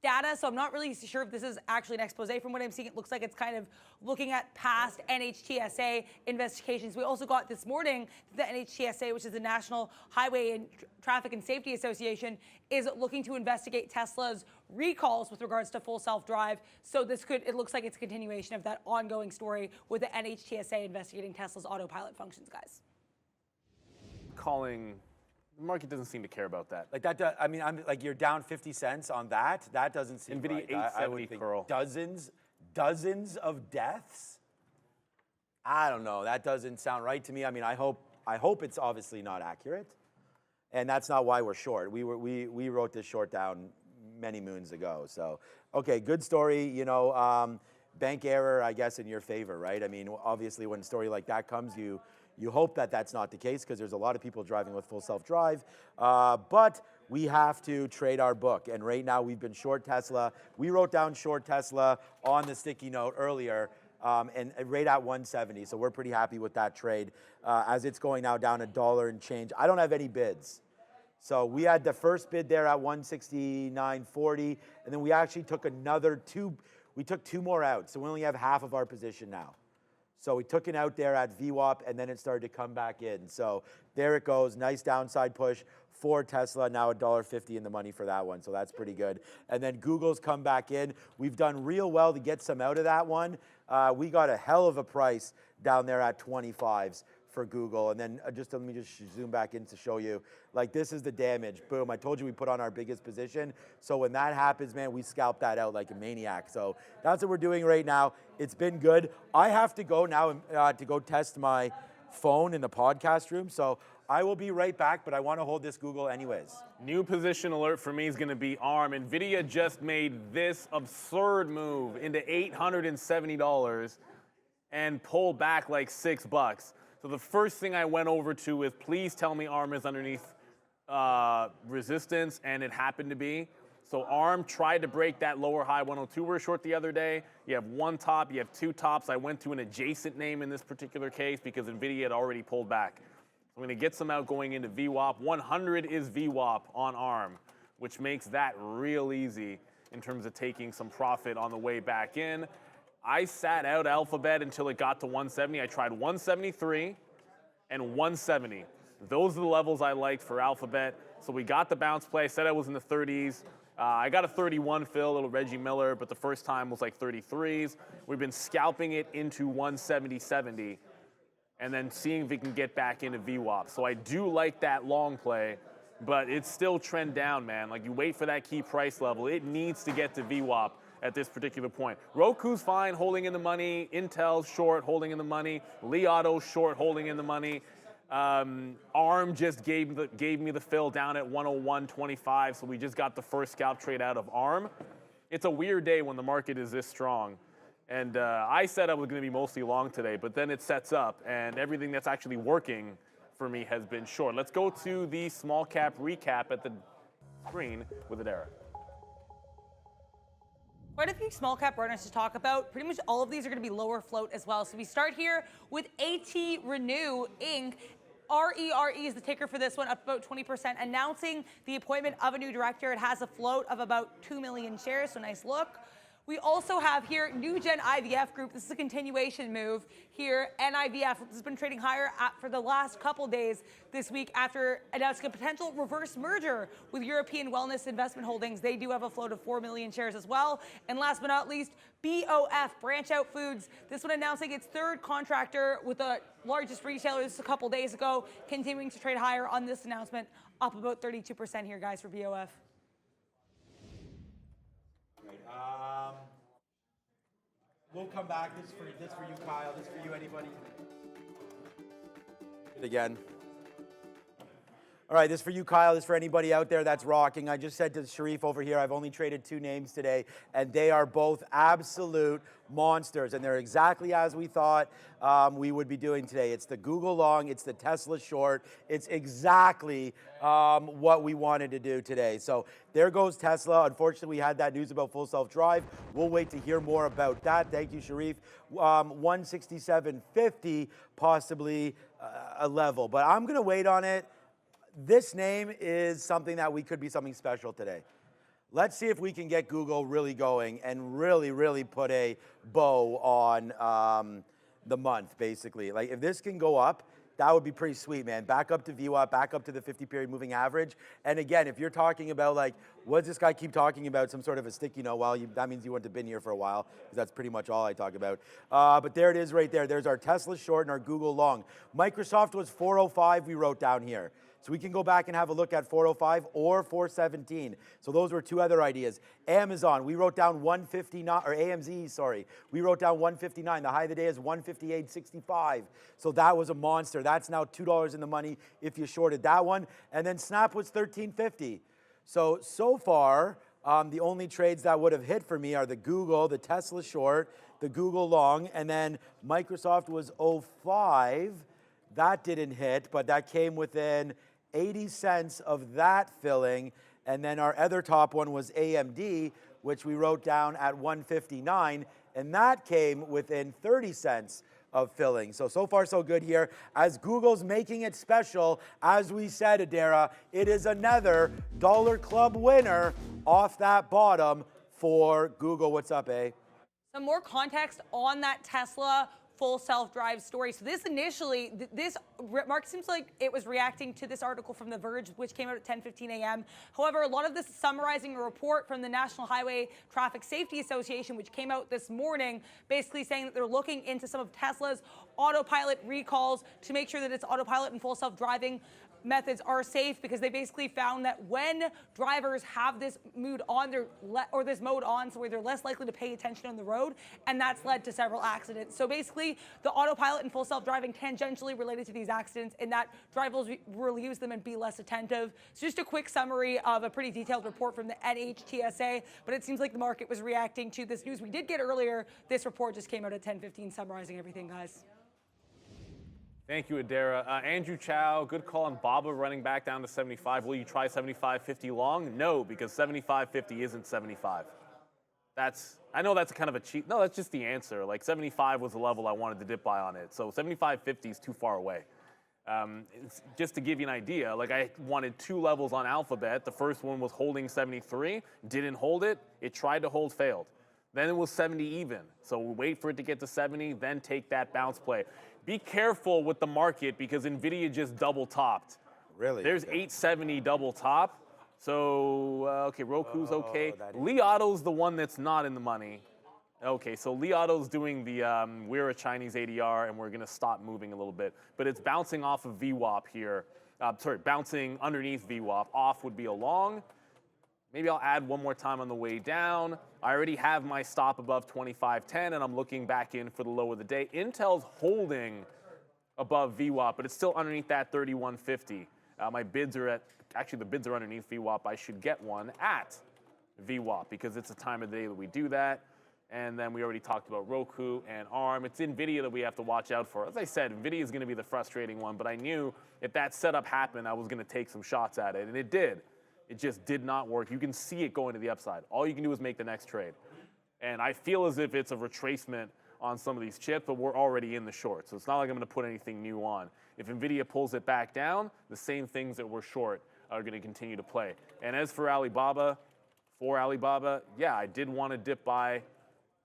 data, so I'm not really sure if this is actually an expose. From what I'm seeing, it looks like it's kind of looking at past NHTSA investigations. We also got this morning the NHTSA, which is the National Highway and Traffic and Safety Association, is looking to investigate Tesla's recalls with regards to full self-drive. So it looks like it's a continuation of that ongoing story with the NHTSA investigating Tesla's autopilot functions, guys. The market doesn't seem to care about that. Like that, I mean, I'm like, you're down 50 cents on that. That doesn't seem NVIDIA right. 870 I would think curl. Dozens of deaths. I don't know. That doesn't sound right to me. I mean, I hope it's obviously not accurate, and that's not why we're short. We wrote this short down many moons ago. So okay, good story. You know, bank error, I guess, in your favor, right? I mean, obviously, when a story like that comes, you hope that that's not the case, because there's a lot of people driving with full self-drive. But we have to trade our book. And right now we've been short Tesla. We wrote down short Tesla on the sticky note earlier, and right at 170. So we're pretty happy with that trade as it's going now down $1 and change. I don't have any bids. So we had the first bid there at 169.40, and then we actually took we took two more out. So we only have half of our position now. So we took it out there at VWAP, and then it started to come back in. So there it goes, nice downside push for Tesla, now $1.50 in the money for that one. So that's pretty good. And then Google's come back in. We've done real well to get some out of that one. We got a hell of a price down there at 25s for Google. And then let me just zoom back in to show you. Like, this is the damage. Boom, I told you we put on our biggest position. So when that happens, man, we scalp that out like a maniac. So that's what we're doing right now. It's been good. I have to go now to go test my phone in the podcast room. So I will be right back, but I want to hold this Google anyways. New position alert for me is going to be ARM. NVIDIA just made this absurd move into $870 and pulled back like $6. So the first thing I went over to is, please tell me ARM is underneath resistance, and it happened to be. So ARM tried to break that lower high 102 we're short the other day. You have one top, you have two tops. I went to an adjacent name in this particular case because NVIDIA had already pulled back. I'm going to get some out going into VWAP. 100 is VWAP on ARM, which makes that real easy in terms of taking some profit on the way back in. I sat out Alphabet until it got to 170. I tried 173 and 170. Those are the levels I liked for Alphabet. So we got the bounce play. I said I was in the 30s. I got a 31 fill, a little Reggie Miller, but the first time was like 33s. We've been scalping it into 170.70 and then seeing if we can get back into VWAP. So I do like that long play, but it's still trend down, man. Like, you wait for that key price level. It needs to get to VWAP at this particular point. Roku's fine, holding in the money. Intel's short, holding in the money. Li Auto's short, holding in the money. ARM just gave me the fill down at 101.25, so we just got the first scalp trade out of ARM. It's a weird day when the market is this strong. And I said I was going to be mostly long today, but then it sets up, and everything that's actually working for me has been short. Let's go to the small cap recap at the screen with Adara. Quite a few small cap runners to talk about. Pretty much all of these are going to be lower float as well. So we start here with AT Renew Inc. RERE is the ticker for this one, up about 20%, announcing the appointment of a new director. It has a float of about 2 million shares, so nice look. We also have here NewGen IVF Group. This is a continuation move here. NIVF has been trading higher for the last couple days this week after announcing a potential reverse merger with European Wellness Investment Holdings. They do have a float of 4 million shares as well. And last but not least, BOF, Branch Out Foods. This one announcing its third contractor with the largest retailer. This is a couple days ago, continuing to trade higher on this announcement, up about 32% here, guys, for BOF. We'll come back. This for you, Kyle. This for you, anybody? Again. All right, this for you, Kyle. This for anybody out there that's rocking. I just said to Sharif over here, I've only traded 2 names today, and they are both absolute monsters, and they're exactly as we thought we would be doing today. It's the Google long, it's the Tesla short. It's exactly what we wanted to do today. So there goes Tesla. Unfortunately, we had that news about full self-drive. We'll wait to hear more about that. Thank you, Sharif. 167.50, possibly a level, but I'm going to wait on it. This name is something that we could be something special today. Let's see if we can get Google really going and really, really put a bow on the month, basically. Like, if this can go up, that would be pretty sweet, man. Back up to VWAP, back up to the 50-period moving average. And again, if you're talking about, like, what does this guy keep talking about? Some sort of a sticky note. Well, that means you wouldn't have been here for a while, because that's pretty much all I talk about. But there it is right there. There's our Tesla short and our Google long. Microsoft was 405, we wrote down here. So we can go back and have a look at 405 or 417. So those were 2 other ideas. Amazon, we wrote down 159, or AMZ, sorry. We wrote down 159. The high of the day is 158.65. So that was a monster. That's now $2 in the money if you shorted that one. And then Snap was 13.50. So far, the only trades that would have hit for me are the Google, the Tesla short, the Google long, and then Microsoft was 05. That didn't hit, but that came within 80 cents of that filling. And then our other top one was AMD, which we wrote down at 159, and that came within 30 cents of filling. So far so good here. As Google's making it special, as we said, Adara, it is another Dollar Club winner off that bottom for Google. What's up, eh? Some more context on that Tesla full self-drive story. So this initially, this market seems like it was reacting to this article from The Verge, which came out at 10:15 a.m. However, a lot of this is summarizing a report from the National Highway Traffic Safety Association, which came out this morning, basically saying that they're looking into some of Tesla's autopilot recalls to make sure that its autopilot and full self-driving methods are safe, because they basically found that when drivers have this mood on, this mode on, so where they're less likely to pay attention on the road, and that's led to several accidents. So basically, the autopilot and full self-driving tangentially related to these accidents, in that drivers will use them and be less attentive. So just a quick summary of a pretty detailed report from the NHTSA, but it seems like the market was reacting to this news we did get earlier. This report just came out at 10:15, summarizing everything, guys. Thank you, Adara. Andrew Chow, good call on Baba running back down to 75. Will you try 75.50 long? No, because 75.50 isn't 75. I know that's kind of a cheat. No, that's just the answer. Like 75 was the level I wanted to dip by on it. So 75.50 is too far away. Just to give you an idea, like I wanted 2 levels on Alphabet. The first one was holding 73, didn't hold it. It tried to hold, failed. Then it was 70 even. So we'll wait for it to get to 70, then take that bounce play. Be careful with the market, because NVIDIA just double topped. Really? There's 870 double top. So, okay, Roku's okay. Li Auto's the one that's not in the money. Okay, so Li Auto's doing the, we're a Chinese ADR, and we're going to stop moving a little bit. But it's bouncing off of VWAP here. Bouncing underneath VWAP. Off would be a long. Maybe I'll add one more time on the way down. I already have my stop above 25.10, and I'm looking back in for the low of the day. Intel's holding above VWAP, but it's still underneath that 3150. My bids are actually the bids are underneath VWAP. I should get one at VWAP because it's a time of the day that we do that. And then we already talked about Roku and ARM. It's NVIDIA that we have to watch out for. As I said, NVIDIA is going to be the frustrating one, but I knew if that setup happened, I was going to take some shots at it, and it did. It just did not work. You can see it going to the upside. All you can do is make the next trade. And I feel as if it's a retracement on some of these chips, but we're already in the short. So it's not like I'm going to put anything new on. If NVIDIA pulls it back down, the same things that we're short are going to continue to play. And as for Alibaba, yeah, I did want to dip by,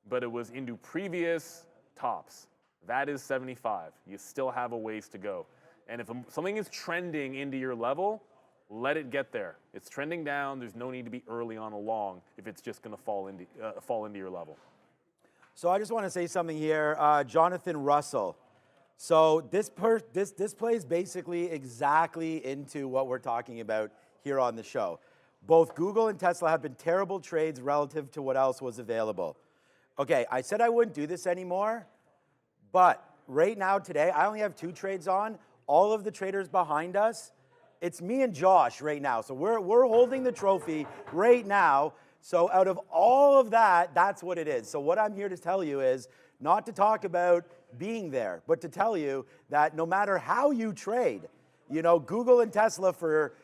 but it was into previous tops. That is 75. You still have a ways to go. And if something is trending into your level, let it get there. It's trending down. There's no need to be early on a long if it's just going to fall into your level. So I just want to say something here. Jonathan Russell. So this plays basically exactly into what we're talking about here on the show. Both Google and Tesla have been terrible trades relative to what else was available. Okay, I said I wouldn't do this anymore, but right now, today, I only have 2 trades on. All of the traders behind us, it's me and Josh right now. So we're holding the trophy right now. So out of all of that, that's what it is. So what I'm here to tell you is not to talk about being there, but to tell you that no matter how you trade, you know, Google and Tesla for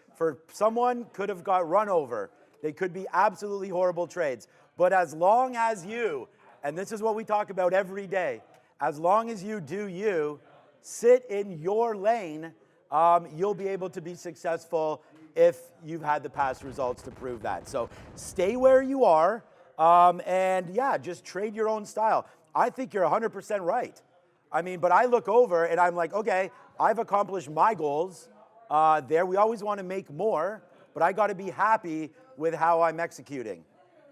someone could have got run over. They could be absolutely horrible trades. But as long as you, and this is what we talk about every day, as long as you do you, sit in your lane, you'll be able to be successful if you've had the past results to prove that. So stay where you are, and yeah, just trade your own style. I think you're 100% right. I mean, but I look over and I'm like, okay, I've accomplished my goals there. We always want to make more, but I got to be happy with how I'm executing,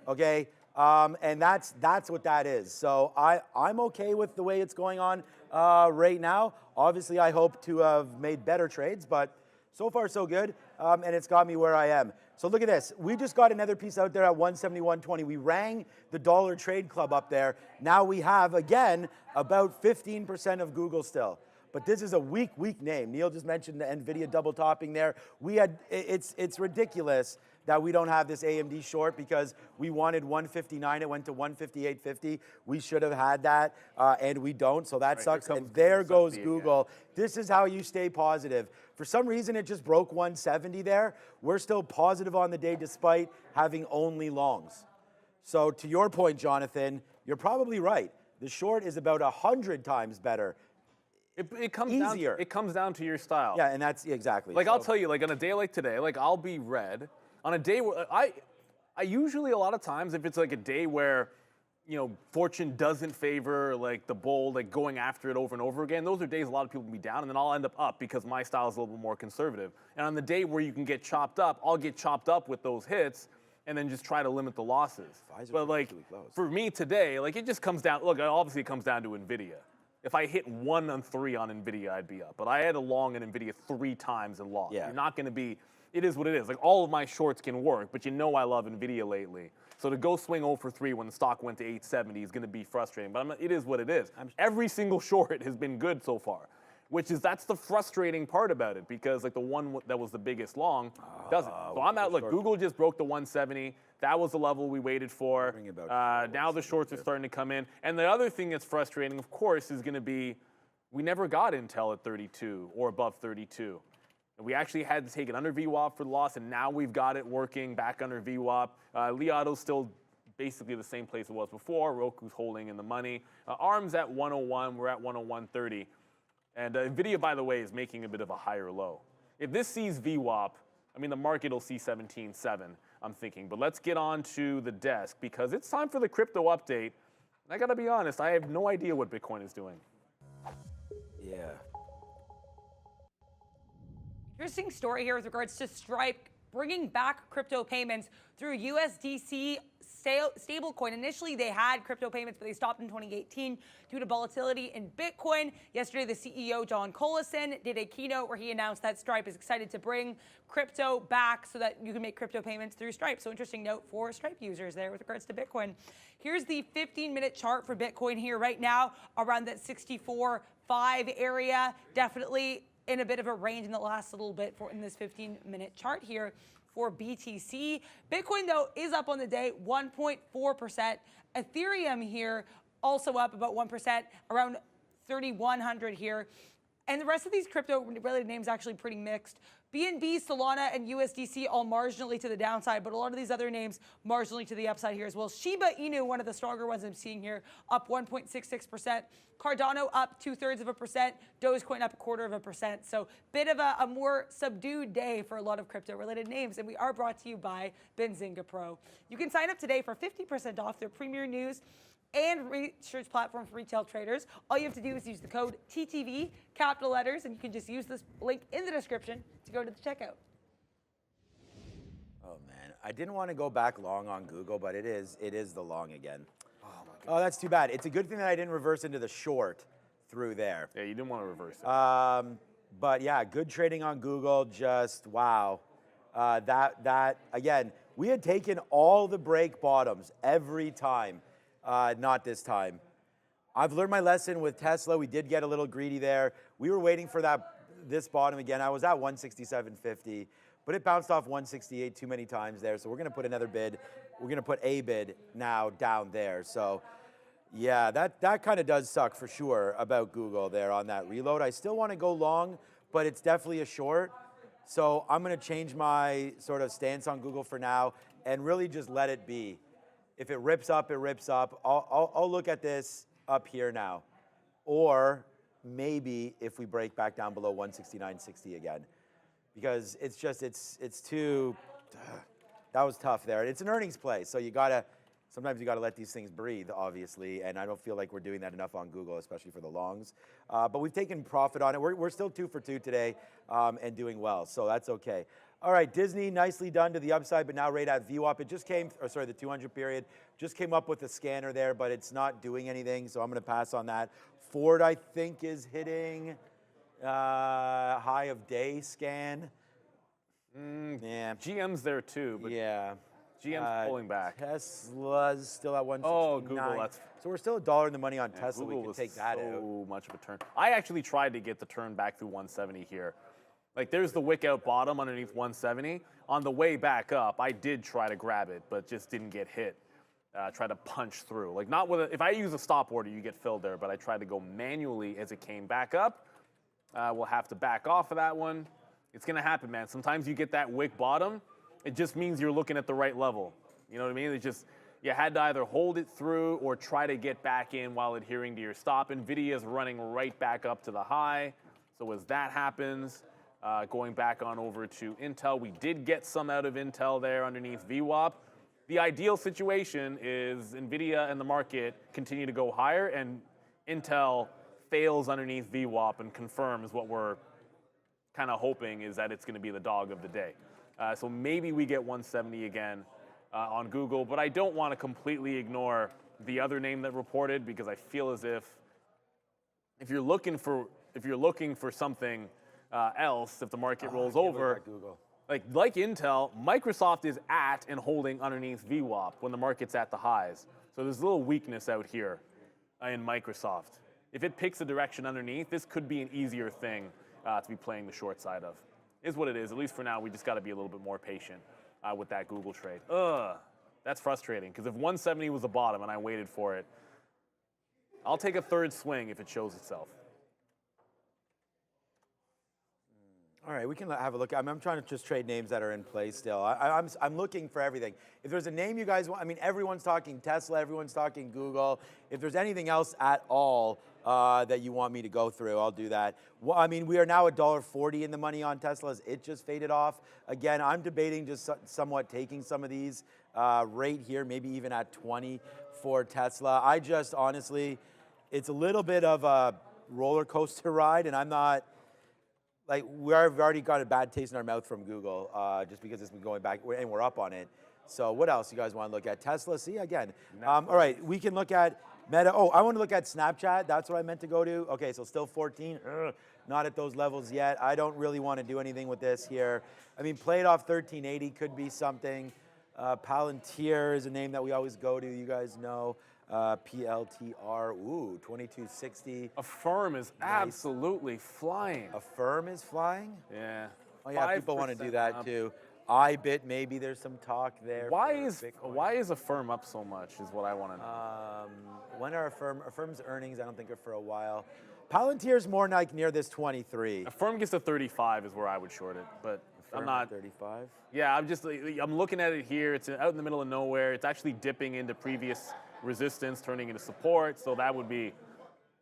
okay? And that's what that is. So I'm okay with the way it's going on right now. Obviously, I hope to have made better trades, but so far so good, and it's got me where I am. So look at this. We just got another piece out there at 171.20. We rang the Dollar Trade Club up there. Now we have, again, about 15% of Google still. But this is a weak name. Neil just mentioned the NVIDIA double topping there. It's ridiculous that we don't have this AMD short because we wanted 159. It went to 158.50. We should have had that, and we don't, so that sucks. And there goes Google. This is how you stay positive. For some reason, it just broke 170 there. We're still positive on the day despite having only longs. So to your point, Jonathan, you're probably right. The short is about 100 times better. It comes easier. It comes down to your style. Yeah, and that's exactly. Like, I'll tell you, like on a day like today, like I'll be red. On a day where I usually, a lot of times, if it's like a day where, you know, fortune doesn't favor like the bull, like going after it over and over again, those are days a lot of people will be down, and then I'll end up because my style is a little bit more conservative. And on the day where you can get chopped up, I'll get chopped up with those hits and then just try to limit the losses. But like for me today, like it just comes down, look, obviously it comes down to NVIDIA. If I hit 1 on 3 on NVIDIA, I'd be up. But I had a long in NVIDIA 3 times and lost. Yeah. You're not going to be, it is what it is. Like all of my shorts can work, but you know I love NVIDIA lately. So to go swing 0 for 3 when the stock went to 870 is going to be frustrating. But it is what it is. Every single short has been good so far, that's the frustrating part about it because like the one that was the biggest long doesn't. So I'm out. Look, Google just broke the 170. That was the level we waited for. Now the shorts are starting to come in. And the other thing that's frustrating, of course, is going to be we never got Intel at 32 or above 32. And we actually had to take it under VWAP for the loss, and now we've got it working back under VWAP. Li Auto's still basically the same place it was before. Roku's holding in the money. ARM's at 101. We're at 101.30. And NVIDIA, by the way, is making a bit of a higher low. If this sees VWAP, I mean, the market will see 17.7, I'm thinking. But let's get on to the desk because it's time for the crypto update. And I got to be honest, I have no idea what Bitcoin is doing. Yeah. Interesting story here with regards to Stripe bringing back crypto payments through USDC stable coin. Initially, they had crypto payments, but they stopped in 2018 due to volatility in Bitcoin. Yesterday, the CEO, John Collison, did a keynote where he announced that Stripe is excited to bring crypto back so that you can make crypto payments through Stripe. So interesting note for Stripe users there with regards to Bitcoin. Here's the 15-minute chart for Bitcoin here right now around that 64.5 area. Definitely in a bit of a range in the last little bit in this 15-minute chart here for BTC. Bitcoin, though, is up on the day, 1.4%. Ethereum here also up about 1%, around 3,100 here. And the rest of these crypto-related names actually pretty mixed. BNB, Solana, and USDC all marginally to the downside, but a lot of these other names marginally to the upside here as well. Shiba Inu, one of the stronger ones I'm seeing here, up 1.66%. Cardano up 2/3%. Dogecoin up 1/4%. So bit of a more subdued day for a lot of crypto-related names. And we are brought to you by Benzinga Pro. You can sign up today for 50% off their premier news and research platform for retail traders. All you have to do is use the code TTV, capital letters, and you can just use this link in the description to go to the checkout. Oh man, I didn't want to go back long on Google, but it is the long again. Oh, that's too bad. It's a good thing that I didn't reverse into the short through there. Yeah, you didn't want to reverse it. But yeah, good trading on Google. Just wow. That again, we had taken all the break bottoms every time. Not this time. I've learned my lesson with Tesla. We did get a little greedy there. We were waiting for this bottom again. I was at 167.50, but it bounced off 168 too many times there. So we're going to put another bid. We're going to put a bid now down there. So yeah, that kind of does suck for sure about Google there on that reload. I still want to go long, but it's definitely a short. So I'm going to change my sort of stance on Google for now and really just let it be. If it rips up, it rips up. I'll look at this up here now. Or maybe if we break back down below 169.60 again. Because it's just, it's too, that was tough there. It's an earnings play, so sometimes you gotta let these things breathe, obviously, and I don't feel like we're doing that enough on Google, especially for the longs. But we've taken profit on it. We're still 2 for 2 today and doing well, so that's okay. All right, Disney, nicely done to the upside, but now right at VWAP. It just came, the 200 period, just came up with a scanner there, but it's not doing anything, so I'm gonna pass on that. Ford, I think, is hitting high of day scan. Yeah. GM's there too, but yeah. GM's pulling back. Tesla's still at 169. Oh, Google, so we're still $1 in the money on yeah, Tesla. Google we can take that out. So much of a turn. I actually tried to get the turn back through 170 here. Like there's the wick out bottom underneath 170. On the way back up, I did try to grab it, but just didn't get hit. Try to punch through. Like not with if I use a stop order, you get filled there, but I tried to go manually as it came back up. We'll have to back off of that one. It's gonna happen, man. Sometimes you get that wick bottom. It just means you're looking at the right level. You know what I mean? It's just, you had to either hold it through or try to get back in while adhering to your stop. NVIDIA is running right back up to the high. So as that happens, going back on over to Intel, we did get some out of Intel there underneath VWAP. The ideal situation is NVIDIA and the market continue to go higher and Intel fails underneath VWAP and confirms what we're kind of hoping is that it's going to be the dog of the day. So maybe we get 170 again on Google, but I don't want to completely ignore the other name that reported because I feel as if you're looking for something else, if the market rolls over, like Intel, Microsoft is at and holding underneath VWAP when the market's at the highs. So there's a little weakness out here in Microsoft. If it picks a direction underneath, this could be an easier thing to be playing the short side of. Is what it is. At least for now, we just got to be a little bit more patient with that Google trade. That's frustrating because if 170 was the bottom and I waited for it, I'll take a third swing if it shows itself. All right, we can have a look. I'm trying to just trade names that are in play still. I'm looking for everything. If there's a name you guys want, I mean, everyone's talking Tesla, everyone's talking Google. If there's anything else at all that you want me to go through, I'll do that. Well, I mean, we are now $1.40 in the money on Teslas. It just faded off. Again, I'm debating just somewhat taking some of these right here, maybe even at 20 for Tesla. I just honestly, it's a little bit of a roller coaster ride, and I'm not. Like, we've already got a bad taste in our mouth from Google just because it's been going back, and we're up on it. So what else you guys want to look at? Tesla, see, again. All right, we can look at Meta. Oh, I want to look at Snapchat. That's what I meant to go to. Okay, so still 14. Not at those levels yet. I don't really want to do anything with this here. I mean, play it off 1380 could be something. Palantir is a name that we always go to. You guys know. PLTR, ooh, 2260. Affirm is absolutely flying. Affirm is flying? Yeah. Oh yeah, people want to do that up. too. iBit, maybe there's some talk there. Why is Affirm up so much is what I want to know. When are Affirm's earnings? I don't think are for a while. Palantir's more like near this 23. Affirm gets to 35 is where I would short it, but I'm not 35. Yeah, I'm looking at it here. It's out in the middle of nowhere. It's actually dipping into previous resistance, turning into support. So that would be,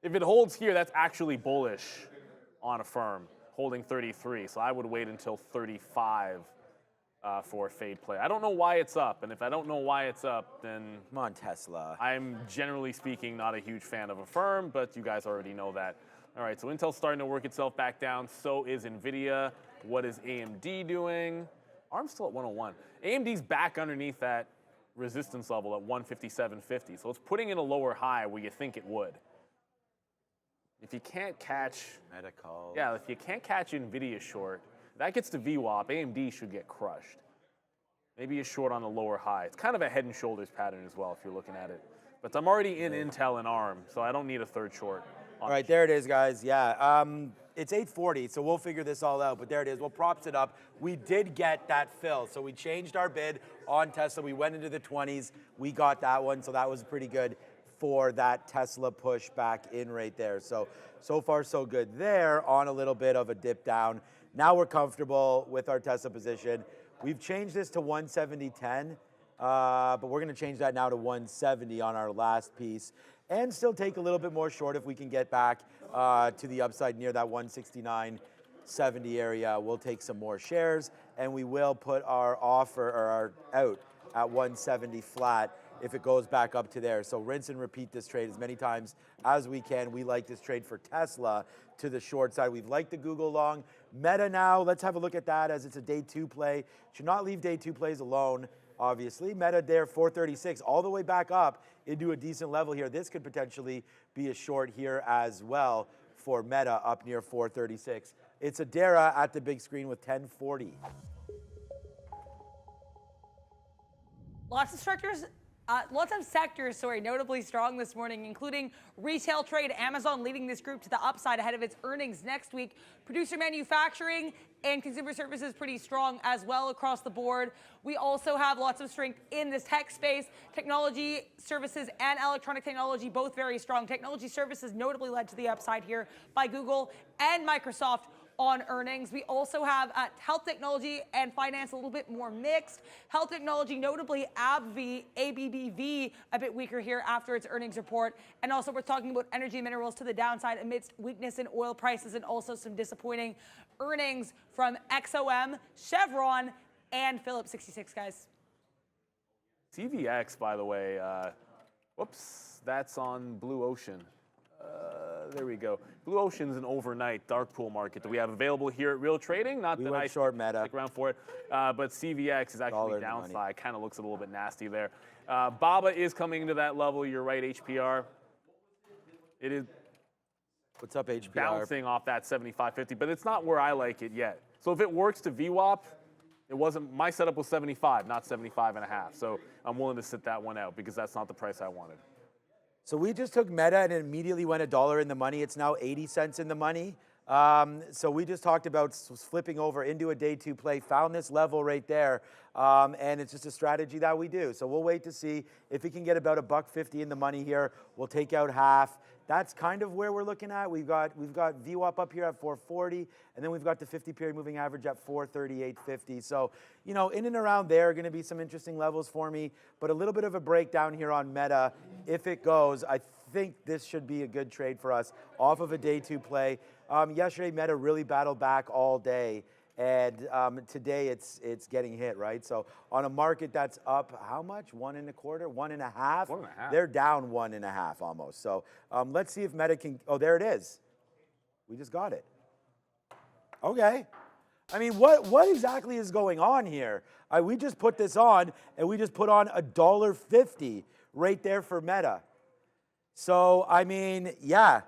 if it holds here, that's actually bullish on Affirm, holding 33. So I would wait until 35 for a fade play. I don't know why it's up, and if I don't know why it's up, then Come on, Tesla. I'm generally speaking not a huge fan of Affirm, but you guys already know that. All right, so Intel's starting to work itself back down. So is NVIDIA. What is AMD doing? ARM's still at 101. AMD's back underneath that resistance level at 157.50. So it's putting in a lower high where you think it would. If you can't catch Medical. Yeah, if you can't catch NVIDIA short, that gets to VWAP, AMD should get crushed. Maybe a short on the lower high. It's kind of a head and shoulders pattern as well if you're looking at it. But I'm already in Intel and ARM, so I don't need a third short. All right, there it is, guys. Yeah, it's 8:40, so we'll figure this all out. But there it is. We'll props it up. We did get that fill, so we changed our bid on Tesla. We went into the 20s. We got that one, so that was pretty good for that Tesla push back in right there. So far so good there on a little bit of a dip down. Now we're comfortable with our Tesla position. We've changed this to 170.10, but we're going to change that now to 170 on our last piece and still take a little bit more short if we can get back to the upside near that 169.70 area. We'll take some more shares and we will put our offer or our out at 170 flat if it goes back up to there. So rinse and repeat this trade as many times as we can. We like this trade for Tesla to the short side. We've liked the Google long. Meta now, let's have a look at that as it's a day two play. Should not leave day two plays alone, obviously. Meta there, 436, all the way back up into a decent level here. This could potentially be a short here as well for Meta up near 436. It's Adara at the big screen with 1040. Lots of sectors, notably strong this morning, including retail trade. Amazon leading this group to the upside ahead of its earnings next week. Producer manufacturing and consumer services pretty strong as well across the board. We also have lots of strength in this tech space. Technology services and electronic technology both very strong. Technology services notably led to the upside here by Google and Microsoft on earnings. We also have health technology and finance a little bit more mixed. Health technology, notably ABBV, a bit weaker here after its earnings report. And also we're talking about energy and minerals to the downside amidst weakness in oil prices and also some disappointing earnings from XOM, Chevron, and Phillips 66, guys. CVX, by the way, whoops, that's on Blue Ocean. There we go. Blue Ocean's an overnight dark pool market that we have available here at Real Trading. Not we that went I short Meta. stick around for it, but CVX is actually downside. Kind of looks a little bit nasty there. BABA is coming into that level. You're right, HPR. It is. What's up, HPR? Bouncing off that 75.50, but it's not where I like it yet. So if it works to VWAP, it wasn't. My setup was 75, not 75.5. So I'm willing to sit that one out because that's not the price I wanted. So we just took Meta and it immediately went $1 in the money. It's now 80 cents in the money. So we just talked about flipping over into a day two play, found this level right there, and it's just a strategy that we do. So we'll wait to see if we can get about $1.50 in the money here. We'll take out half. That's kind of where we're looking at. We've got VWAP up here at 440, and then we've got the 50-period moving average at 438.50. So, you know, in and around there are going to be some interesting levels for me, but a little bit of a breakdown here on Meta. If it goes, I think this should be a good trade for us off of a day two play. Yesterday, Meta really battled back all day. And today it's getting hit, right? So on a market that's up, how much? 1.25, 1.5? 1.5. They're down 1.5 almost. So let's see if Meta can, oh, there it is. We just got it. Okay. I mean, what exactly is going on here? We just put this on, and we just put on $1.50 right there for Meta. So, I mean, yeah,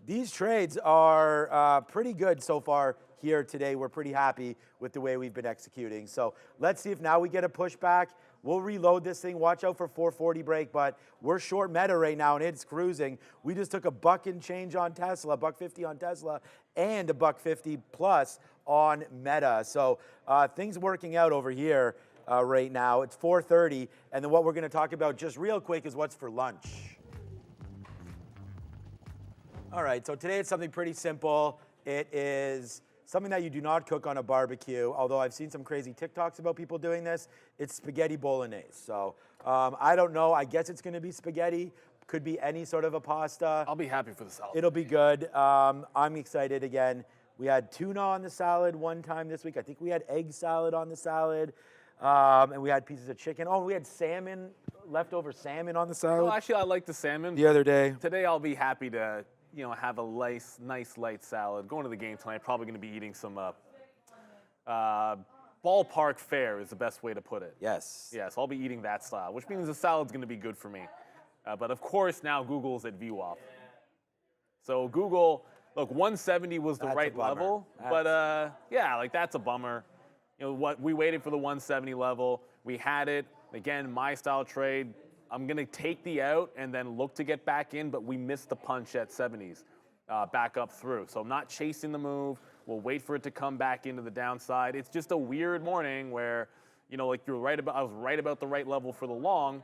these trades are pretty good so far here today. We're pretty happy with the way we've been executing. So let's see if now we get a pushback. We'll reload this thing. Watch out for 440 break, but we're short Meta right now, and it's cruising. We just took $1 and change on Tesla, $1.50 on Tesla, and $1.50 plus on Meta. So things working out over here right now. It's 4:30, and then what we're going to talk about just real quick is what's for lunch. All right, so today it's something pretty simple. It is something that you do not cook on a barbecue, although I've seen some crazy TikToks about people doing this. It's spaghetti bolognese. So I don't know. I guess it's going to be spaghetti. Could be any sort of a pasta. I'll be happy for the salad. It'll be good. I'm excited again. We had tuna on the salad one time this week. I think we had egg salad on the salad. And we had pieces of chicken. Oh, we had salmon, leftover salmon on the salad. Oh, actually, I like the salmon. The other day. Today, I'll be happy to, have a nice light salad. Going to the game tonight, probably going to be eating some ballpark fare is the best way to put it. Yes. Yes, I'll be eating that style, which means the salad's going to be good for me. But of course, now Google's at VWAP. So Google, look, 170 was the right level, but yeah, like that's a bummer. We waited for the 170 level. We had it. Again, my style trade. I'm going to take the out and then look to get back in, but we missed the punch at 70s back up through. So I'm not chasing the move. We'll wait for it to come back into the downside. It's just a weird morning where, like I was right about the right level for the long,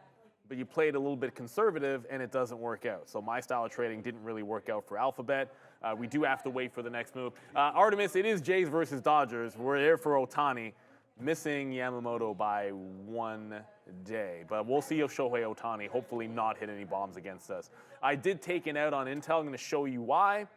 but you played a little bit conservative and it doesn't work out. So my style of trading didn't really work out for Alphabet. We do have to wait for the next move. Artemis, it is Jays versus Dodgers. We're there for Ohtani, missing Yamamoto by 1 day. But we'll see if Shohei Ohtani hopefully not hit any bombs against us. I did take it out on Intel. I'm going to show you why.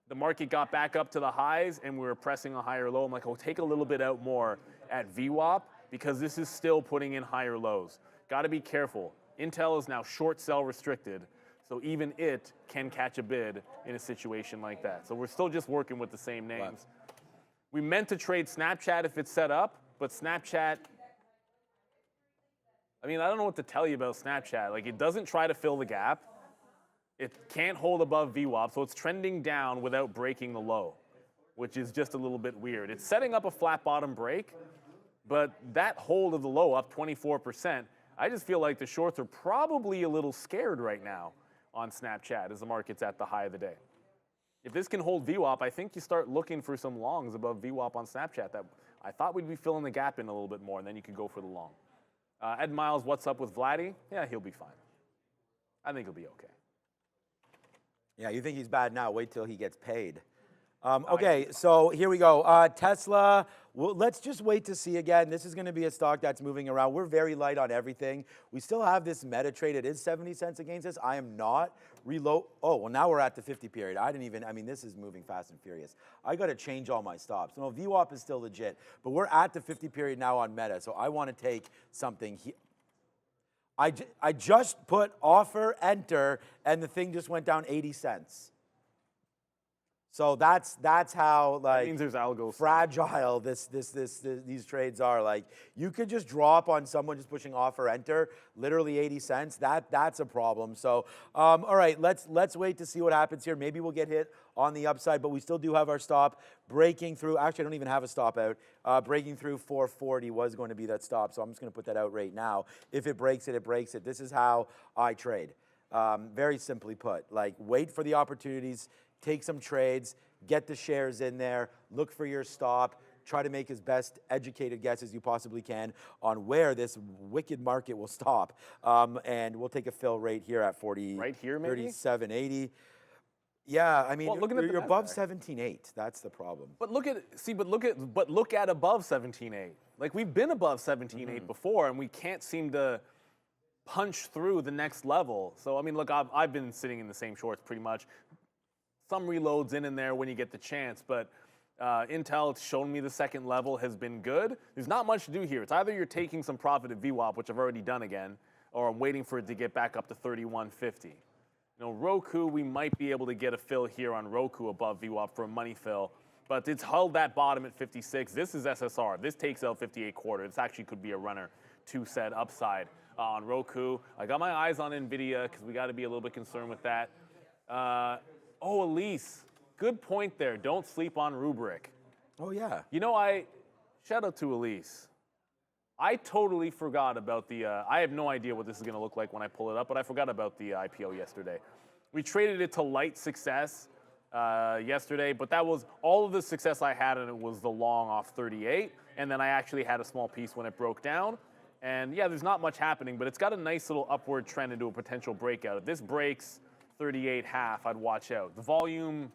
The market got back up to the highs and we were pressing a higher low. I'm like, take a little bit out more at VWAP because this is still putting in higher lows. Got to be careful. Intel is now short sell restricted. So even it can catch a bid in a situation like that. So we're still just working with the same names. Wow. We meant to trade Snapchat if it's set up, but Snapchat, I don't know what to tell you about Snapchat. Like, it doesn't try to fill the gap. It can't hold above VWAP, so it's trending down without breaking the low, which is just a little bit weird. It's setting up a flat bottom break, but that hold of the low up 24%, I just feel like the shorts are probably a little scared right now on Snapchat as the market's at the high of the day. If this can hold VWAP, I think you start looking for some longs above VWAP on Snapchat. That I thought we'd be filling the gap in a little bit more, and then you could go for the long. Ed Miles, what's up with Vladdy? Yeah, he'll be fine. I think he'll be okay. Yeah, you think he's bad now. Wait till he gets paid. Okay, so here we go. Tesla, let's just wait to see again. This is going to be a stock that's moving around. We're very light on everything. We still have this Meta trade. It is 70 cents against us. I am not reload. Oh, well, now we're at the 50 period. This is moving fast and furious. I got to change all my stops. No, VWAP is still legit, but we're at the 50 period now on Meta, so I want to take something here. I just put offer, enter, and the thing just went down 80 cents. So that's how that means there's algos. Fragile these trades are. Like, you could just drop on someone just pushing offer enter, literally 80 cents. That's a problem. So all right, let's wait to see what happens here. Maybe we'll get hit on the upside, but we still do have our stop breaking through. Actually, I don't even have a stop out. Breaking through 440 was going to be that stop, so I'm just going to put that out right now. If it breaks it, it breaks it. This is how I trade. Very simply put, like, wait for the opportunities. Take some trades, get the shares in there, look for your stop, try to make as best educated guess as you possibly can on where this wicked market will stop. And we'll take a fill right here at 40. Right here, maybe? 37.80. Yeah, you're above 17.8. That's the problem. But look at above 17.8. Like, we've been above 17.8 before, and we can't seem to punch through the next level. So look, I've been sitting in the same shorts pretty much. Some reloads in there when you get the chance, but Intel, it's shown me the second level has been good. There's not much to do here. It's either you're taking some profit at VWAP, which I've already done again, or I'm waiting for it to get back up to 31.50. Roku, we might be able to get a fill here on Roku above VWAP for a money fill. But it's held that bottom at 56. This is SSR. This takes out 58 quarter. This actually could be a runner to set upside on Roku. I got my eyes on NVIDIA because we got to be a little bit concerned with that. Elise, good point there. Don't sleep on Rubrik. Oh, yeah. You know, shout out to Elise. I totally forgot about the, I have no idea what this is going to look like when I pull it up, but I forgot about the IPO yesterday. We traded it to light success yesterday, but that was all of the success I had, and it was the long off 38, and then I actually had a small piece when it broke down. And yeah, there's not much happening, but it's got a nice little upward trend into a potential breakout. If this breaks 38.5, I'd watch out. The volume's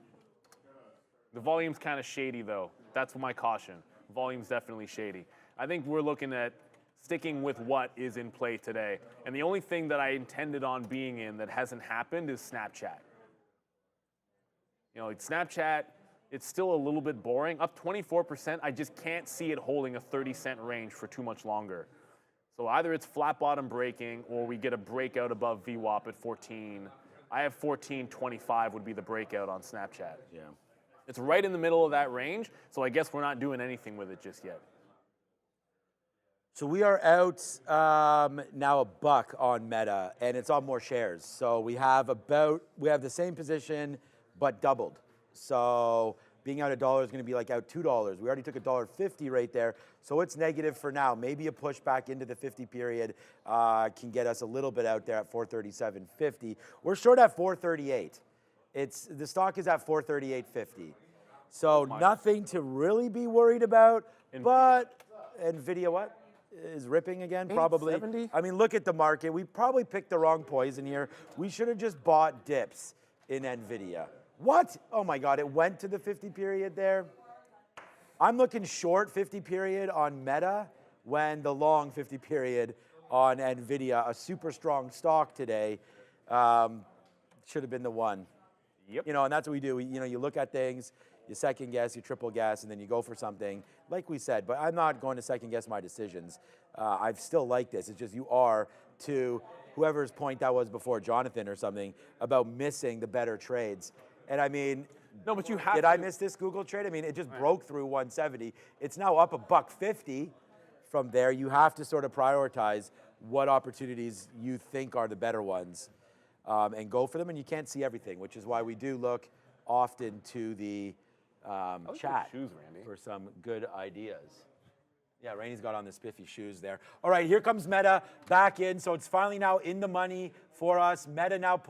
kind of shady though. That's my caution. Volume's definitely shady. I think we're looking at sticking with what is in play today. And the only thing that I intended on being in that hasn't happened is Snapchat. You know, like Snapchat, it's still a little bit boring. Up 24%, I just can't see it holding a 30-cent range for too much longer. So either it's flat bottom breaking or we get a breakout above VWAP at 14. I have 14.25 would be the breakout on Snapchat. Yeah. It's right in the middle of that range, so I guess we're not doing anything with it just yet. So we are out now $1 on Meta, and it's on more shares. So we have the same position, but doubled. So being out $1 is going to be like out $2. We already took $1.50 right there. So it's negative for now. Maybe a push back into the 50 period can get us a little bit out there at 437.50. We're short at 438. The stock is at 438.50. So nothing to really be worried about. But NVIDIA what? Is ripping again, probably. 870? I mean, look at the market. We probably picked the wrong poison here. We should have just bought dips in NVIDIA. What? Oh my God, it went to the 50 period there. I'm looking short 50 period on Meta when the long 50 period on NVIDIA, a super strong stock today, should have been the one. Yep. You know, and that's what we do. You look at things, you second guess, you triple guess, and then you go for something, like we said. But I'm not going to second guess my decisions. I still like this. It's just you are to whoever's point that was before, Jonathan or something, about missing the better trades. And I mean, no, but you have did I miss this Google trade? I mean, it just broke through 170. It's now up $1.50 from there. You have to sort of prioritize what opportunities you think are the better ones and go for them. And you can't see everything, which is why we do look often to the chat for some good ideas. Yeah, Rainey's got on the spiffy shoes there. All right, here comes Meta back in. So it's finally now in the money for us. Meta now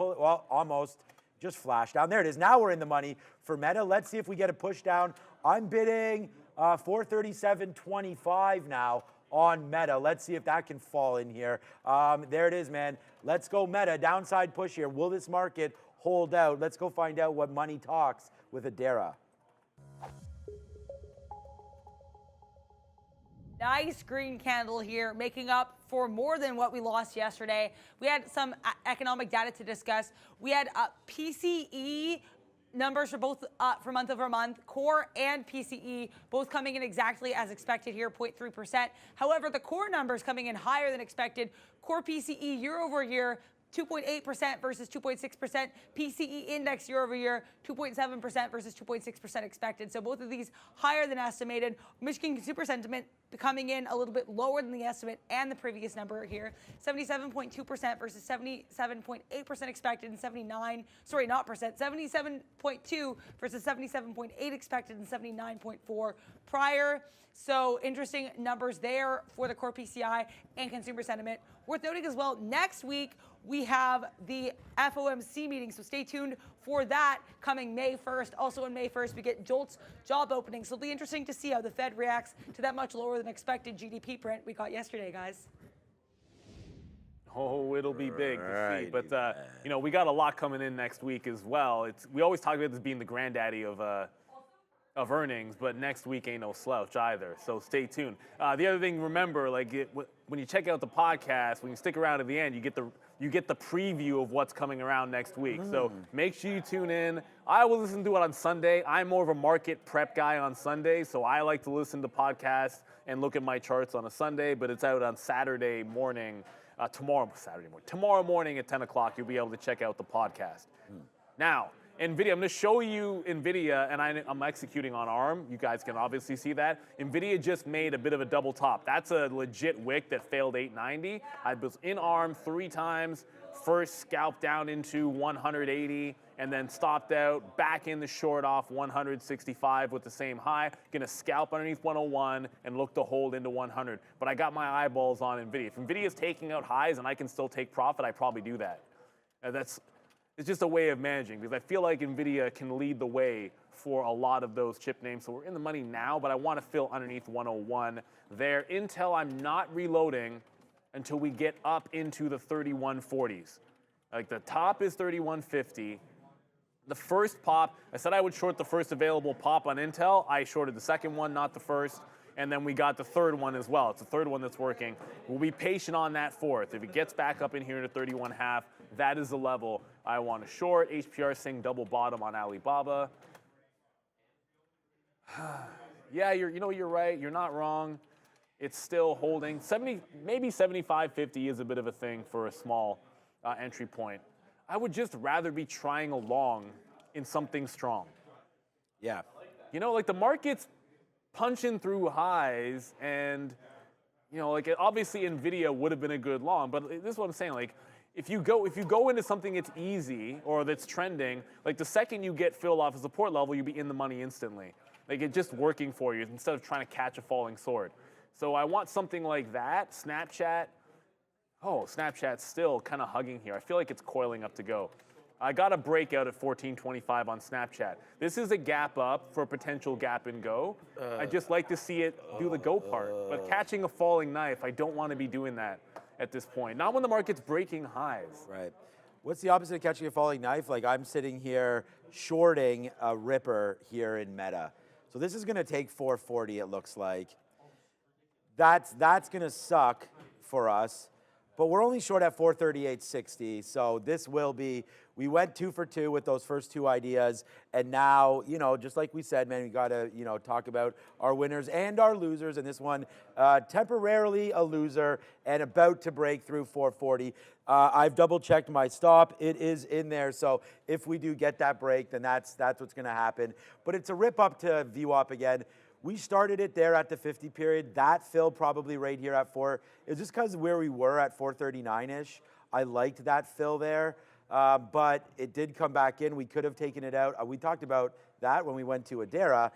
almost. Just flashed down. There it is. Now we're in the money for Meta. Let's see if we get a push down. I'm bidding 437.25 now on Meta. Let's see if that can fall in here. There it is, man. Let's go Meta. Downside push here. Will this market hold out? Let's go find out what money talks with Adara. Nice green candle here, making up for more than what we lost yesterday. We had some economic data to discuss. We had PCE numbers for both for month over month, core and PCE, both coming in exactly as expected here, 0.3%. However, the core numbers coming in higher than expected. Core PCE year over year, 2.8% versus 2.6%. PCE index year over year, 2.7% versus 2.6% expected. So both of these higher than estimated. Michigan consumer sentiment coming in a little bit lower than the estimate and the previous number here. 77.2% versus 77.8% expected and 77.2 versus 77.8 expected and 79.4 prior. So interesting numbers there for the core PCI and consumer sentiment. Worth noting as well, next week we have the FOMC meeting, so stay tuned for that coming May 1st. Also on May 1st, we get JOLTS job openings. So it'll be interesting to see how the Fed reacts to that much lower than expected GDP print we got yesterday, guys. Oh, it'll be big to see. But, you know, we got a lot coming in next week as well. We always talk about this being the granddaddy of earnings, but next week ain't no slouch either. So stay tuned. The other thing, remember, when you check out the podcast, when you stick around at the end, you get the preview of what's coming around next week. So make sure you tune in. I will listen to it on Sunday. I'm more of a market prep guy on Sunday, so I like to listen to podcasts and look at my charts on a Sunday, but it's out on Saturday morning, tomorrow morning at 10 o'clock, you'll be able to check out the podcast. Now, NVIDIA, I'm going to show you NVIDIA, and I'm executing on ARM. You guys can obviously see that. NVIDIA just made a bit of a double top. That's a legit wick that failed 890. I was in ARM 3 times, first scalped down into 180, and then stopped out, back in the short off 165 with the same high. Going to scalp underneath 101 and look to hold into 100. But I got my eyeballs on NVIDIA. If NVIDIA is taking out highs and I can still take profit, I probably do that. It's just a way of managing, because I feel like NVIDIA can lead the way for a lot of those chip names. So we're in the money now, but I want to fill underneath 101 there. Intel, I'm not reloading until we get up into the 3140s. Like the top is 3150. The first pop, I said I would short the first available pop on Intel. I shorted the second one, not the first. And then we got the third one as well. It's the third one that's working. We'll be patient on that fourth. If it gets back up in here to 31.5, that is the level I want to short. HPR saying double bottom on Alibaba. Yeah, you're right. You're not wrong. It's still holding. Maybe 75.50 is a bit of a thing for a small entry point. I would just rather be trying along in something strong. Yeah. Like the market's punching through highs, and like obviously NVIDIA would have been a good long, but this is what I'm saying. Like if you go into something that's easy or that's trending, like the second you get filled off a support level, you'll be in the money instantly. Like it's just working for you instead of trying to catch a falling sword. So I want something like that. Snapchat. Oh, Snapchat's still kind of hugging here. I feel like it's coiling up to go. I got a breakout at 1425 on Snapchat. This is a gap up for a potential gap and go. I just like to see it do the go part. But catching a falling knife, I don't want to be doing that at this point. Not when the market's breaking highs. Right. What's the opposite of catching a falling knife? Like I'm sitting here shorting a ripper here in Meta. So this is going to take 440, it looks like. That's going to suck for us. But we're only short at 438.60, so this will be, we went 2 for 2 with those first 2 ideas, and now, just like we said, man, we got to, talk about our winners and our losers, and this one, temporarily a loser and about to break through 440. I've double-checked my stop. It is in there, so if we do get that break, then that's what's going to happen. But it's a rip up to VWAP again. We started it there at the 50 period. That fill probably right here at 4. It's just because where we were at 439-ish. I liked that fill there, but it did come back in. We could have taken it out. We talked about that when we went to Adara.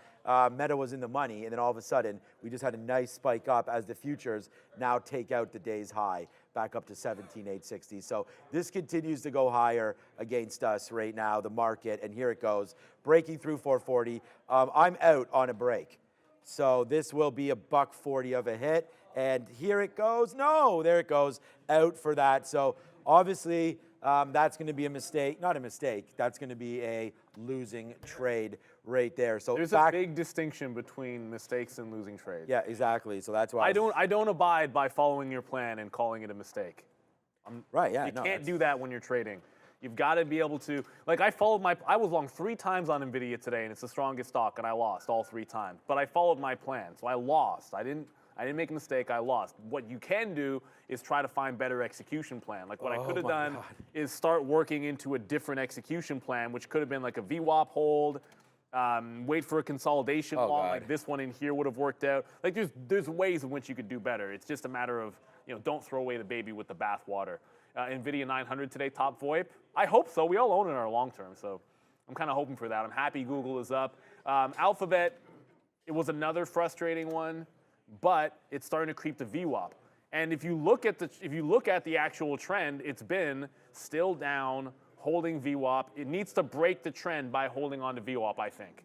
Meta was in the money, and then all of a sudden, we just had a nice spike up as the futures now take out the day's high, back up to 17,860. So this continues to go higher against us right now, the market, and here it goes, breaking through 440. I'm out on a break. So this will be a $1.40 of a hit, and here it goes. No, there it goes, out for that. So obviously, that's going to be a mistake. Not a mistake. That's going to be a losing trade right there. So there's a big distinction between mistakes and losing trades. Yeah, exactly. So that's why I don't abide by following your plan and calling it a mistake. Right. Yeah. You can't do that when you're trading. You've got to be able to, like I was long 3 times on NVIDIA today, and it's the strongest stock, and I lost all 3 times. But I followed my plan, so I lost. I didn't make a mistake, I lost. What you can do is try to find better execution plan. Like what I could have done is start working into a different execution plan, which could have been like a VWAP hold, wait for a consolidation long, like this one in here would have worked out. Like there's ways in which you could do better. It's just a matter of, don't throw away the baby with the bathwater. NVIDIA 900 today, top VoIP. I hope so. We all own it in our long term, so I'm kind of hoping for that. I'm happy Google is up. Alphabet, it was another frustrating one, but it's starting to creep to VWAP. And if you look at the actual trend, it's been still down, holding VWAP. It needs to break the trend by holding on to VWAP, I think.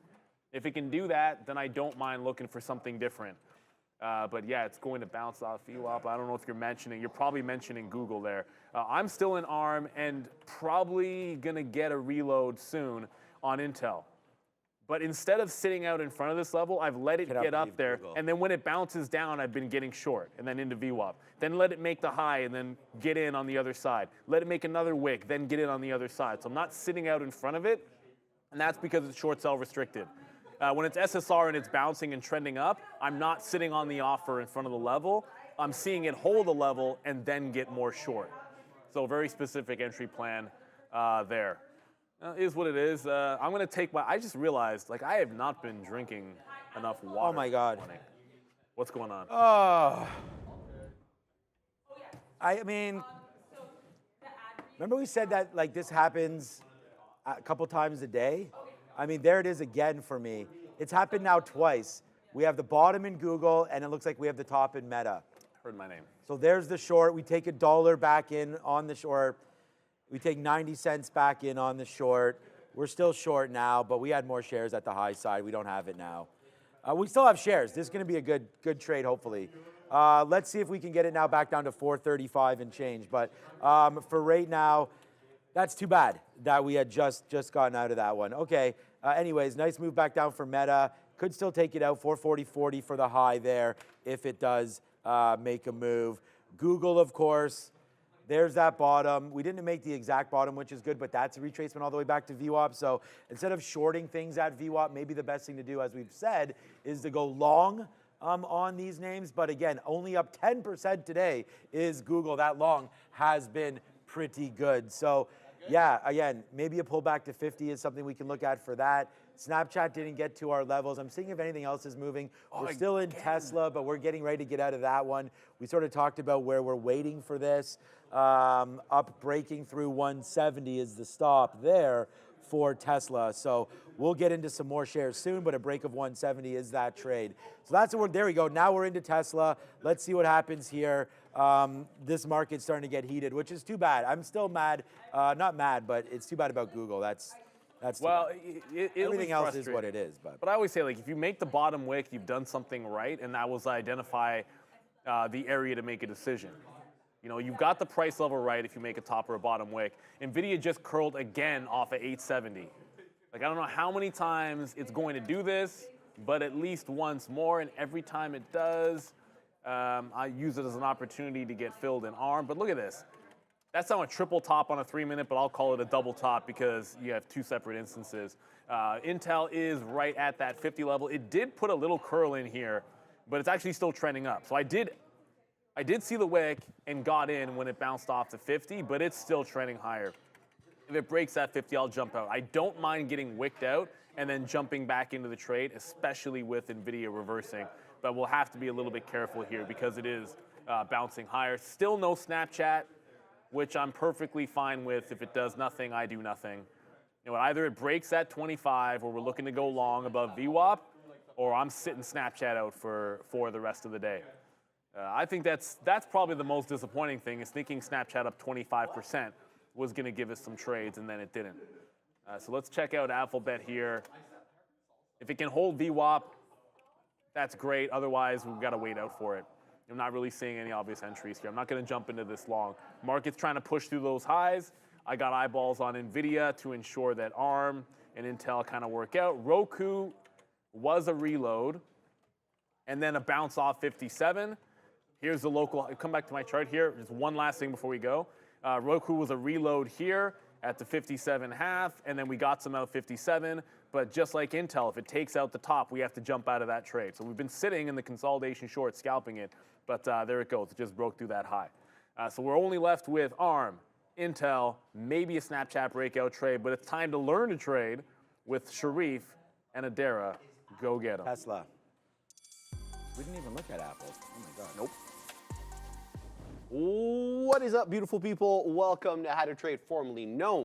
If it can do that, then I don't mind looking for something different. But yeah, it's going to bounce off VWAP. I don't know if you're probably mentioning Google there. I'm still in ARM and probably going to get a reload soon on Intel. But instead of sitting out in front of this level, I've let it get up there. Google. And then when it bounces down, I've been getting short and then into VWAP. Then let it make the high and then get in on the other side. Let it make another wick, then get in on the other side. So I'm not sitting out in front of it, and that's because it's short sell restricted. When it's SSR and it's bouncing and trending up, I'm not sitting on the offer in front of the level. I'm seeing it hold the level and then get more short. So very specific entry plan there. Is what it is. I'm gonna take I just realized, like, I have not been drinking enough water. Oh my God. this morning. What's going on? Oh. I mean, remember we said that like this happens a couple times a day? I mean, there it is again for me. It's happened now twice. We have the bottom in Google, and it looks like we have the top in Meta. Heard my name. So there's the short. We take $1 back in on the short. We take 90 cents back in on the short. We're still short now, but we had more shares at the high side. We don't have it now. We still have shares. This is going to be a good trade, hopefully. Let's see if we can get it now back down to 435 and change. But for right now, that's too bad that we had just gotten out of that one. Okay. Anyways, nice move back down for Meta. Could still take it out, 440.40 for the high there if it does make a move. Google, of course, there's that bottom. We didn't make the exact bottom, which is good, but that's a retracement all the way back to VWAP. So instead of shorting things at VWAP, maybe the best thing to do, as we've said, is to go long on these names. But again, only up 10% today is Google. That long has been pretty good. So yeah, again, maybe a pullback to 50 is something we can look at for that. Snapchat didn't get to our levels. I'm seeing if anything else is moving. We're still in Tesla, but we're getting ready to get out of that one. We sort of talked about where we're waiting for this. Up breaking through 170 is the stop there for Tesla. So we'll get into some more shares soon, but a break of 170 is that trade. So that's what there we go. Now we're into Tesla. Let's see what happens here. This market's starting to get heated, which is too bad. I'm still mad. Not mad, but it's too bad about Google. That's Well, everything else is what it is. But I always say, like, if you make the bottom wick, you've done something right, and that was identify the area to make a decision. You know, you've got the price level right if you make a top or a bottom wick. NVIDIA just curled again off at 870. Like, I don't know how many times it's going to do this, but at least once more, and every time it does, I use it as an opportunity to get filled in ARM. But look at this. That's not a triple top on a 3-minute, but I'll call it a double top because you have two separate instances. Intel is right at that 50 level. It did put a little curl in here, but it's actually still trending up. So I did see the wick and got in when it bounced off to 50, but it's still trending higher. If it breaks that 50, I'll jump out. I don't mind getting wicked out and then jumping back into the trade, especially with NVIDIA reversing. But we'll have to be a little bit careful here because it is bouncing higher. Still no Snapchat, which I'm perfectly fine with. If it does nothing, I do nothing. You know, either it breaks at 25 or we're looking to go long above VWAP, or I'm sitting Snapchat out for the rest of the day. I think that's probably the most disappointing thing, is thinking Snapchat up 25% was going to give us some trades, and then it didn't. So let's check out Alphabet here. If it can hold VWAP, that's great. Otherwise, we've got to wait out for it. I'm not really seeing any obvious entries here. I'm not going to jump into this long. Market's trying to push through those highs. I got eyeballs on NVIDIA to ensure that ARM and Intel kind of work out. Roku was a reload, and then a bounce off 57. Here's the local. Come back to my chart here. Just one last thing before we go. Roku was a reload here at the 57.5, and then we got some out 57. But just like Intel, if it takes out the top, we have to jump out of that trade. So we've been sitting in the consolidation short, scalping it, but there it goes. It just broke through that high. So we're only left with ARM, Intel, maybe a Snapchat breakout trade, but it's time to learn to trade with Sharif and Adara. Go get them. Tesla. We didn't even look at Apple. Oh my God. Nope. What is up, beautiful people? Welcome to How to Trade, formerly known